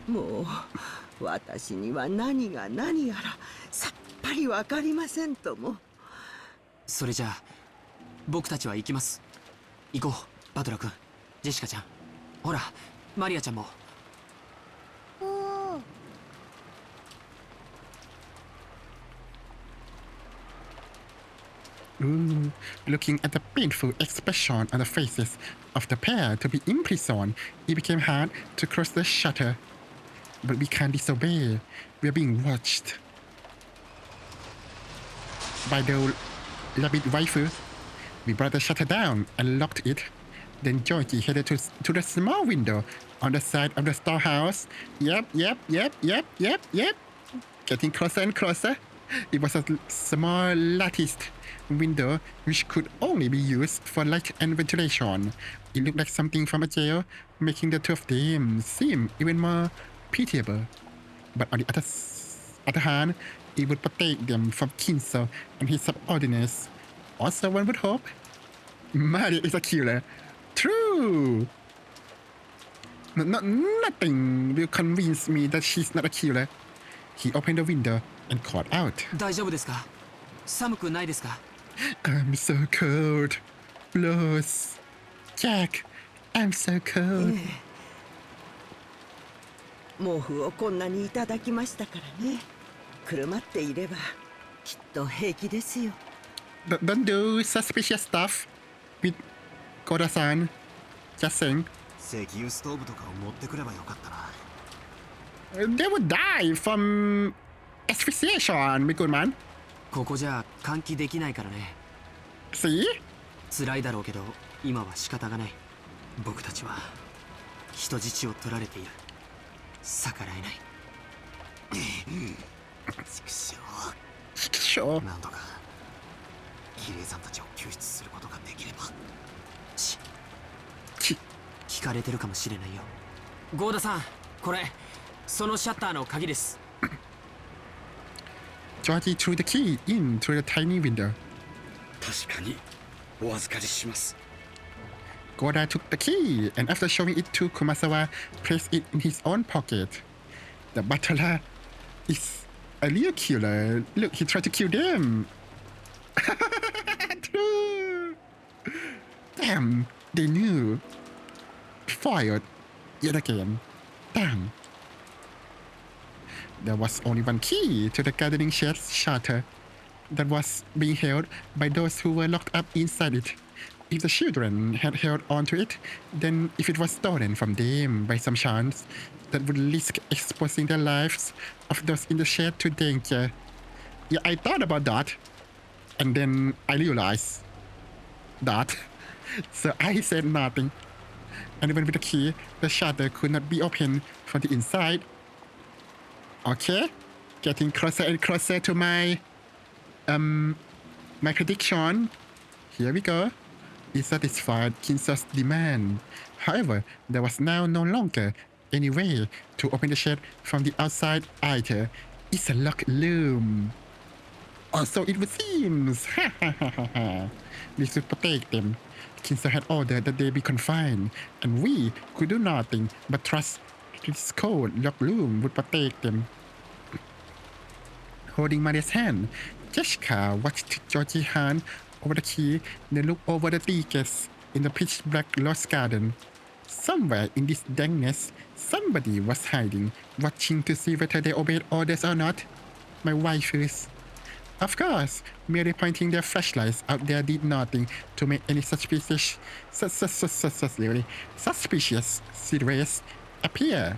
もう私には何が何やらさっぱりわかりませんとも。それじゃあ僕たちは行きます。行こう、バトラ君、ジェシカちゃん、ほらマリアちゃんも。Ooh, looking at the painful expression on the faces of the pair to be imprisoned, it became hard to close the shutter. But we can't disobey. We are being watched by the rabbit waifu. We brought the shutter down and locked it. Then Joyki headed to the small window on the side of the storehouse. Yep. Getting closer and closer. It was a small latticed window which could only be used for light and ventilation. It looked like something from a jail, making the two of them seem even more pitiable. But on the other hand, it would protect them from Kinso and his subordinates. Also, one would hope. Maria is a killer. True! Nothing will convince me that she's not a killer. He opened the window and called out. 大丈夫ですか？寒くないですか？ I'm so cold. Blows. Jack, I'm so cold. 毛布をこんなにいただきましたからね。くるまっていればきっと平気ですよ。Don't do suspicious stuff with Koda-san. Just saying. 石油ストーブとかを持ってくればよかったな。They would die from asphyxiation, my good man. ここじゃ換気できないからね。See? 辛いだろうけど今は仕方がない。僕たちは人質を取られている。逆らえない。畜生。なんとかキリエさんたちを救出することができれば。聞かれてるかもしれないよ。ゴーダさん、これそのシャッターの鍵です。Georgie threw the key in through the tiny window. 確かにお預かりします。Goda took the key and after showing it to Kumasawa, placed it in his own pocket. The butler is a real killer. Look, he tried to kill them. True. Damn, they knew. Foiled yet again. Damn. There was only one key to the gardening shed's shutter that was being held by those who were locked up inside it. If the children had held onto it, then if it was stolen from them by some chance, that would risk exposing the lives of those in the shed to danger. Yeah, I thought about that, and then I realized that. So I said nothing. And even with the key, the shutter could not be opened from the inside. Okay, getting closer and closer to my prediction. Here we go. It satisfied Kinso's demand. However, there was now no longer any way to open the shed from the outside either. It's a locked room. Also, it would seem. This would protect them. Kinso had ordered that they be confined, and we could do nothing but trust this cold locked room would protect them. Holding Maria's hand, Jessica watched Georgie hand over the key, then looked over the tickets in the pitch black lost garden. Somewhere in this dankness, somebody was hiding, watching to see whether they obeyed orders or not. My waifus. Of course, merely pointing their flashlights out there did nothing to make any suspicious silhouettes appear.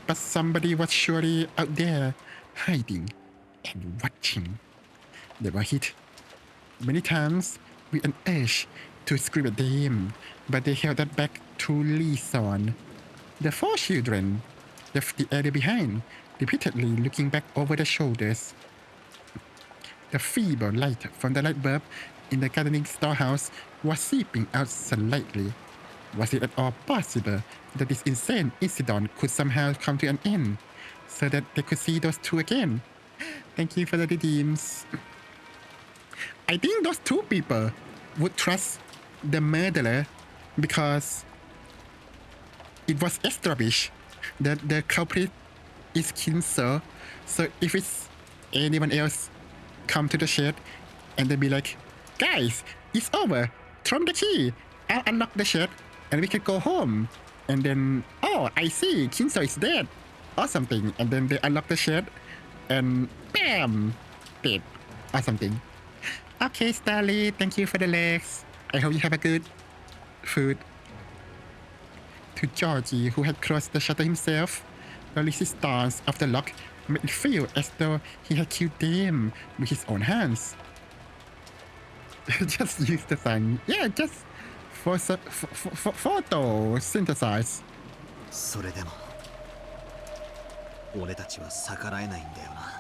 But somebody was surely out there, hiding and watching. They were hit many times with an urge to scream at them, but they held that back through reason. The four children left the area behind, repeatedly looking back over their shoulders. The feeble light from the light bulb in the gardening storehouse was seeping out slightly. Was it at all possible that this insane incident could somehow come to an end, so that they could see those two again? Thank you for the redeems. I think those two people would trust the murderer because it was established that the culprit is Kinso. So if it's anyone else come to the shed and they'll be like, guys, it's over. Throw the key. I'll unlock the shed and we can go home. And then, oh, I see, Kinso is dead or something. And then they unlock the shed and bam, dead or something. Okay, Starly, thank you for the legs. I hope you have a good food. To Georgie, who had closed the shutter himself, the resistance of the lock made it feel as though he had killed them with his own hands. Just use the sun. Yeah, just for photosynthesize. それでも俺たちは逆らえないんだよな。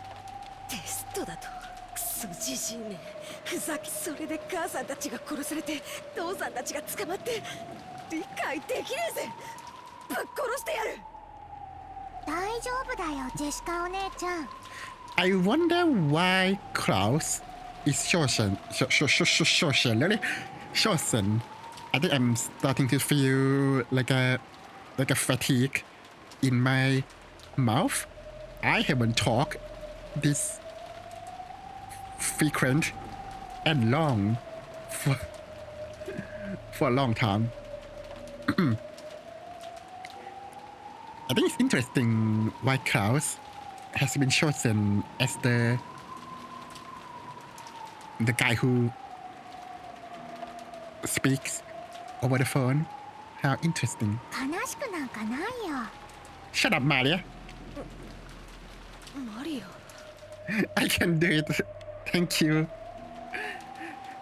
テストだとクソじじいね。ふざけ、それで母さんたちが殺されて父さんたちが捕まって理解できねえぜ。ぶっ殺してやる。大丈夫だよ、ジェシカお姉ちゃん。I wonder why Klaus is chosen. I think I'm starting to feel like a fatigue in my mouth. I haven't talked this frequent and long for a long time. I think it's interesting why Klaus has been chosen as the guy who speaks over the phone. How interesting. 悲しくなんかないよ。Shut up, Maria. マリア。 I can do it. Thank you.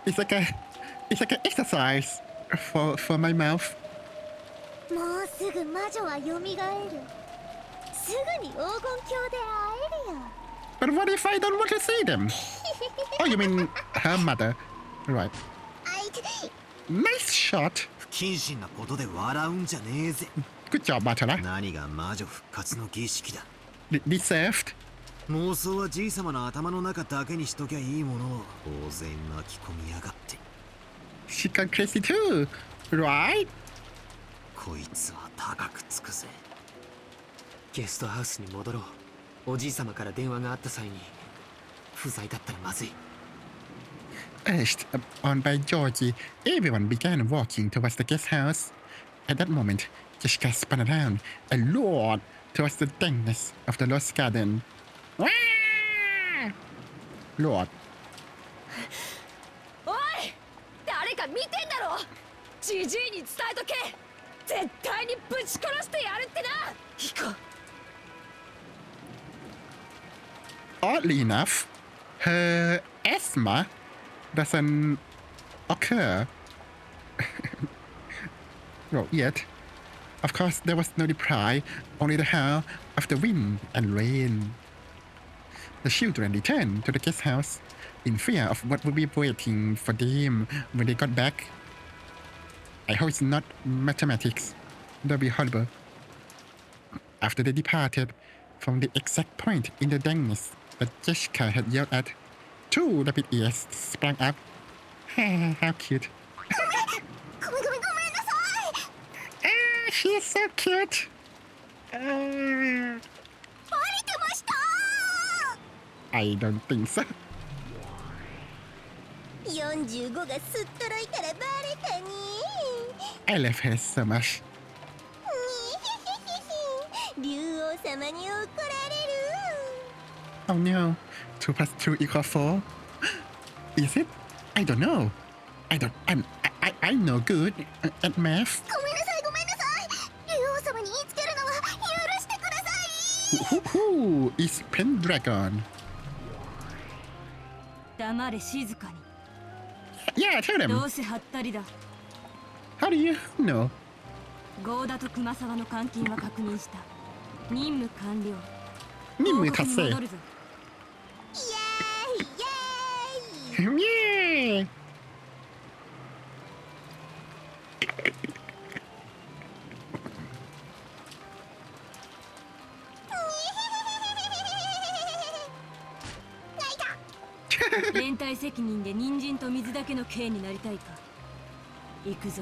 It's like an exercise for my mouth. もうすぐ魔女は蘇る。すぐに黄金鏡で会えるよ。But what if I don't want to see them? Oh, you mean her mother? Right. Nice shot. 不謹慎なことで笑うんじゃねえぜ。 Good job, Matara. 何が魔女復活の儀式だ。Deserved. 妄想はじい様の頭の中だけにしときゃいいものを大勢巻き込みやがって。 She got crazy too, right? こいつは高くつくぜ。ゲストハウスに戻ろう。おじい様から電話があった際に不在だったらまずい。 Urged on by Georgie, everyone began walking towards the guest house. At that moment, Jessica spun around and roared towards the dankness of the lost garden. Wah! Lord. おい、誰か見てんだろ。ジジイに伝えとけ。絶対にぶち殺してやるってな。行こう。 Oddly enough, her asthma doesn't occur. Well, yet. Of course, there was no reply, only the howl of the wind and rain. The children returned to the guest house in fear of what would be waiting for them when they got back. I hope it's not mathematics. That'd be horrible. After they departed from the exact point in the dankness that Jessica had yelled at, two rapid ears sprang up. How cute. She's so cute. I don't think so. 45がすっとろいからバレたに。 I love her so much. 竜王様に怒られる。 Oh no. 2 plus 2 equals 4? Is it? I don't know. I'm no good at math. ごめんなさい、ごめんなさい。竜王様に言いつけるのは許してください。 Who is Pendragon? 黙れ静かに。 Yeah, tell them. どうせハったりだ。 How do you know? ゴーダと熊沢の監禁は確認した。任務完了。任務達成。戻るぞ。イエーイ。連帯責任で人参と水だけの刑になりたいか。行くぞ。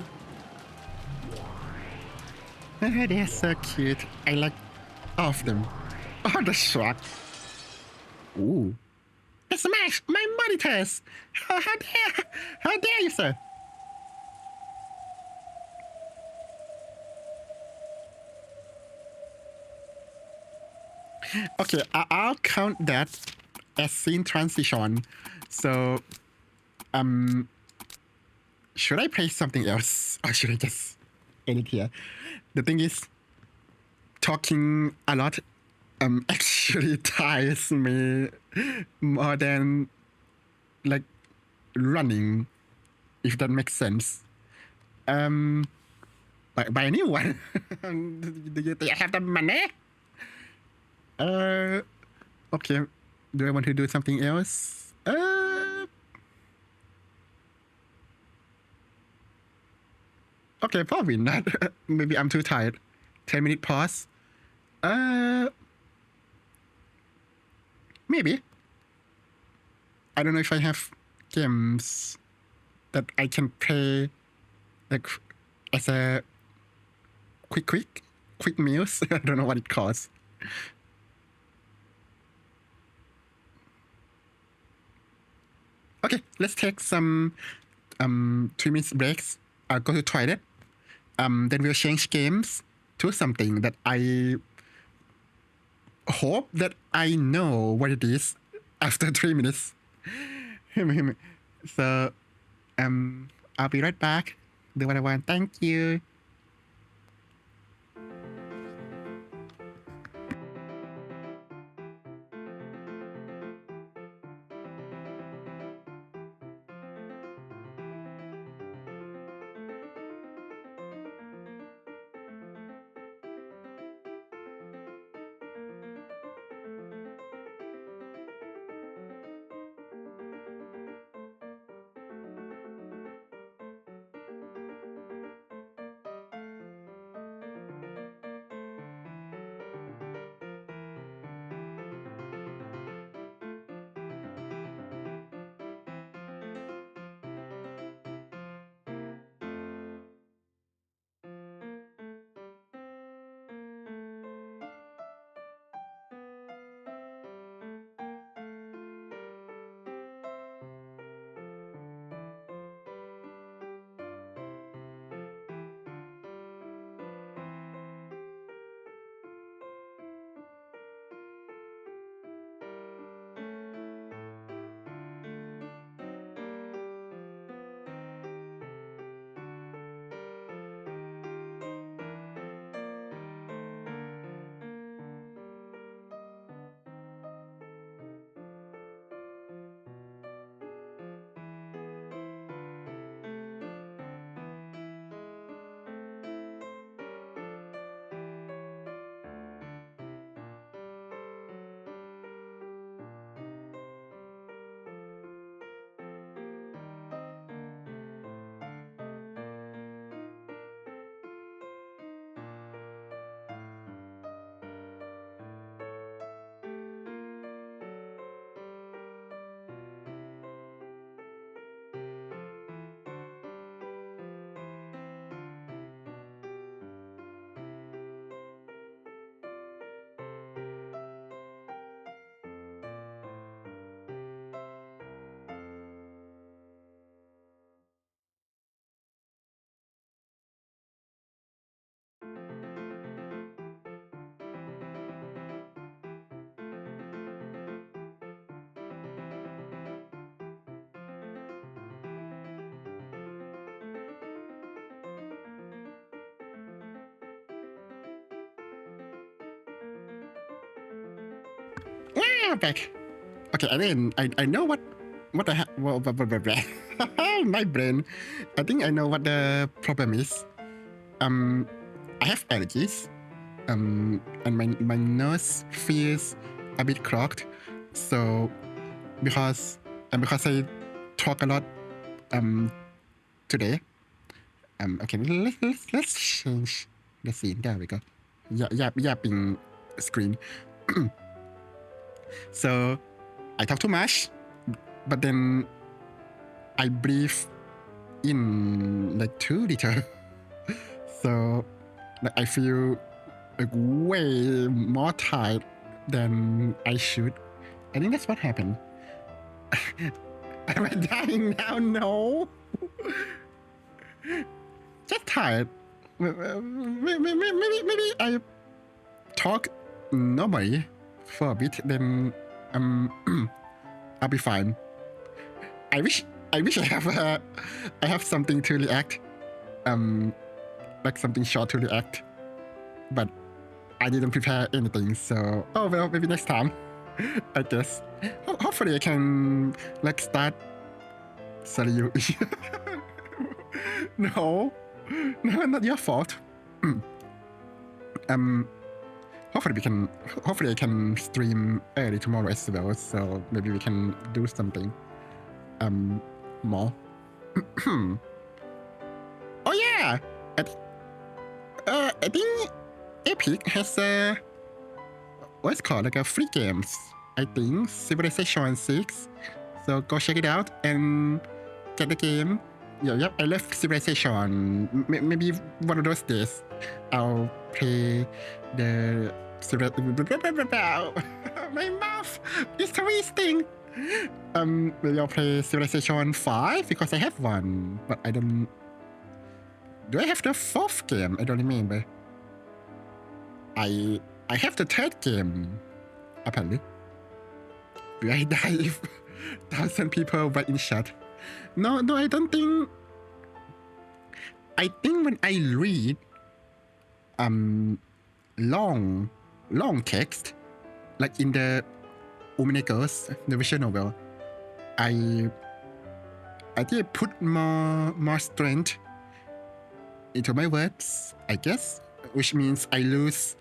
They're so cute. I like all of them. Oh, the shot. Ooh. Smash my monitors! How dare you, sir? Okay, I'll count that as scene transition. So, should I play something else or should I just end it here? The thing is, talking a lot actually tires me more than like running, if that makes sense. Buy a new one. Do you have the money? Okay. Do I want to do something else? Okay, probably not. Maybe I'm too tired. 10-minute pause. Maybe. I don't know if I have games that I can play like as a quick meals. I don't know what it calls. Okay, let's take some 3-minute breaks. I'll go to toilet. Then we'll change games to something that I hope that I know what it is after 3 minutes. So, I'll be right back. Do what I want. Thank you. Yeah, back. Okay, I know what I my brain. I think I know what the problem is. I have allergies. And my nose feels a bit clogged. So because I talk a lot today. Okay, let's change the scene. There we go. Yapping screen. So I talk too much, but then I breathe in like too little. So like, I feel like way more tired than I should. I think that's what happened. Am I dying now? No. Just tired. Maybe I talk normally for a bit, then I'll be fine. I wish I have something to react, like something short to react, but I didn't prepare anything. So oh well, maybe next time. I guess. Hopefully I can like start. Sorry. No, not your fault. Hopefully I can stream early tomorrow as well, so maybe we can do something more. Oh yeah, I think Epic has what's called like a free games. I think Civilization 6. So go check it out and get the game. Yep, I love Civilization. Maybe one of those days I'll play the my mouth is twisting. Maybe I'll play Civilization 5 because I have one, but I don't. Do I have the 4th game? I don't remember. I have the 3rd game apparently. Will I die if 1,000 people were in chat? No, I don't think. I think when I read long text, like in the Umineko's the visual novel, I think I put more strength into my words, I guess, which means I lose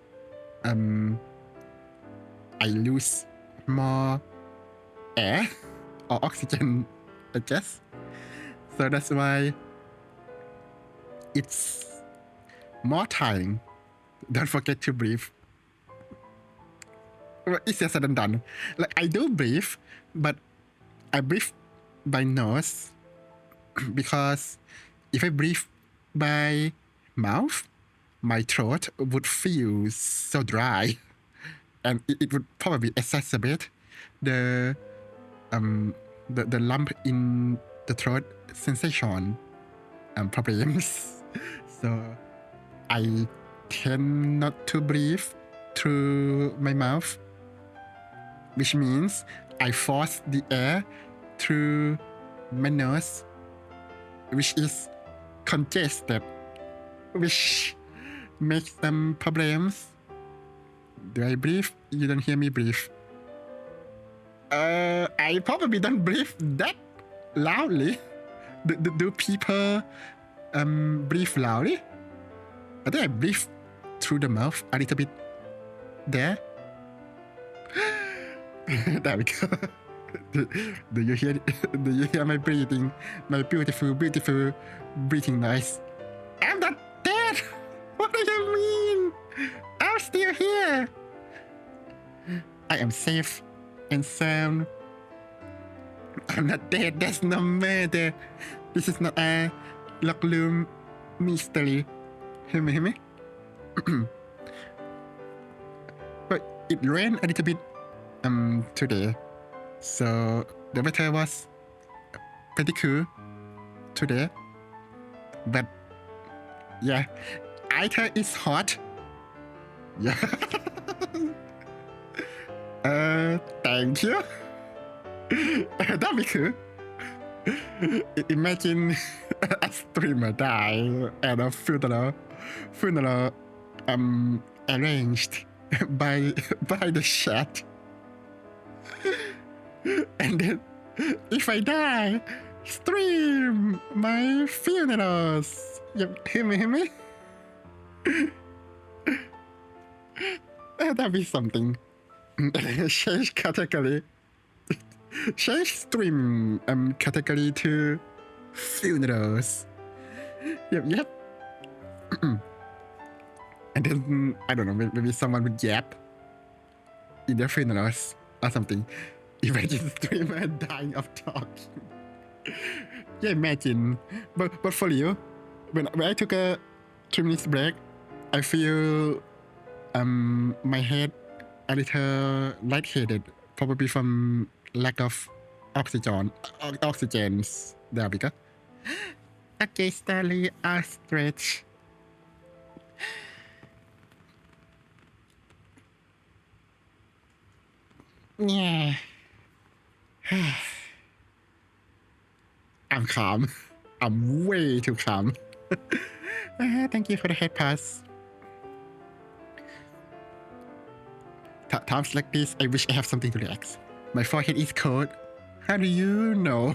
more air or oxygen, I guess. So that's why it's more tiring. Don't forget to breathe. Easier said than done. Like I do breathe, but I breathe by nose because if I breathe by mouth, my throat would feel so dry, and it would probably exacerbate the lump in the throat sensation problems. So I tend not to breathe through my mouth, which means I force the air through my nose, which is congested, which makes some problems. Do I breathe? You don't hear me breathe. I probably don't breathe that loudly. Do people breathe loudly? I think I breathe through the mouth a little bit there. There we go. Do you hear my breathing? My beautiful breathing noise. I'm not dead! What do you mean? I'm still here! I am safe and sound. I'm not dead, that's no murder. This is not a lock room mystery. Hear me? But it rained a little bit today, so the weather was pretty cool today. But yeah, either it's hot. Yeah. Thank you. That'd be cool. Imagine a streamer die at a funeral arranged by the chat. And then, if I die, stream my funerals. Yep, hear me? That'd be something. Change category. Change stream category to funerals. Yep. And then, I don't know, maybe someone would yap in their funerals or something. Imagine streamer dying of talking. Yeah, imagine. But for you, when I took a 3 minutes break, I feel my head a little lightheaded, probably from lack of oxygens. There we go. Okay, Stanley, I'll stretch. Yeah. I'm calm. I'm way too calm. Thank you for the head pass. Times like this, I wish I have something to relax. My forehead is cold. How do you know?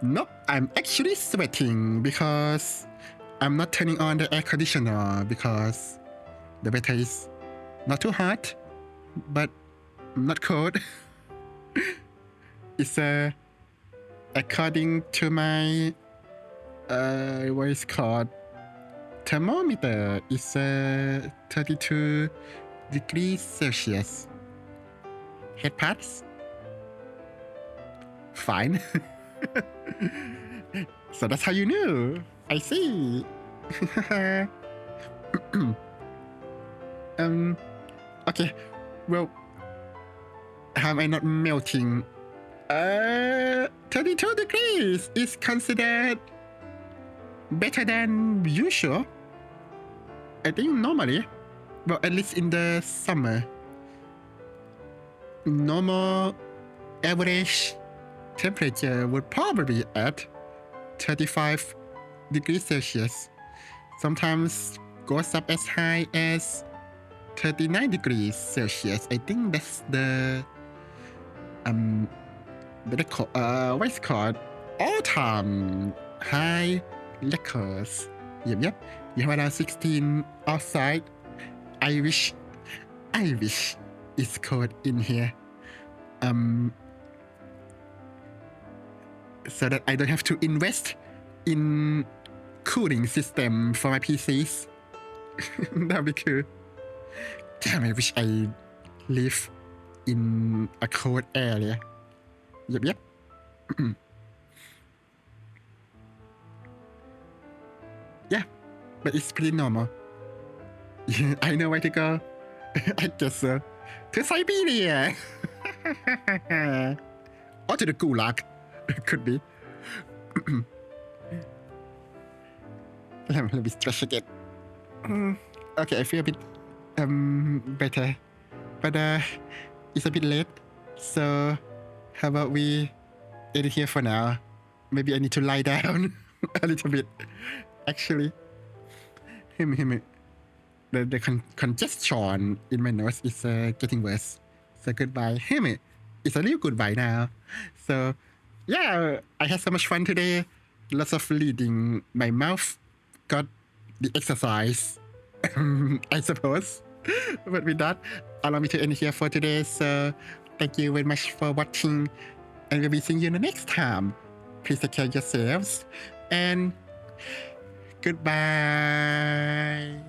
Nope, I'm actually sweating because I'm not turning on the air conditioner because the weather is not too hot, but not cold. It's according to my what is called thermometer, it's 32 degrees Celsius. Head pass? Fine. So that's how you knew. I see. Okay. Well, how am I not melting? 32 degrees is considered better than usual. I think normally, well, at least in the summer, normal average temperature would probably be at 35 degrees Celsius. Sometimes goes up as high as 39 degrees Celsius. I think that's the what is called all-time high records. Yep. You have around 16 outside. I wish it's cold in here. So that I don't have to invest in cooling system for my PCs. That'd be cool. Damn, I wish I live in a cold area. Yep. Yeah, but it's pretty normal. I know where to go. I guess so. To Siberia! Or to the Gulag. Could be. Let me stretch again. Okay, I feel a bit better. But it's a bit late. So how about we end it here for now? Maybe I need to lie down a little bit. Actually. Hear me. The congestion in my nose is getting worse. So goodbye. Hear me. It's a real goodbye now. So yeah, I had so much fun today. Lots of reading. My mouth got the exercise, I suppose. But with that, allow me to end here for today. So thank you very much for watching, and we'll be seeing you the next time. Please take care of yourselves, and goodbye.